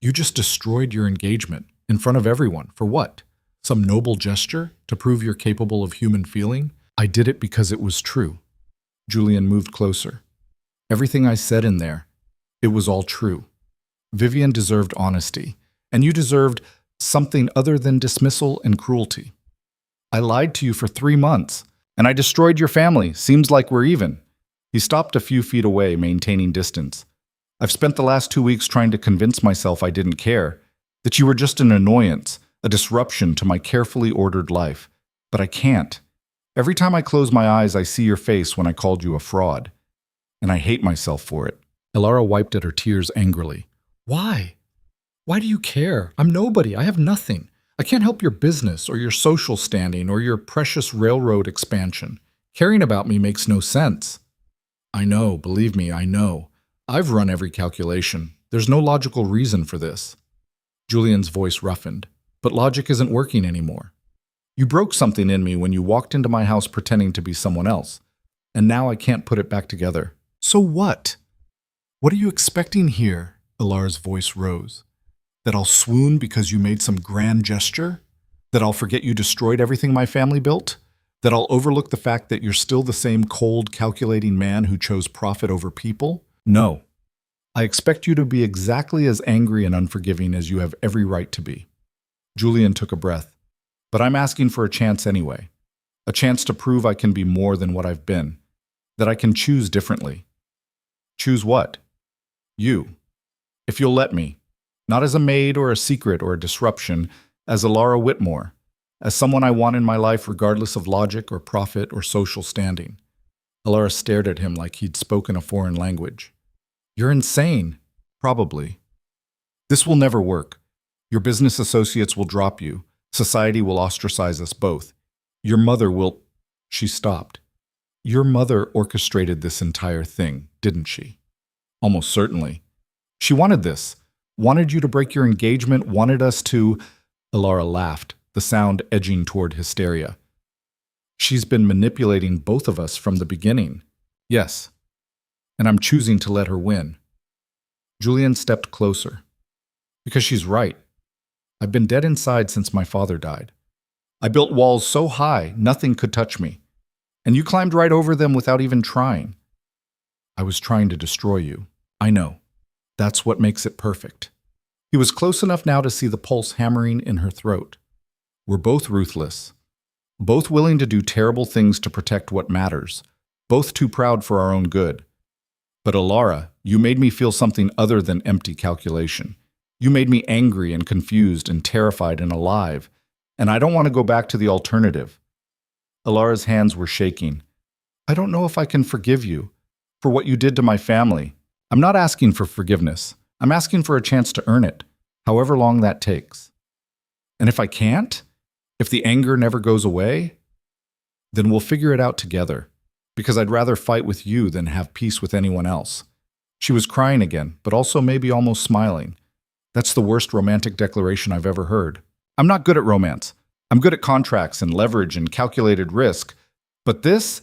"You just destroyed your engagement, in front of everyone. For what? Some noble gesture, to prove you're capable of human feeling? I did it because it was true." Julian moved closer. "Everything I said in there, it was all true. Vivian deserved honesty, and you deserved something other than dismissal and cruelty. I lied to you for 3 months, and I destroyed your family. Seems like we're even." He stopped a few feet away, maintaining distance. "I've spent the last 2 weeks trying to convince myself I didn't care, that you were just an annoyance, a disruption to my carefully ordered life. But I can't. Every time I close my eyes, I see your face when I called you a fraud. And I hate myself for it. Elara wiped at her tears angrily. Why? Why do you care? I'm nobody. I have nothing. I can't help your business or your social standing or your precious railroad expansion. Caring about me makes no sense. I know, believe me, I know. I've run every calculation. There's no logical reason for this. Julian's voice roughened. But logic isn't working anymore. You broke something in me when you walked into my house pretending to be someone else, and now I can't put it back together. So what? What are you expecting here? Elara's voice rose. That I'll swoon because you made some grand gesture? That I'll forget you destroyed everything my family built? That I'll overlook the fact that you're still the same cold, calculating man who chose profit over people? No. I expect you to be exactly as angry and unforgiving as you have every right to be. Julian took a breath. But I'm asking for a chance anyway. A chance to prove I can be more than what I've been. That I can choose differently. Choose what? You. If you'll let me. Not as a maid or a secret or a disruption, as Elara Whitmore. As someone I want in my life regardless of logic or profit or social standing. Elara stared at him like he'd spoken a foreign language. You're insane. Probably. This will never work. Your business associates will drop you. Society will ostracize us both. Your mother will... She stopped. Your mother orchestrated this entire thing, didn't she? Almost certainly. She wanted this. Wanted you to break your engagement, wanted us to... Elara laughed, the sound edging toward hysteria. She's been manipulating both of us from the beginning. Yes. And I'm choosing to let her win. Julian stepped closer. Because she's right. I've been dead inside since my father died. I built walls so high, nothing could touch me. And you climbed right over them without even trying. I was trying to destroy you. I know. That's what makes it perfect. He was close enough now to see the pulse hammering in her throat. We're both ruthless. Both willing to do terrible things to protect what matters. Both too proud for our own good. But Elara, you made me feel something other than empty calculation. You made me angry and confused and terrified and alive, and I don't want to go back to the alternative. Elara's hands were shaking. I don't know if I can forgive you for what you did to my family. I'm not asking for forgiveness. I'm asking for a chance to earn it, however long that takes. And if I can't, if the anger never goes away, then we'll figure it out together, because I'd rather fight with you than have peace with anyone else. She was crying again, but also maybe almost smiling. That's the worst romantic declaration I've ever heard. I'm not good at romance. I'm good at contracts and leverage and calculated risk. But this,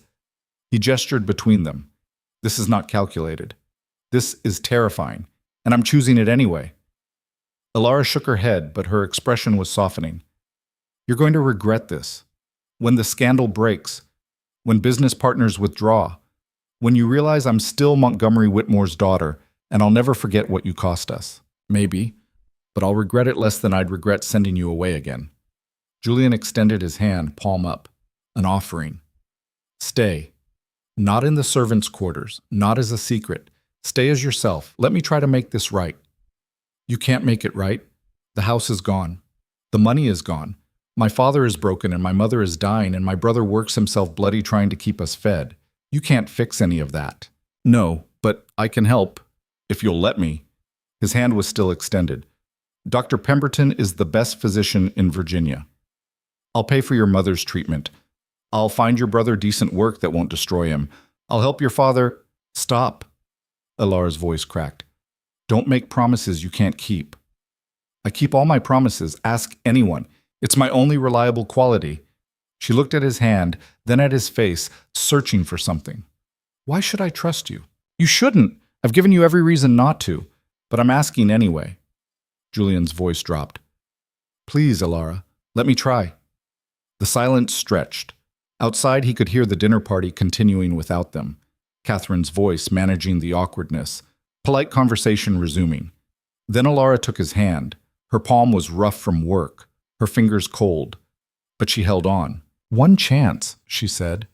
he gestured between them. This is not calculated. This is terrifying, and I'm choosing it anyway. Elara shook her head, but her expression was softening. You're going to regret this. When the scandal breaks, when business partners withdraw, when you realize I'm still Montgomery Whitmore's daughter, and I'll never forget what you cost us. Maybe, but I'll regret it less than I'd regret sending you away again. Julian extended his hand, palm up, an offering. Stay. Not in the servants' quarters, not as a secret. Stay as yourself. Let me try to make this right. You can't make it right. The house is gone. The money is gone. My father is broken and my mother is dying and my brother works himself bloody trying to keep us fed. You can't fix any of that. No, but I can help, if you'll let me. His hand was still extended. Dr. Pemberton is the best physician in Virginia. I'll pay for your mother's treatment. I'll find your brother decent work that won't destroy him. I'll help your father... Stop. Elara's voice cracked. Don't make promises you can't keep. I keep all my promises. Ask anyone. It's my only reliable quality. She looked at his hand, then at his face, searching for something. Why should I trust you? You shouldn't. I've given you every reason not to. But I'm asking anyway. Julian's voice dropped. Please, Elara, let me try. The silence stretched. Outside, he could hear the dinner party continuing without them. Catherine's voice managing the awkwardness. Polite conversation resuming. Then Elara took his hand. Her palm was rough from work, her fingers cold. But she held on. One chance, she said.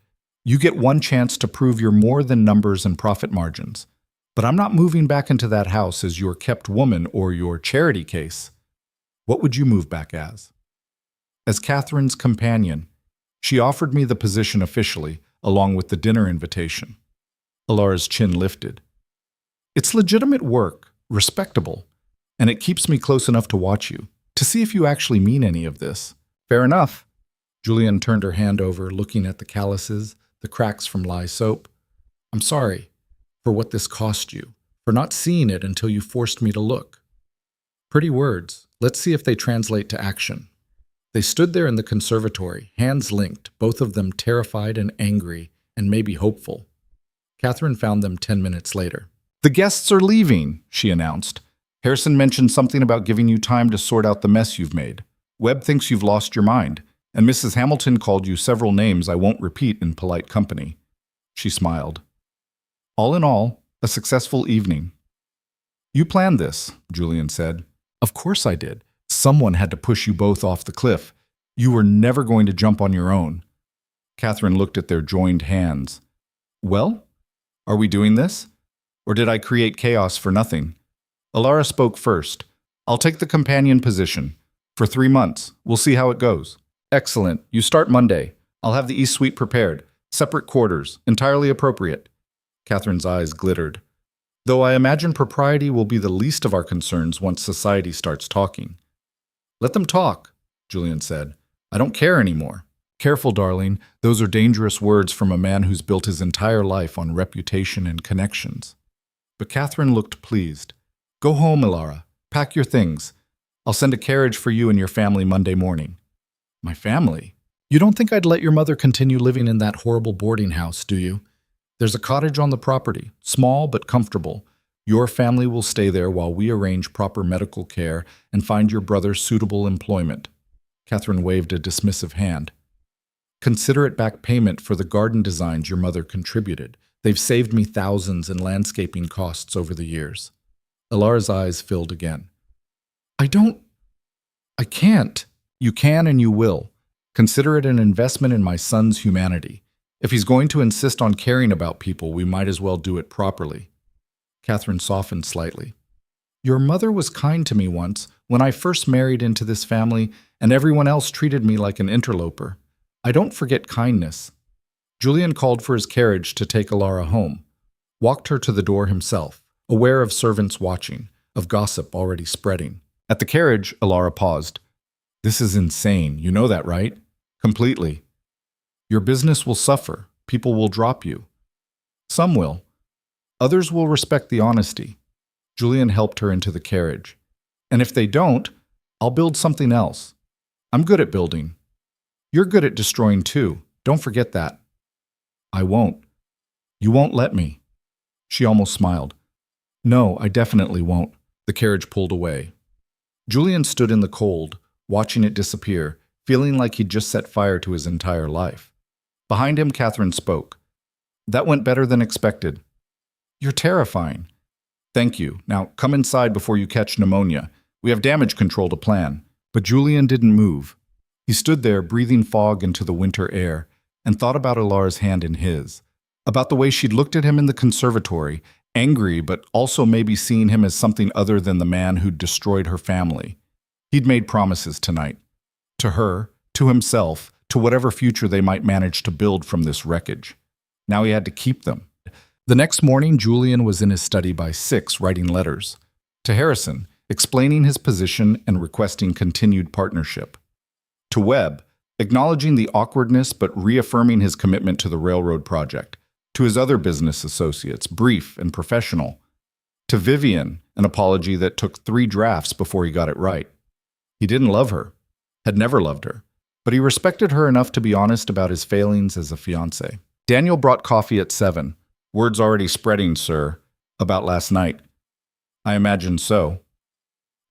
You get one chance to prove you're more than numbers and profit margins. But I'm not moving back into that house as your kept woman or your charity case. What would you move back as? as Catherine's companion. She offered me the position officially, along with the dinner invitation. Elara's chin lifted. It's legitimate work, respectable, and it keeps me close enough to watch you, to see if you actually mean any of this. Fair enough. Julian turned her hand over, looking at the calluses, the cracks from lye soap. I'm sorry for what this cost you, for not seeing it until you forced me to look. Pretty words. Let's see if they translate to action. They stood there in the conservatory, hands linked, both of them terrified and angry, and maybe hopeful. Catherine found them 10 minutes later. The guests are leaving, she announced. Harrison mentioned something about giving you time to sort out the mess you've made. Webb thinks you've lost your mind, and Mrs. Hamilton called you several names I won't repeat in polite company. She smiled. All in all, a successful evening. You planned this, Julian said. Of course I did. Someone had to push you both off the cliff. You were never going to jump on your own. Catherine looked at their joined hands. Well, are we doing this? Or did I create chaos for nothing? Elara spoke first. I'll take the companion position. For 3 months. We'll see how it goes. Excellent. You start Monday. I'll have the East Suite prepared. Separate quarters. Entirely appropriate. Catherine's eyes glittered. Though I imagine propriety will be the least of our concerns once society starts talking. Let them talk, Julian said. I don't care anymore. Careful, darling. Those are dangerous words from a man who's built his entire life on reputation and connections. But Catherine looked pleased. Go home, Elara. Pack your things. I'll send a carriage for you and your family Monday morning. My family? You don't think I'd let your mother continue living in that horrible boarding house, do you? There's a cottage on the property, small but comfortable. Your family will stay there while we arrange proper medical care and find your brother suitable employment. Catherine waved a dismissive hand. Consider it back payment for the garden designs your mother contributed. They've saved me thousands in landscaping costs over the years. Elara's eyes filled again. I can't. You can and you will. Consider it an investment in my son's humanity. If he's going to insist on caring about people, we might as well do it properly. Catherine softened slightly. Your mother was kind to me once when I first married into this family, and everyone else treated me like an interloper. I don't forget kindness. Julian called for his carriage to take Elara home, walked her to the door himself, aware of servants watching, of gossip already spreading. At the carriage, Elara paused. This is insane. You know that, right? Completely. Your business will suffer. People will drop you. Some will. Others will respect the honesty. Julian helped her into the carriage. And if they don't, I'll build something else. I'm good at building. You're good at destroying too. Don't forget that. I won't. You won't let me. She almost smiled. No, I definitely won't. The carriage pulled away. Julian stood in the cold, watching it disappear, feeling like he'd just set fire to his entire life. Behind him, Catherine spoke. That went better than expected. You're terrifying. Thank you. Now, come inside before you catch pneumonia. We have damage control to plan. But Julian didn't move. He stood there, breathing fog into the winter air, and thought about Elara's hand in his, about the way she'd looked at him in the conservatory, angry but also maybe seeing him as something other than the man who'd destroyed her family. He'd made promises tonight. To her, to himself, to whatever future they might manage to build from this wreckage. Now he had to keep them. The next morning, Julian was in his study by 6, writing letters. To Harrison, explaining his position and requesting continued partnership. To Webb, acknowledging the awkwardness but reaffirming his commitment to the railroad project. To his other business associates, brief and professional. To Vivian, an apology that took 3 drafts before he got it right. He didn't love her, had never loved her, but he respected her enough to be honest about his failings as a fiancé. Daniel brought coffee at 7. Word's already spreading, sir, about last night. I imagine so.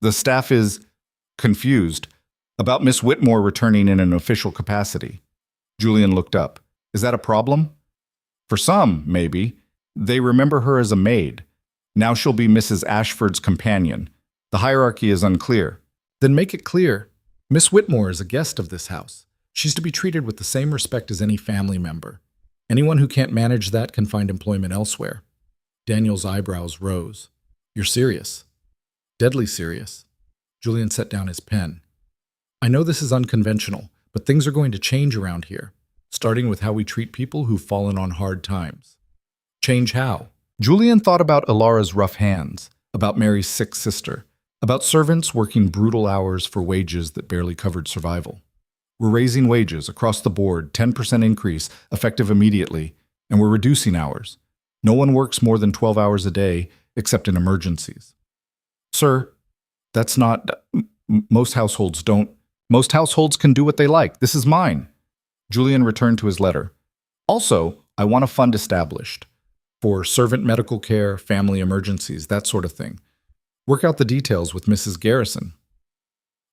The staff is confused about Miss Whitmore returning in an official capacity. Julian looked up. Is that a problem? For some, maybe. They remember her as a maid. Now she'll be Mrs. Ashford's companion. The hierarchy is unclear. Then make it clear. Miss Whitmore is a guest of this house. She's to be treated with the same respect as any family member. Anyone who can't manage that can find employment elsewhere. Daniel's eyebrows rose. You're serious. Deadly serious. Julian set down his pen. I know this is unconventional, but things are going to change around here, starting with how we treat people who've fallen on hard times. Change how? Julian thought about Elara's rough hands, about Mary's sick sister, about servants working brutal hours for wages that barely covered survival. We're raising wages across the board, 10% increase, effective immediately, and we're reducing hours. No one works more than 12 hours a day, except in emergencies. Sir, that's not... Most households don't. Most households can do what they like. This is mine. Julian returned to his letter. Also, I want a fund established for servant medical care, family emergencies, that sort of thing. Work out the details with Mrs. Garrison.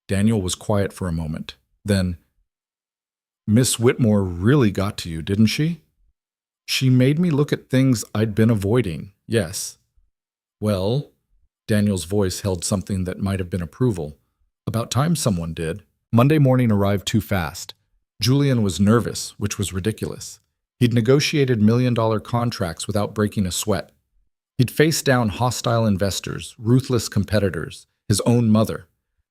Daniel was quiet for a moment. Then, Miss Whitmore really got to you, didn't she? She made me look at things I'd been avoiding, yes. Well, Daniel's voice held something that might have been approval. About time someone did. Monday morning arrived too fast. Julian was nervous, which was ridiculous. He'd negotiated million-dollar contracts without breaking a sweat. He'd faced down hostile investors, ruthless competitors, his own mother.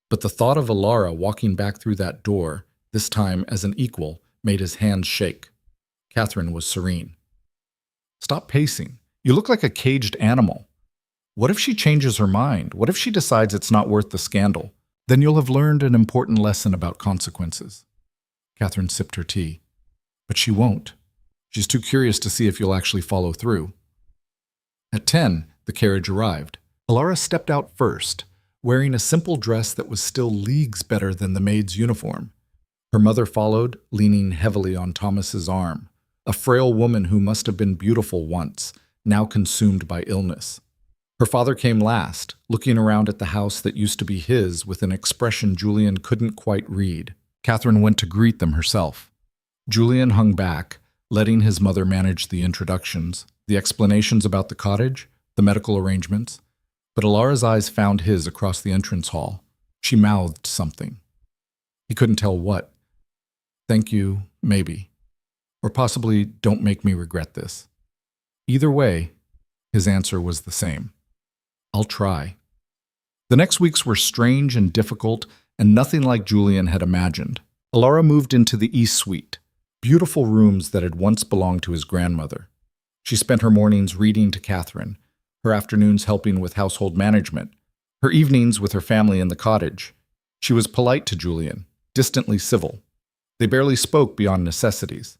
But the thought of Elara walking back through that door, this time as an equal, made his hands shake. Catherine was serene. Stop pacing. You look like a caged animal. What if she changes her mind? What if she decides it's not worth the scandal? Then you'll have learned an important lesson about consequences. Catherine sipped her tea. But she won't. She's too curious to see if you'll actually follow through. At 10, the carriage arrived. Elara stepped out first, wearing a simple dress that was still leagues better than the maid's uniform. Her mother followed, leaning heavily on Thomas's arm, a frail woman who must have been beautiful once, now consumed by illness. Her father came last, looking around at the house that used to be his with an expression Julian couldn't quite read. Catherine went to greet them herself. Julian hung back, letting his mother manage the introductions, the explanations about the cottage, the medical arrangements. But Elara's eyes found his across the entrance hall. She mouthed something. He couldn't tell what. Thank you, maybe. Or possibly, don't make me regret this. Either way, his answer was the same. I'll try. The next weeks were strange and difficult, and nothing like Julian had imagined. Elara moved into the East Suite, beautiful rooms that had once belonged to his grandmother. She spent her mornings reading to Catherine, her afternoons helping with household management, her evenings with her family in the cottage. She was polite to Julian, distantly civil. They barely spoke beyond necessities.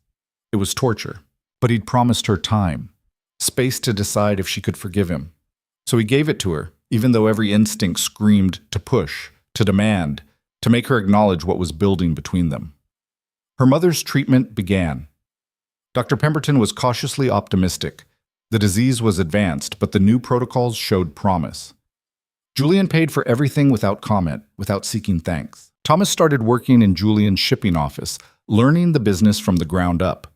It was torture, but he'd promised her time, space to decide if she could forgive him. So he gave it to her, even though every instinct screamed to push, to demand, to make her acknowledge what was building between them. Her mother's treatment began. Dr. Pemberton was cautiously optimistic. The disease was advanced, but the new protocols showed promise. Julian paid for everything without comment, without seeking thanks. Thomas started working in Julian's shipping office, learning the business from the ground up.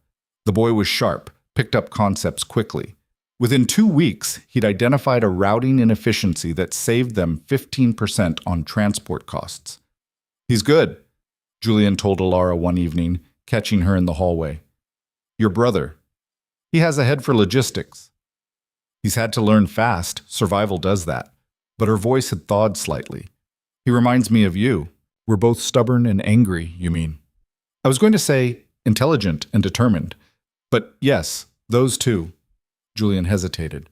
The boy was sharp, picked up concepts quickly. Within 2 weeks, he'd identified a routing inefficiency that saved them 15% on transport costs. He's good, Julian told Elara one evening, catching her in the hallway. Your brother. He has a head for logistics. He's had to learn fast, survival does that. But her voice had thawed slightly. He reminds me of you. We're both stubborn and angry, you mean? I was going to say intelligent and determined. But yes, those two. Julian hesitated.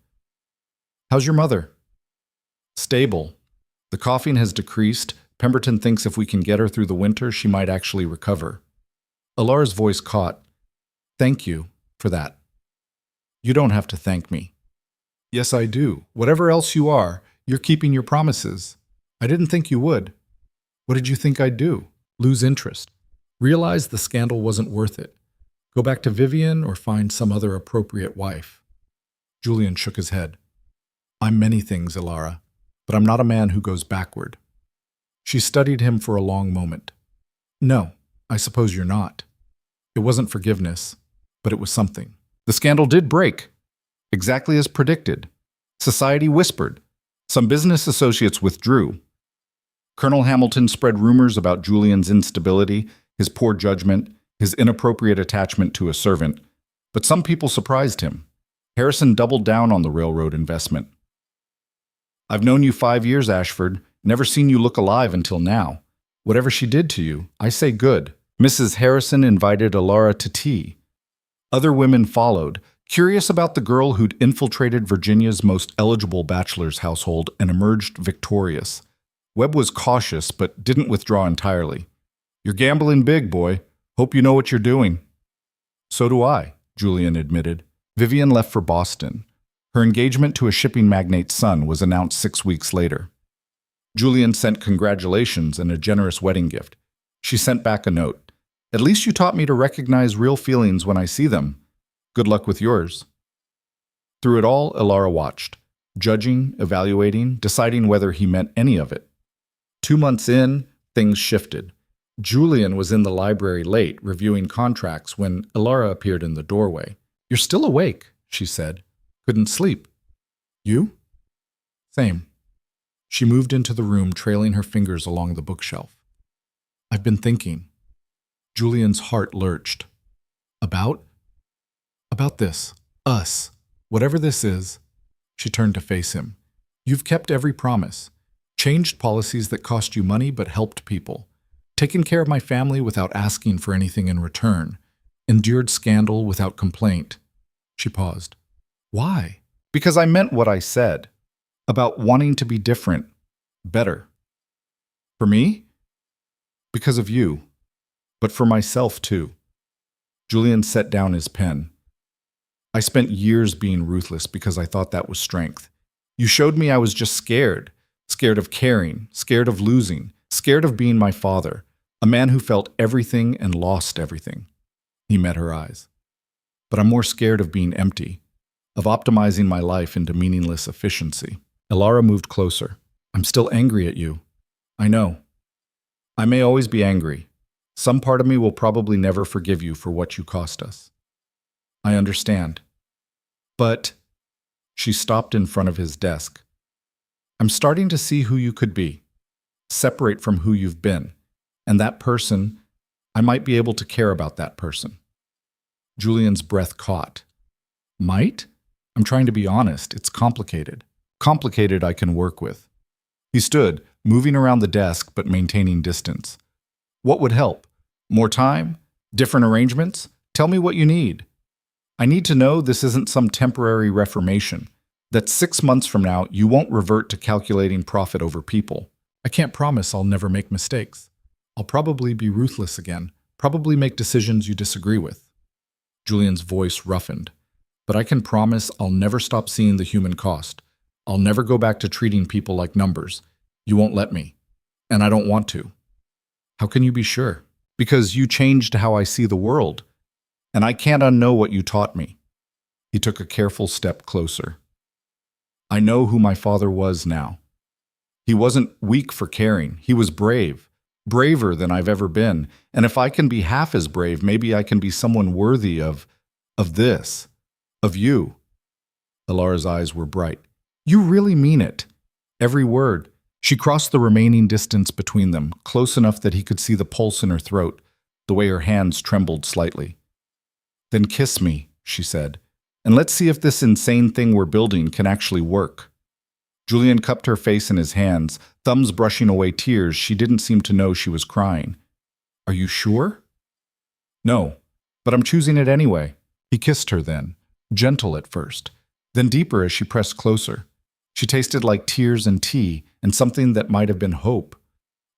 How's your mother? Stable. The coughing has decreased. Pemberton thinks if we can get her through the winter, she might actually recover. Elara's voice caught. Thank you for that. You don't have to thank me. Yes, I do. Whatever else you are, you're keeping your promises. I didn't think you would. What did you think I'd do? Lose interest. Realize the scandal wasn't worth it. Go back to Vivian or find some other appropriate wife. Julian shook his head. I'm many things, Elara, but I'm not a man who goes backward. She studied him for a long moment. No, I suppose you're not. It wasn't forgiveness, but it was something. The scandal did break, exactly as predicted. Society whispered. Some business associates withdrew. Colonel Hamilton spread rumors about Julian's instability, his poor judgment, his inappropriate attachment to a servant. But some people surprised him. Harrison doubled down on the railroad investment. I've known you 5 years, Ashford. Never seen you look alive until now. Whatever she did to you, I say good. Mrs. Harrison invited Elara to tea. Other women followed, curious about the girl who'd infiltrated Virginia's most eligible bachelor's household and emerged victorious. Webb was cautious, but didn't withdraw entirely. You're gambling big, boy. Hope you know what you're doing. So do I, Julian admitted. Vivian left for Boston. Her engagement to a shipping magnate's son was announced 6 weeks later. Julian sent congratulations and a generous wedding gift. She sent back a note. At least you taught me to recognize real feelings when I see them. Good luck with yours. Through it all, Elara watched, judging, evaluating, deciding whether he meant any of it. 2 months in, things shifted. Julian was in the library late, reviewing contracts, when Elara appeared in the doorway. You're still awake, she said. Couldn't sleep. You? Same. She moved into the room, trailing her fingers along the bookshelf. I've been thinking. Julian's heart lurched. About this. Us. Whatever this is. She turned to face him. You've kept every promise. Changed policies that cost you money but helped people. Taken care of my family without asking for anything in return. Endured scandal without complaint. She paused. Why? Because I meant what I said. About wanting to be different. Better. For me? Because of you. But for myself, too. Julian set down his pen. I spent years being ruthless because I thought that was strength. You showed me I was just scared. Scared of caring. Scared of losing. Scared of being my father. A man who felt everything and lost everything. He met her eyes. But I'm more scared of being empty. Of optimizing my life into meaningless efficiency. Elara moved closer. I'm still angry at you. I know. I may always be angry. Some part of me will probably never forgive you for what you cost us. I understand. But she stopped in front of his desk. I'm starting to see who you could be. Separate from who you've been. And that person, I might be able to care about that person. Julian's breath caught. Might? I'm trying to be honest. It's complicated. Complicated I can work with. He stood, moving around the desk but maintaining distance. What would help? More time? Different arrangements? Tell me what you need. I need to know this isn't some temporary reformation. That 6 months from now you won't revert to calculating profit over people. I can't promise I'll never make mistakes. I'll probably be ruthless again. Probably make decisions you disagree with. Julian's voice roughened. But I can promise I'll never stop seeing the human cost. I'll never go back to treating people like numbers. You won't let me. And I don't want to. How can you be sure? Because you changed how I see the world. And I can't unknow what you taught me. He took a careful step closer. I know who my father was now. He wasn't weak for caring. He was brave. Braver than I've ever been. And if I can be half as brave, maybe I can be someone worthy of this. Of you. Elara's eyes were bright. You really mean it. Every word. She crossed the remaining distance between them, close enough that he could see the pulse in her throat, the way her hands trembled slightly. Then kiss me, she said, and let's see if this insane thing we're building can actually work. Julian cupped her face in his hands, thumbs brushing away tears. She didn't seem to know she was crying. Are you sure? No, but I'm choosing it anyway. He kissed her then, gentle at first, then deeper as she pressed closer. She tasted like tears and tea, and something that might have been hope.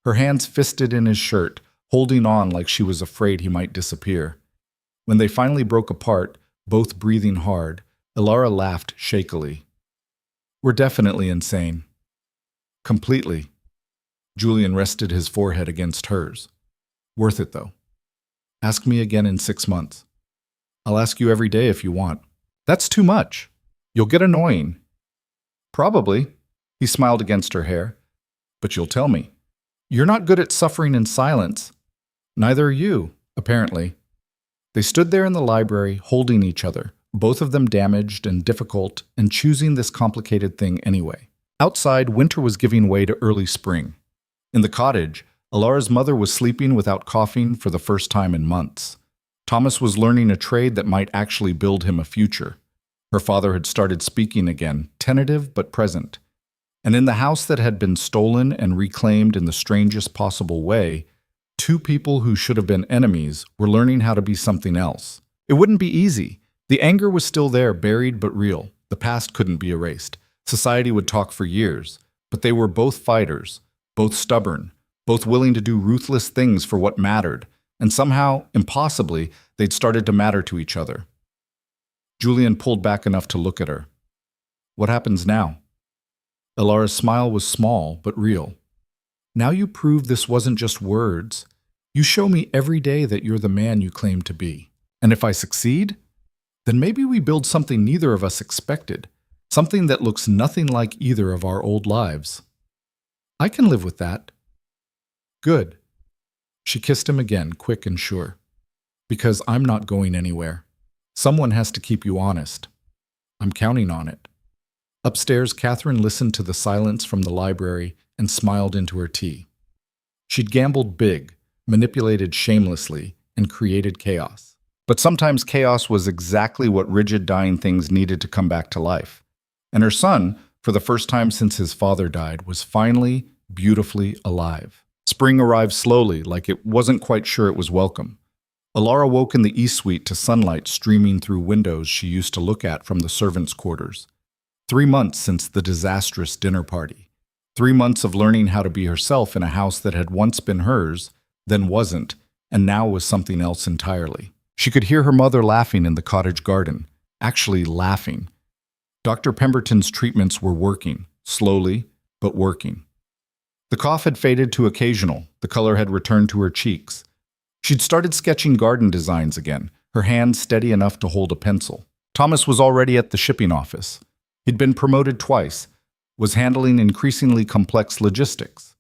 Her hands fisted in his shirt, holding on like she was afraid he might disappear. When they finally broke apart, both breathing hard, Elara laughed shakily. We're definitely insane. Completely. Julian rested his forehead against hers. Worth it, though. Ask me again in 6 months. I'll ask you every day if you want. That's too much. You'll get annoying. Probably. He smiled against her hair. But you'll tell me. You're not good at suffering in silence. Neither are you, apparently. They stood there in the library, holding each other, both of them damaged and difficult, and choosing this complicated thing anyway. Outside, winter was giving way to early spring. In the cottage, Elara's mother was sleeping without coughing for the first time in months. Thomas was learning a trade that might actually build him a future. Her father had started speaking again, tentative but present. And in the house that had been stolen and reclaimed in the strangest possible way, two people who should have been enemies were learning how to be something else. It wouldn't be easy. The anger was still there, buried but real. The past couldn't be erased. Society would talk for years. But they were both fighters, both stubborn, both willing to do ruthless things for what mattered. And somehow, impossibly, they'd started to matter to each other. Julian pulled back enough to look at her. What happens now? Elara's smile was small but real. Now you prove this wasn't just words. You show me every day that you're the man you claim to be. And if I succeed, then maybe we build something neither of us expected, something that looks nothing like either of our old lives. I can live with that. Good. She kissed him again, quick and sure. Because I'm not going anywhere. Someone has to keep you honest. I'm counting on it. Upstairs, Catherine listened to the silence from the library and smiled into her tea. She'd gambled big, manipulated shamelessly, and created chaos. But sometimes chaos was exactly what rigid, dying things needed to come back to life. And her son, for the first time since his father died, was finally, beautifully alive. Spring arrived slowly, like it wasn't quite sure it was welcome. Elara woke in the East Suite to sunlight streaming through windows she used to look at from the servants' quarters. 3 months since the disastrous dinner party. 3 months of learning how to be herself in a house that had once been hers, then wasn't, and now was something else entirely. She could hear her mother laughing in the cottage garden, actually laughing. Dr. Pemberton's treatments were working, slowly, but working. The cough had faded to occasional, the color had returned to her cheeks. She'd started sketching garden designs again, her hand steady enough to hold a pencil. Thomas was already at the shipping office. He'd been promoted twice, was handling increasingly complex logistics.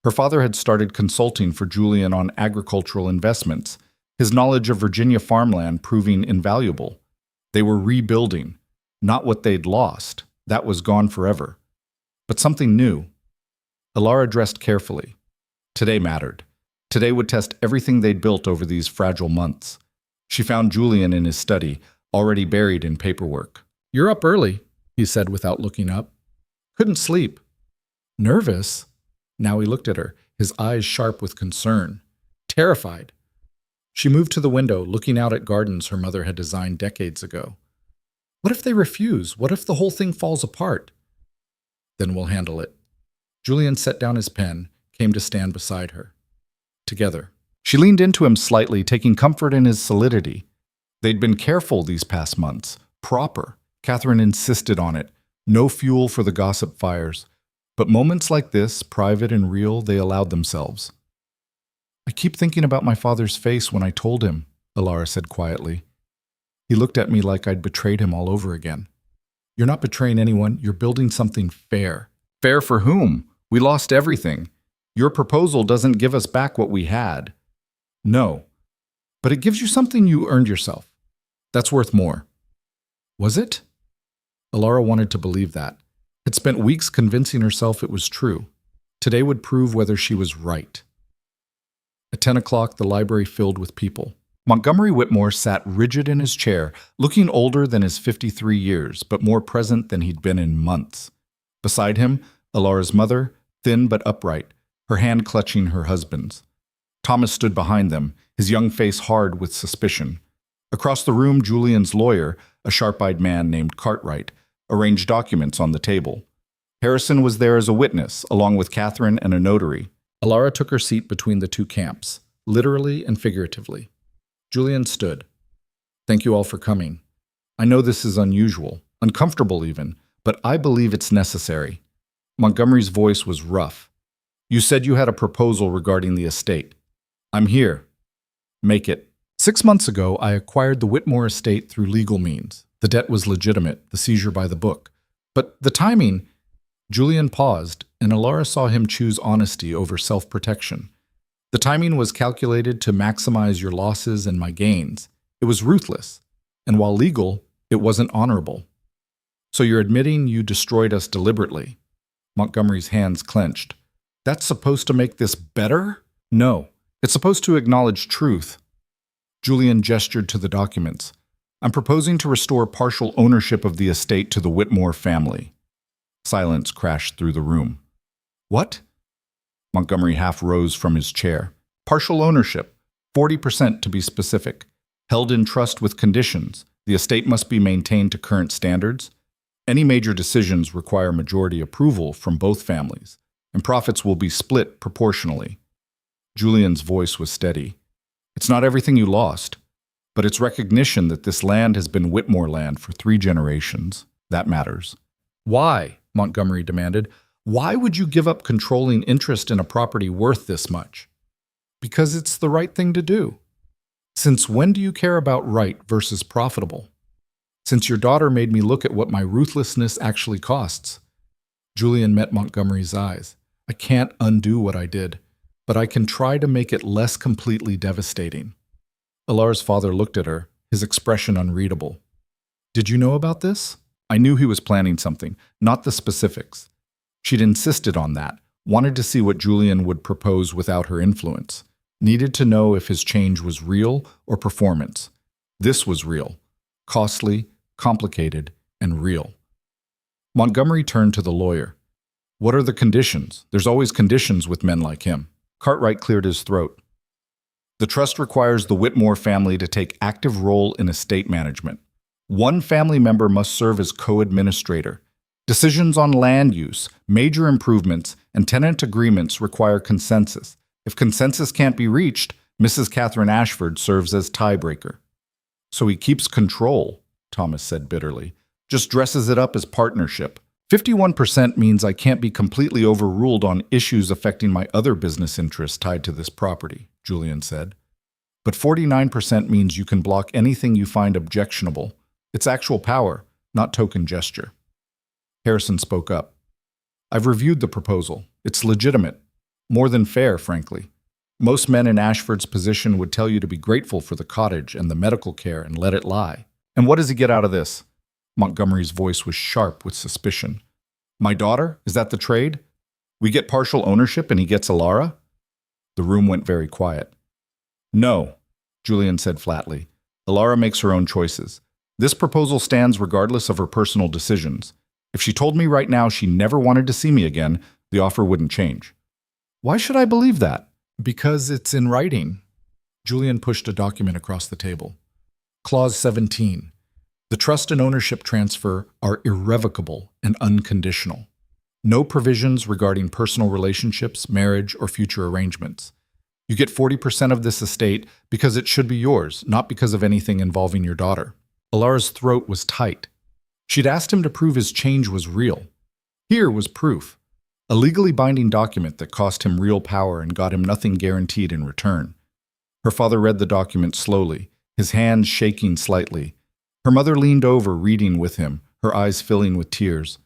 Her father had started consulting for Julian on agricultural investments, his knowledge of Virginia farmland proving invaluable. They were rebuilding, not what they'd lost. That was gone forever. But something new. Elara dressed carefully. Today mattered. Today would test everything they'd built over these fragile months. She found Julian in his study, already buried in paperwork. "You're up early," he said without looking up. "Couldn't sleep." "Nervous?" Now he looked at her, his eyes sharp with concern. Terrified. She moved to the window, looking out at gardens her mother had designed decades ago. "What if they refuse? What if the whole thing falls apart?" "Then we'll handle it." Julian set down his pen, came to stand beside her. Together. She leaned into him slightly, taking comfort in his solidity. They'd been careful these past months. Proper. Catherine insisted on it. No fuel for the gossip fires. But moments like this, private and real, they allowed themselves. "I keep thinking about my father's face when I told him," Elara said quietly. "He looked at me like I'd betrayed him all over again." "You're not betraying anyone. You're building something fair." "Fair for whom? We lost everything. Your proposal doesn't give us back what we had." "No. But it gives you something you earned yourself. That's worth more." Was it? Elara wanted to believe that. Had spent weeks convincing herself it was true. Today would prove whether she was right. At 10 o'clock, the library filled with people. Montgomery Whitmore sat rigid in his chair, looking older than his 53 years, but more present than he'd been in months. Beside him, Elara's mother, thin but upright, her hand clutching her husband's. Thomas stood behind them, his young face hard with suspicion. Across the room, Julian's lawyer, a sharp-eyed man named Cartwright, arranged documents on the table. Harrison was there as a witness, along with Catherine and a notary. Elara took her seat between the two camps, literally and figuratively. Julian stood. "Thank you all for coming. I know this is unusual, uncomfortable even, but I believe it's necessary." Montgomery's voice was rough. "You said you had a proposal regarding the estate. I'm here. Make it." 6 months ago, I acquired the Whitmore estate through legal means. The debt was legitimate, the seizure by the book. But the timing... Julian paused, and Elara saw him choose honesty over self-protection. The timing was calculated to maximize your losses and my gains. It was ruthless. And while legal, it wasn't honorable. "So you're admitting you destroyed us deliberately?" Montgomery's hands clenched. "That's supposed to make this better?" "No. It's supposed to acknowledge truth." Julian gestured to the documents. "I'm proposing to restore partial ownership of the estate to the Whitmore family." Silence crashed through the room. What? Montgomery half rose from his chair. Partial ownership, 40% to be specific. Held in trust with conditions. The estate must be maintained to current standards. Any major decisions require majority approval from both families, and profits will be split proportionally. Julian's voice was steady. It's not everything you lost, but it's recognition that this land has been Whitmore land for 3 generations. That matters. Why? Montgomery demanded. Why would you give up controlling interest in a property worth this much? Because it's the right thing to do. Since when do you care about right versus profitable? Since your daughter made me look at what my ruthlessness actually costs. Julian met Montgomery's eyes. I can't undo what I did, but I can try to make it less completely devastating. Elara's father looked at her, his expression unreadable. Did you know about this? I knew he was planning something, not the specifics. She'd insisted on that, wanted to see what Julian would propose without her influence, needed to know if his change was real or performance. This was real, costly, complicated, and real. Montgomery turned to the lawyer. What are the conditions? There's always conditions with men like him. Cartwright cleared his throat. The trust requires the Whitmore family to take active role in estate management. One family member must serve as co-administrator. Decisions on land use, major improvements, and tenant agreements require consensus. If consensus can't be reached, Mrs. Catherine Ashford serves as tiebreaker. So he keeps control, Thomas said bitterly. Just dresses it up as partnership. 51% means I can't be completely overruled on issues affecting my other business interests tied to this property, Julian said. But 49% means you can block anything you find objectionable. It's actual power, not token gesture. Harrison spoke up. I've reviewed the proposal. It's legitimate. More than fair, frankly. Most men in Ashford's position would tell you to be grateful for the cottage and the medical care and let it lie. And what does he get out of this? Montgomery's voice was sharp with suspicion. My daughter? Is that the trade? We get partial ownership and he gets Elara? The room went very quiet. No, Julian said flatly. Elara makes her own choices. This proposal stands regardless of her personal decisions. If she told me right now she never wanted to see me again, the offer wouldn't change. Why should I believe that? Because it's in writing. Julian pushed a document across the table. Clause 17. The trust and ownership transfer are irrevocable and unconditional. No provisions regarding personal relationships, marriage, or future arrangements. You get 40% of this estate because it should be yours, not because of anything involving your daughter. Elara's throat was tight. She'd asked him to prove his change was real. Here was proof. A legally binding document that cost him real power and got him nothing guaranteed in return. Her father read the document slowly, his hands shaking slightly. Her mother leaned over, reading with him, her eyes filling with tears.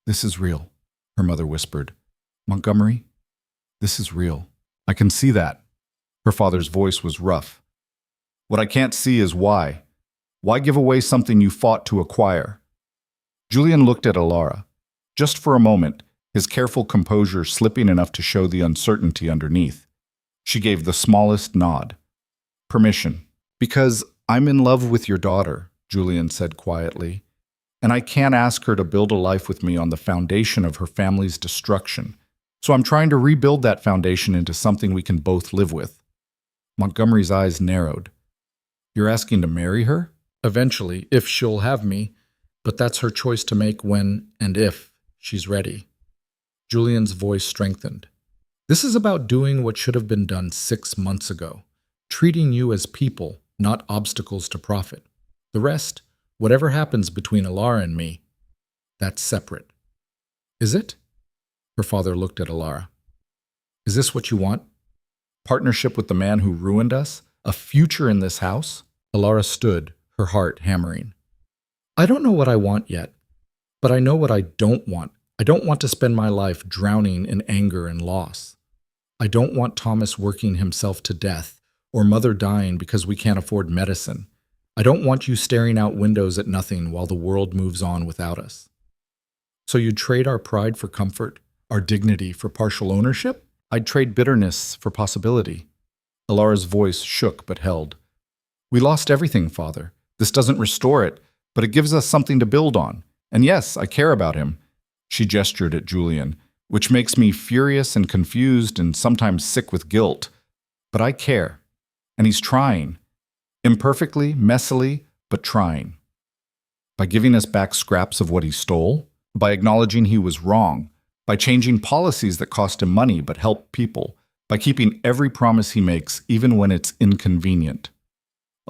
This is real, her mother whispered. Montgomery, this is real. I can see that. Her father's voice was rough. What I can't see is why. Why give away something you fought to acquire? Julian looked at Elara. Just for a moment, his careful composure slipping enough to show the uncertainty underneath. She gave the smallest nod. Permission. Because I'm in love with your daughter, Julian said quietly, and I can't ask her to build a life with me on the foundation of her family's destruction. So I'm trying to rebuild that foundation into something we can both live with. Montgomery's eyes narrowed. You're asking to marry her? Eventually, if she'll have me, but that's her choice to make when and if she's ready. Julian's voice strengthened. This is about doing what should have been done 6 months ago, treating you as people, not obstacles to profit. The rest, whatever happens between Elara and me, that's separate. Is it? Her father looked at Elara. Is this what you want? Partnership with the man who ruined us? A future in this house? Elara stood, her heart hammering. I don't know what I want yet, but I know what I don't want. I don't want to spend my life drowning in anger and loss. I don't want Thomas working himself to death or Mother dying because we can't afford medicine. I don't want you staring out windows at nothing while the world moves on without us. So you'd trade our pride for comfort, our dignity for partial ownership? I'd trade bitterness for possibility. Elara's voice shook but held. We lost everything, Father. This doesn't restore it, but it gives us something to build on. And yes, I care about him. She gestured at Julian, which makes me furious and confused and sometimes sick with guilt. But I care. And he's trying. Imperfectly, messily, but trying. By giving us back scraps of what he stole, by acknowledging he was wrong, by changing policies that cost him money but help people, by keeping every promise he makes, even when it's inconvenient.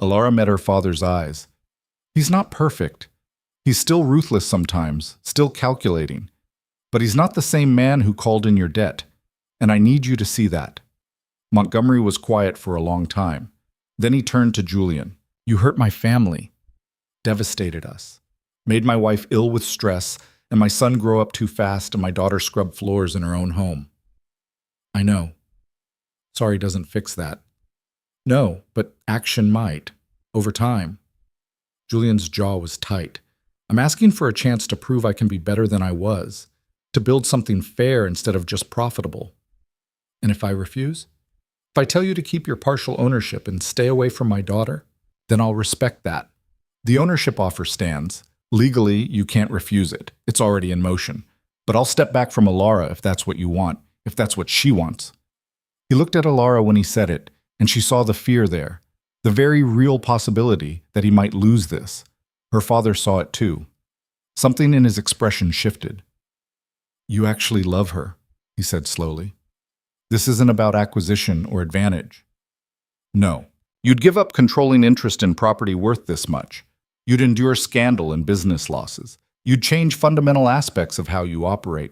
Elara met her father's eyes. He's not perfect. He's still ruthless sometimes, still calculating. But he's not the same man who called in your debt, and I need you to see that. Montgomery was quiet for a long time. Then he turned to Julian. You hurt my family, devastated us, made my wife ill with stress, and my son grow up too fast and my daughter scrub floors in her own home. I know. Sorry doesn't fix that. No, but action might, over time. Julian's jaw was tight. I'm asking for a chance to prove I can be better than I was, to build something fair instead of just profitable. And if I refuse? If I tell you to keep your partial ownership and stay away from my daughter, then I'll respect that. The ownership offer stands. Legally, you can't refuse it. It's already in motion. But I'll step back from Elara if that's what you want, if that's what she wants. He looked at Elara when he said it, and she saw the fear there, the very real possibility that he might lose this. Her father saw it too. Something in his expression shifted. You actually love her, he said slowly. This isn't about acquisition or advantage. No. You'd give up controlling interest in property worth this much. You'd endure scandal and business losses. You'd change fundamental aspects of how you operate.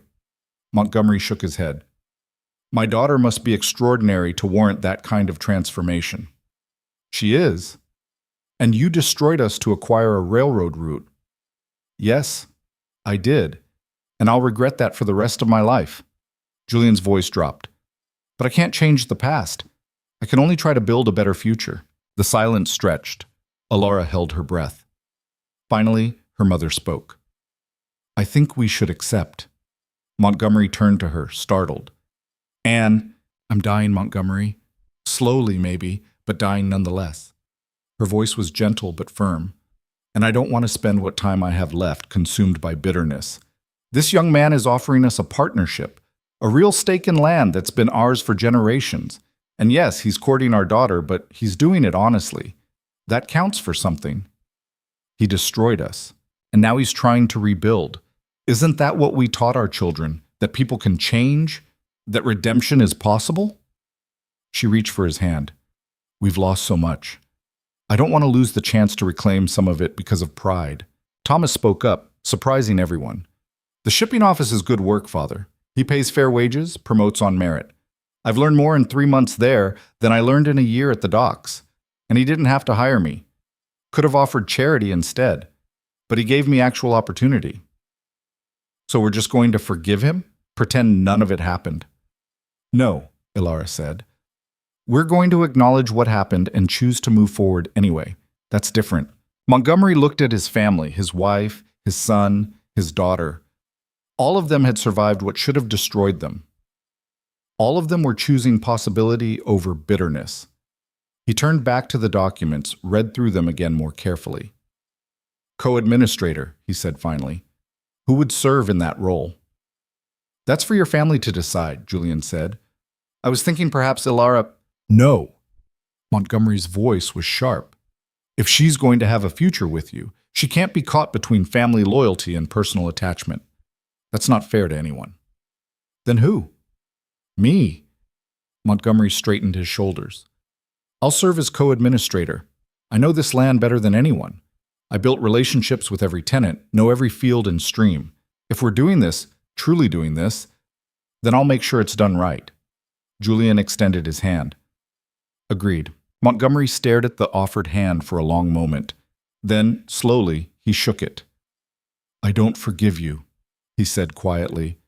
Montgomery shook his head. My daughter must be extraordinary to warrant that kind of transformation. She is. And you destroyed us to acquire a railroad route. Yes, I did. And I'll regret that for the rest of my life. Julian's voice dropped. But I can't change the past. I can only try to build a better future. The silence stretched. Elara held her breath. Finally, her mother spoke. I think we should accept. Montgomery turned to her, startled. Anne, I'm dying, Montgomery. Slowly, maybe, but dying nonetheless. Her voice was gentle but firm. And I don't want to spend what time I have left consumed by bitterness. This young man is offering us a partnership, a real stake in land that's been ours for generations. And yes, he's courting our daughter, but he's doing it honestly. That counts for something. He destroyed us, and now he's trying to rebuild. Isn't that what we taught our children, that people can change, that redemption is possible? She reached for his hand. We've lost so much. I don't want to lose the chance to reclaim some of it because of pride. Thomas spoke up, surprising everyone. The shipping office is good work, Father. He pays fair wages, promotes on merit. I've learned more in 3 months there than I learned in a year at the docks. And he didn't have to hire me. Could have offered charity instead. But he gave me actual opportunity. So we're just going to forgive him? Pretend none of it happened? No, Elara said. We're going to acknowledge what happened and choose to move forward anyway. That's different. Montgomery looked at his family, his wife, his son, his daughter. All of them had survived what should have destroyed them. All of them were choosing possibility over bitterness. He turned back to the documents, read through them again more carefully. Co-administrator, he said finally. Who would serve in that role? That's for your family to decide, Julian said. I was thinking perhaps Elara... No. Montgomery's voice was sharp. If she's going to have a future with you, she can't be caught between family loyalty and personal attachment. That's not fair to anyone. Then who? Me. Montgomery straightened his shoulders. I'll serve as co-administrator. I know this land better than anyone. I built relationships with every tenant, know every field and stream. If we're doing this, truly doing this, then I'll make sure it's done right. Julian extended his hand. Agreed. Montgomery stared at the offered hand for a long moment. Then, slowly, he shook it. I don't forgive you, he said quietly.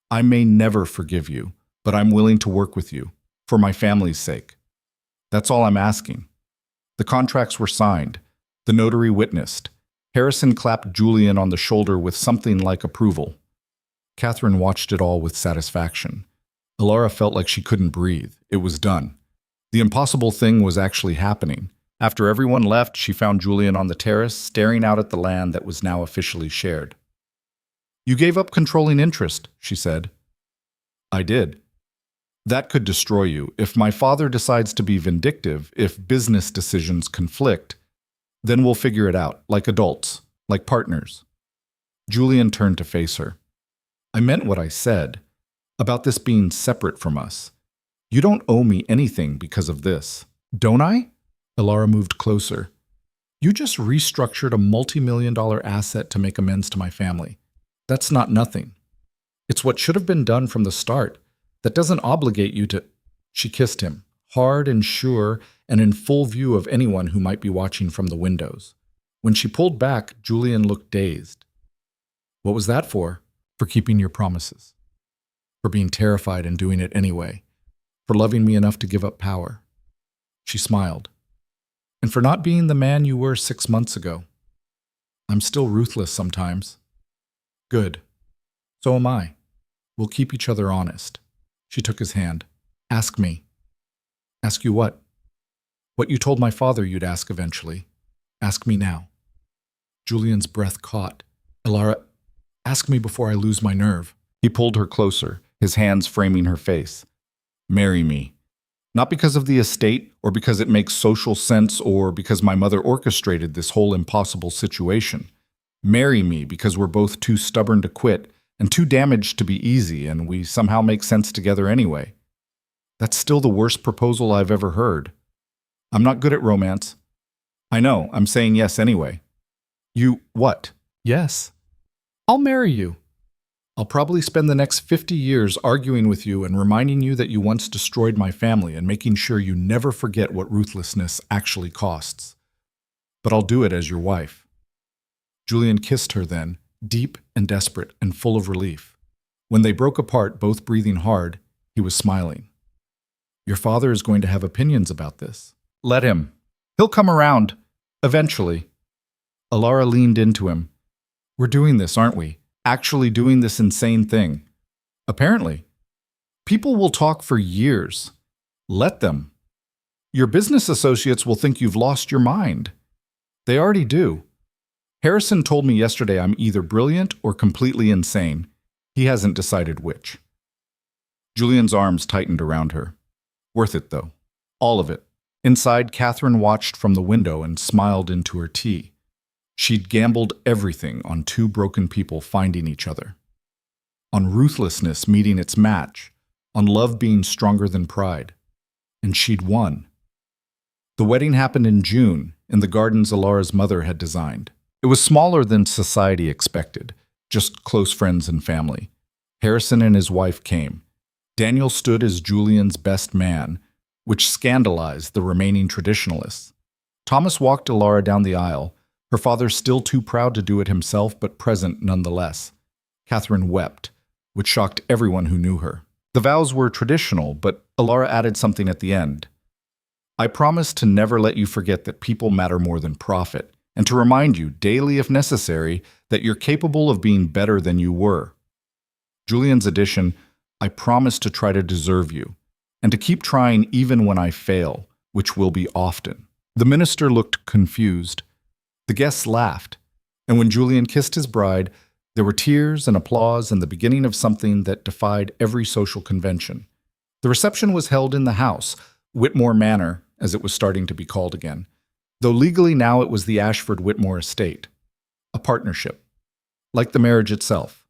I may never forgive you, but I'm willing to work with you, for my family's sake. That's all I'm asking. The contracts were signed. The notary witnessed. Harrison clapped Julian on the shoulder with something like approval. Catherine watched it all with satisfaction. Elara felt like she couldn't breathe. It was done. The impossible thing was actually happening. After everyone left, she found Julian on the terrace, staring out at the land that was now officially shared. You gave up controlling interest, she said. I did. That could destroy you. If my father decides to be vindictive, if business decisions conflict, then we'll figure it out, like adults, like partners. Julian turned to face her. I meant what I said, about this being separate from us. You don't owe me anything because of this. Don't I? Elara moved closer. You just restructured a multi-million-dollar asset to make amends to my family. That's not nothing. It's what should have been done from the start. That doesn't obligate you to... She kissed him, hard and sure, and in full view of anyone who might be watching from the windows. When she pulled back, Julian looked dazed. What was that for? For keeping your promises. For being terrified and doing it anyway. For loving me enough to give up power. She smiled. And for not being the man you were 6 months ago. I'm still ruthless sometimes. Good. So am I. We'll keep each other honest. She took his hand. Ask me. Ask you what? What you told my father you'd ask eventually. Ask me now. Julian's breath caught. Elara, ask me before I lose my nerve. He pulled her closer, his hands framing her face. Marry me. Not because of the estate, or because it makes social sense, or because my mother orchestrated this whole impossible situation. Marry me because we're both too stubborn to quit, and too damaged to be easy, and we somehow make sense together anyway. That's still the worst proposal I've ever heard. I'm not good at romance. I know, I'm saying yes anyway. You, what? Yes. I'll marry you. I'll probably spend the next 50 years arguing with you and reminding you that you once destroyed my family and making sure you never forget what ruthlessness actually costs. But I'll do it as your wife. Julian kissed her then, deep and desperate and full of relief. When they broke apart, both breathing hard, he was smiling. Your father is going to have opinions about this. Let him. He'll come around. Eventually. Elara leaned into him. We're doing this, aren't we? Actually doing this insane thing. Apparently. People will talk for years. Let them. Your business associates will think you've lost your mind. They already do. Harrison told me yesterday I'm either brilliant or completely insane. He hasn't decided which. Julian's arms tightened around her. Worth it, though. All of it. Inside, Catherine watched from the window and smiled into her tea. She'd gambled everything on two broken people finding each other. On ruthlessness meeting its match. On love being stronger than pride. And she'd won. The wedding happened in June, in the gardens Elara's mother had designed. It was smaller than society expected, just close friends and family. Harrison and his wife came. Daniel stood as Julian's best man, which scandalized the remaining traditionalists. Thomas walked Elara down the aisle, her father still too proud to do it himself, but present nonetheless. Catherine wept, which shocked everyone who knew her. The vows were traditional, but Elara added something at the end. I promise to never let you forget that people matter more than profit, and to remind you, daily if necessary, that you're capable of being better than you were. Julian's addition, I promise to try to deserve you, and to keep trying even when I fail, which will be often. The minister looked confused. The guests laughed, and when Julian kissed his bride, there were tears and applause and the beginning of something that defied every social convention. The reception was held in the house, Whitmore Manor, as it was starting to be called again, though legally now it was the Ashford Whitmore estate. A partnership. Like the marriage itself.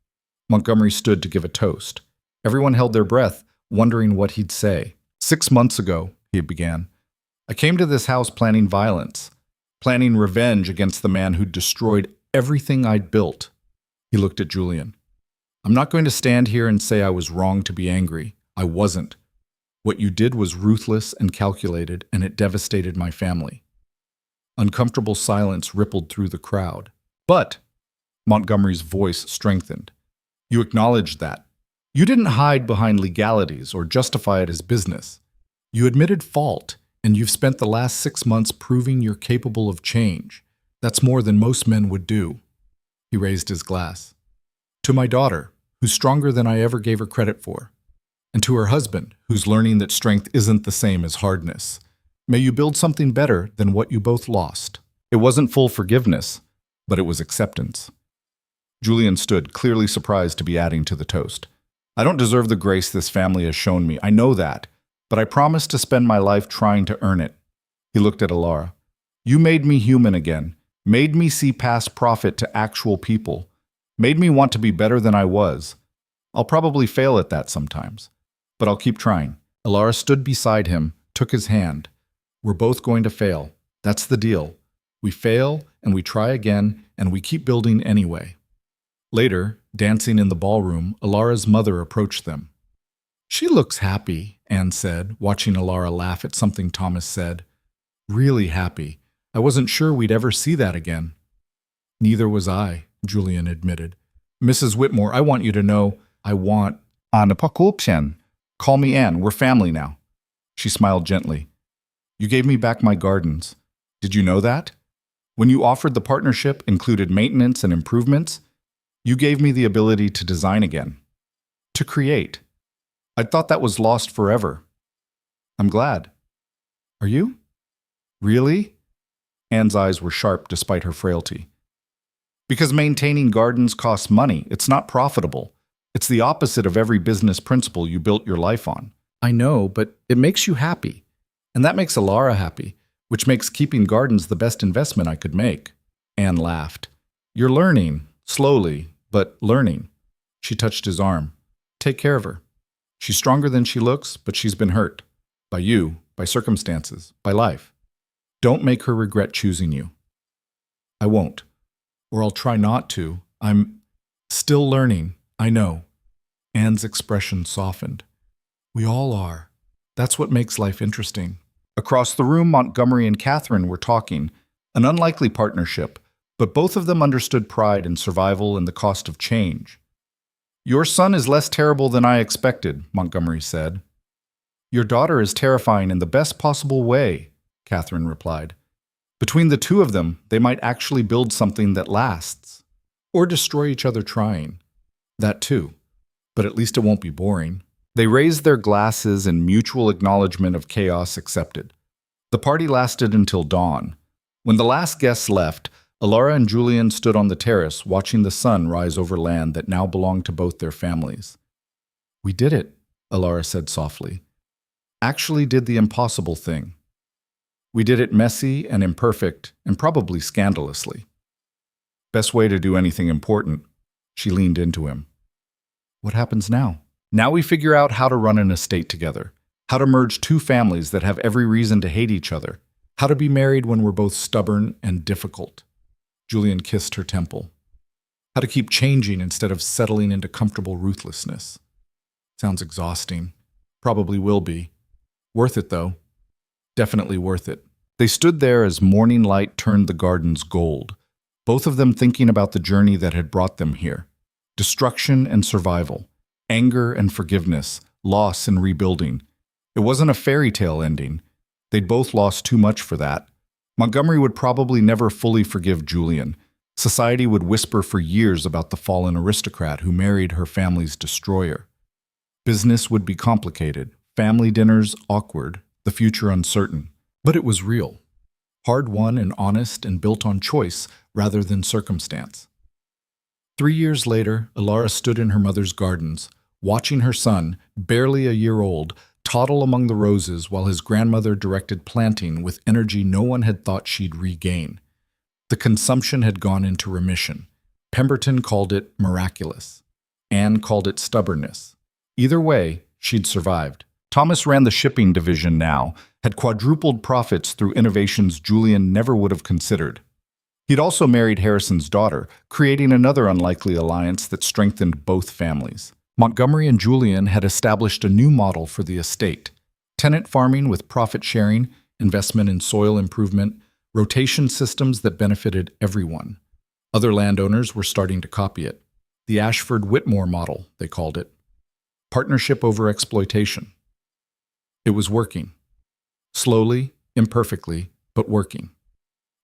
Montgomery stood to give a toast. Everyone held their breath, wondering what he'd say. 6 months ago, he began, I came to this house planning violence, planning revenge against the man who'd destroyed everything I'd built. He looked at Julian. I'm not going to stand here and say I was wrong to be angry. I wasn't. What you did was ruthless and calculated, and it devastated my family. Uncomfortable silence rippled through the crowd. But, Montgomery's voice strengthened, you acknowledged that. You didn't hide behind legalities or justify it as business. You admitted fault, and you've spent the last 6 months proving you're capable of change. That's more than most men would do. He raised his glass. To my daughter, who's stronger than I ever gave her credit for. And to her husband, who's learning that strength isn't the same as hardness. May you build something better than what you both lost. It wasn't full forgiveness, but it was acceptance. Julian stood, clearly surprised to be adding to the toast. I don't deserve the grace this family has shown me, I know that, but I promise to spend my life trying to earn it. He looked at Elara. You made me human again, made me see past profit to actual people, made me want to be better than I was. I'll probably fail at that sometimes, but I'll keep trying. Elara stood beside him, took his hand. We're both going to fail. That's the deal. We fail, and we try again, and we keep building anyway. Later, dancing in the ballroom, Elara's mother approached them. She looks happy, Anne said, watching Elara laugh at something Thomas said. Really happy. I wasn't sure we'd ever see that again. Neither was I, Julian admitted. Mrs. Whitmore, I want you to know, Anna Pakulpchen. Call me Anne, we're family now. She smiled gently. You gave me back my gardens. Did you know that? When you offered the partnership included maintenance and improvements, you gave me the ability to design again. To create. I'd thought that was lost forever. I'm glad. Are you? Really? Anne's eyes were sharp despite her frailty. Because maintaining gardens costs money. It's not profitable. It's the opposite of every business principle you built your life on. I know, but it makes you happy. And that makes Elara happy, which makes keeping gardens the best investment I could make. Anne laughed. You're learning, slowly, but learning. She touched his arm. Take care of her. She's stronger than she looks, but she's been hurt. By you, by circumstances, by life. Don't make her regret choosing you. I won't. Or I'll try not to. I'm still learning, I know. Anne's expression softened. We all are. That's what makes life interesting. Across the room, Montgomery and Catherine were talking, an unlikely partnership, but both of them understood pride in survival and the cost of change. Your son is less terrible than I expected, Montgomery said. Your daughter is terrifying in the best possible way, Catherine replied. Between the two of them, they might actually build something that lasts. Or destroy each other trying. That too. But at least it won't be boring. They raised their glasses in mutual acknowledgement of chaos accepted. The party lasted until dawn. When the last guests left, Elara and Julian stood on the terrace watching the sun rise over land that now belonged to both their families. We did it, Elara said softly. Actually did the impossible thing. We did it messy and imperfect and probably scandalously. Best way to do anything important. She leaned into him. What happens now? Now we figure out how to run an estate together, how to merge two families that have every reason to hate each other, how to be married when we're both stubborn and difficult. Julian kissed her temple. How to keep changing instead of settling into comfortable ruthlessness. Sounds exhausting. Probably will be. Worth it, though. Definitely worth it. They stood there as morning light turned the gardens gold, both of them thinking about the journey that had brought them here. Destruction and survival. Anger and forgiveness, loss and rebuilding. It wasn't a fairy tale ending. They'd both lost too much for that. Montgomery would probably never fully forgive Julian. Society would whisper for years about the fallen aristocrat who married her family's destroyer. Business would be complicated, family dinners awkward, the future uncertain. But it was real. Hard-won and honest and built on choice rather than circumstance. 3 years later, Elara stood in her mother's gardens, watching her son, barely a year old, toddle among the roses while his grandmother directed planting with energy no one had thought she'd regain. The consumption had gone into remission. Pemberton called it miraculous. Anne called it stubbornness. Either way, she'd survived. Thomas ran the shipping division now, had quadrupled profits through innovations Julian never would have considered. He'd also married Harrison's daughter, creating another unlikely alliance that strengthened both families. Montgomery and Julian had established a new model for the estate. Tenant farming with profit sharing, investment in soil improvement, rotation systems that benefited everyone. Other landowners were starting to copy it. The Ashford-Whitmore model, they called it. Partnership over exploitation. It was working. Slowly, imperfectly, but working.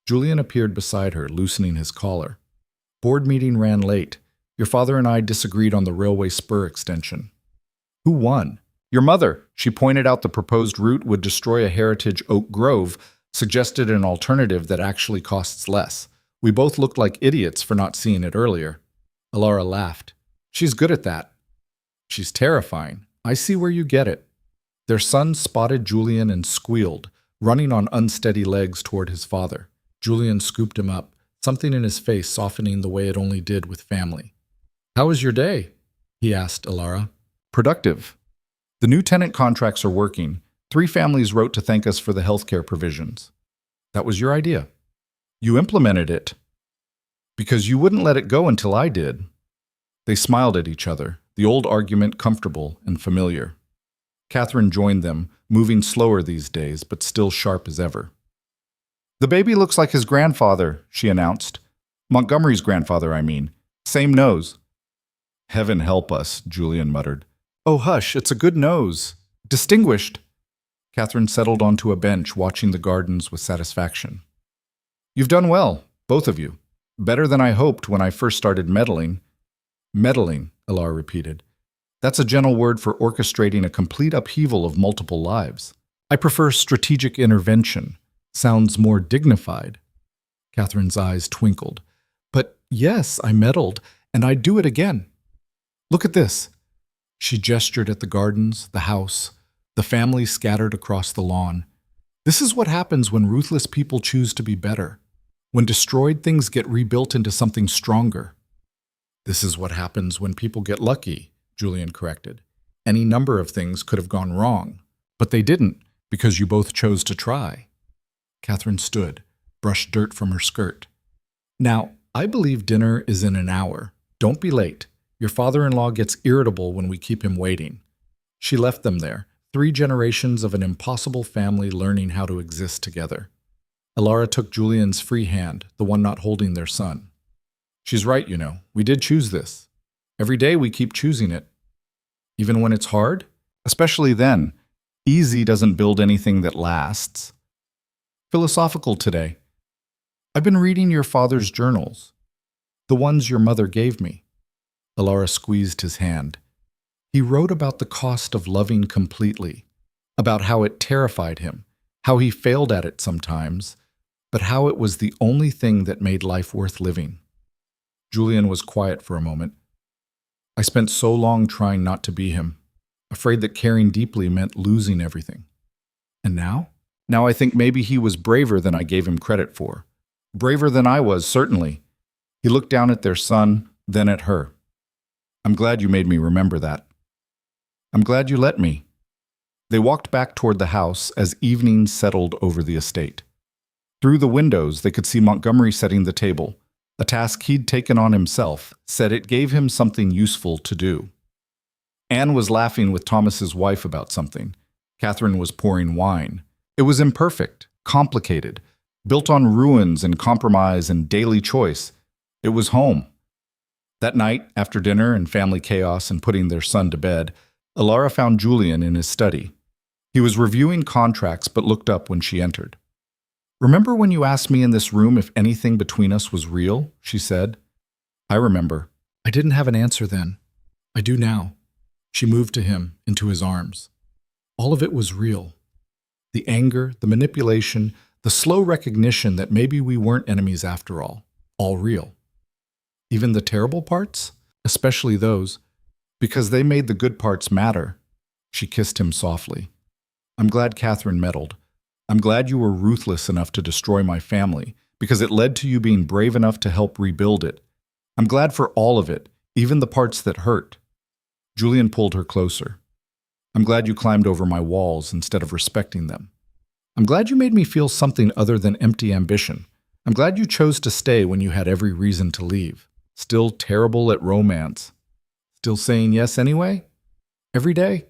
Julian appeared beside her, loosening his collar. Board meeting ran late. Your father and I disagreed on the railway spur extension. Who won? Your mother. She pointed out the proposed route would destroy a heritage oak grove, suggested an alternative that actually costs less. We both looked like idiots for not seeing it earlier. Elara laughed. She's good at that. She's terrifying. I see where you get it. Their son spotted Julian and squealed, running on unsteady legs toward his father. Julian scooped him up, something in his face softening the way it only did with family. "How was your day?" he asked Elara. "Productive. The new tenant contracts are working. 3 families wrote to thank us for the healthcare provisions." "That was your idea." "You implemented it." "Because you wouldn't let it go until I did." They smiled at each other, the old argument comfortable and familiar. Catherine joined them, moving slower these days, but still sharp as ever. "The baby looks like his grandfather," she announced. "Montgomery's grandfather, I mean. Same nose." "Heaven help us," Julian muttered. "Oh, hush, it's a good nose. Distinguished." Catherine settled onto a bench, watching the gardens with satisfaction. "You've done well, both of you. Better than I hoped when I first started meddling." "Meddling," Elara repeated. "That's a gentle word for orchestrating a complete upheaval of multiple lives. I prefer strategic intervention. Sounds more dignified." Catherine's eyes twinkled. "But yes, I meddled, and I'd do it again. Look at this." She gestured at the gardens, the house, the family scattered across the lawn. "This is what happens when ruthless people choose to be better. When destroyed things get rebuilt into something stronger." "This is what happens when people get lucky," Julian corrected. "Any number of things could have gone wrong, but they didn't because you both chose to try." Catherine stood, brushed dirt from her skirt. "Now, I believe dinner is in an hour. Don't be late. Your father-in-law gets irritable when we keep him waiting." She left them there, 3 generations of an impossible family learning how to exist together. Elara took Julian's free hand, the one not holding their son. "She's right, you know. We did choose this. Every day we keep choosing it. Even when it's hard? Especially then. Easy doesn't build anything that lasts." Philosophical today. "I've been reading your father's journals. The ones your mother gave me." Elara squeezed his hand. He wrote about the cost of loving completely, about how it terrified him, how he failed at it sometimes, but how it was the only thing that made life worth living. Julian was quiet for a moment. "I spent so long trying not to be him, afraid that caring deeply meant losing everything. And now? Now I think maybe he was braver than I gave him credit for. Braver than I was, certainly." He looked down at their son, then at her. "I'm glad you made me remember that. I'm glad you let me." They walked back toward the house as evening settled over the estate. Through the windows, they could see Montgomery setting the table, a task he'd taken on himself, said it gave him something useful to do. Anne was laughing with Thomas's wife about something. Catherine was pouring wine. It was imperfect, complicated, built on ruins and compromise and daily choice. It was home. That night, after dinner and family chaos and putting their son to bed, Elara found Julian in his study. He was reviewing contracts but looked up when she entered. "Remember when you asked me in this room if anything between us was real?" she said. "I remember. I didn't have an answer then. I do now." She moved to him, into his arms. All of it was real. The anger, the manipulation, the slow recognition that maybe we weren't enemies after all real. Even the terrible parts? Especially those, because they made the good parts matter. She kissed him softly. "I'm glad Catherine meddled. I'm glad you were ruthless enough to destroy my family, because it led to you being brave enough to help rebuild it. I'm glad for all of it, even the parts that hurt." Julian pulled her closer. "I'm glad you climbed over my walls instead of respecting them. I'm glad you made me feel something other than empty ambition. I'm glad you chose to stay when you had every reason to leave. Still terrible at romance. Still saying yes anyway? Every day?"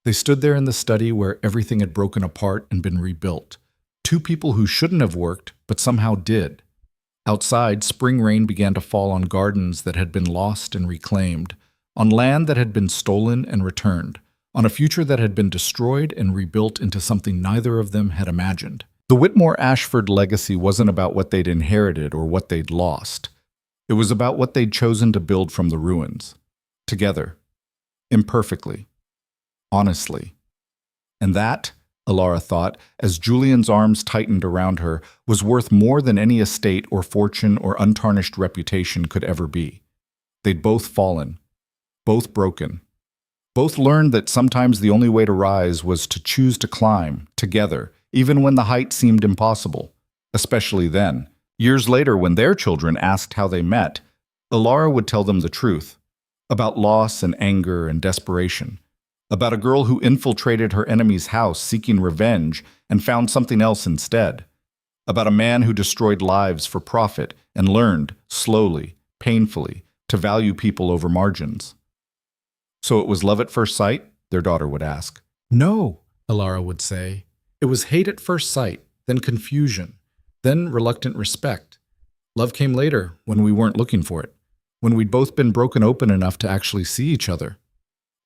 They stood there in the study where everything had broken apart and been rebuilt. 2 people who shouldn't have worked, but somehow did. Outside, spring rain began to fall on gardens that had been lost and reclaimed, on land that had been stolen and returned, on a future that had been destroyed and rebuilt into something neither of them had imagined. The Whitmore-Ashford legacy wasn't about what they'd inherited or what they'd lost. It was about what they'd chosen to build from the ruins. Together. Imperfectly. Honestly. And that, Elara thought, as Julian's arms tightened around her, was worth more than any estate or fortune or untarnished reputation could ever be. They'd both fallen, both broken. Both learned that sometimes the only way to rise was to choose to climb, together, even when the height seemed impossible. Especially then. Years later, when their children asked how they met, Elara would tell them the truth. About loss and anger and desperation. About a girl who infiltrated her enemy's house seeking revenge and found something else instead. About a man who destroyed lives for profit and learned, slowly, painfully, to value people over margins. So it was love at first sight? Their daughter would ask. No, Elara would say. It was hate at first sight, then confusion, then reluctant respect. Love came later, when we weren't looking for it, when we'd both been broken open enough to actually see each other.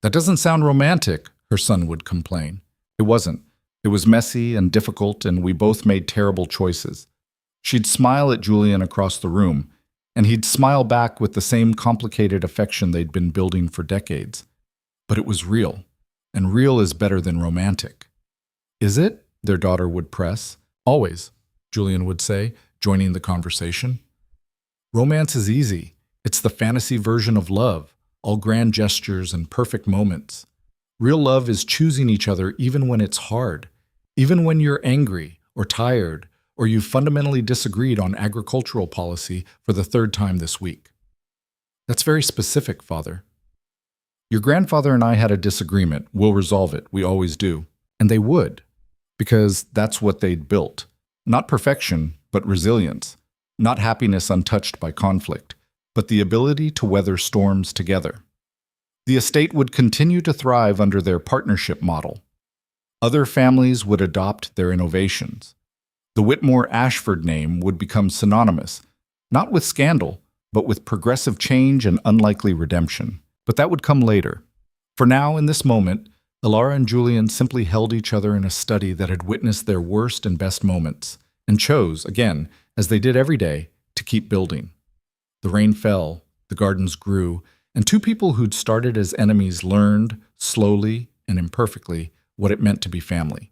That doesn't sound romantic, her son would complain. It wasn't. It was messy and difficult, and we both made terrible choices. She'd smile at Julian across the room, and he'd smile back with the same complicated affection they'd been building for decades. But it was real, and real is better than romantic. Is it? Their daughter would press. Always, Julian would say, joining the conversation. Romance is easy. It's the fantasy version of love, all grand gestures and perfect moments. Real love is choosing each other even when it's hard, even when you're angry or tired, or you've fundamentally disagreed on agricultural policy for the third time this week. That's very specific, Father. Your grandfather and I had a disagreement. We'll resolve it. We always do. And they would, because that's what they'd built. Not perfection, but resilience. Not happiness untouched by conflict, but the ability to weather storms together. The estate would continue to thrive under their partnership model. Other families would adopt their innovations. The Whitmore-Ashford name would become synonymous, not with scandal, but with progressive change and unlikely redemption. But that would come later. For now, in this moment, Elara and Julian simply held each other in a study that had witnessed their worst and best moments, and chose, again, as they did every day, to keep building. The rain fell, the gardens grew, and two people who'd started as enemies learned, slowly and imperfectly, what it meant to be family.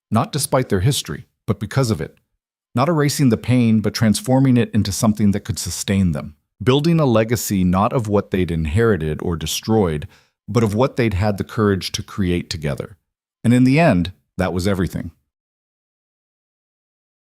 Not despite their history, but because of it. Not erasing the pain, but transforming it into something that could sustain them. Building a legacy not of what they'd inherited or destroyed, but of what they'd had the courage to create together. And in the end, that was everything.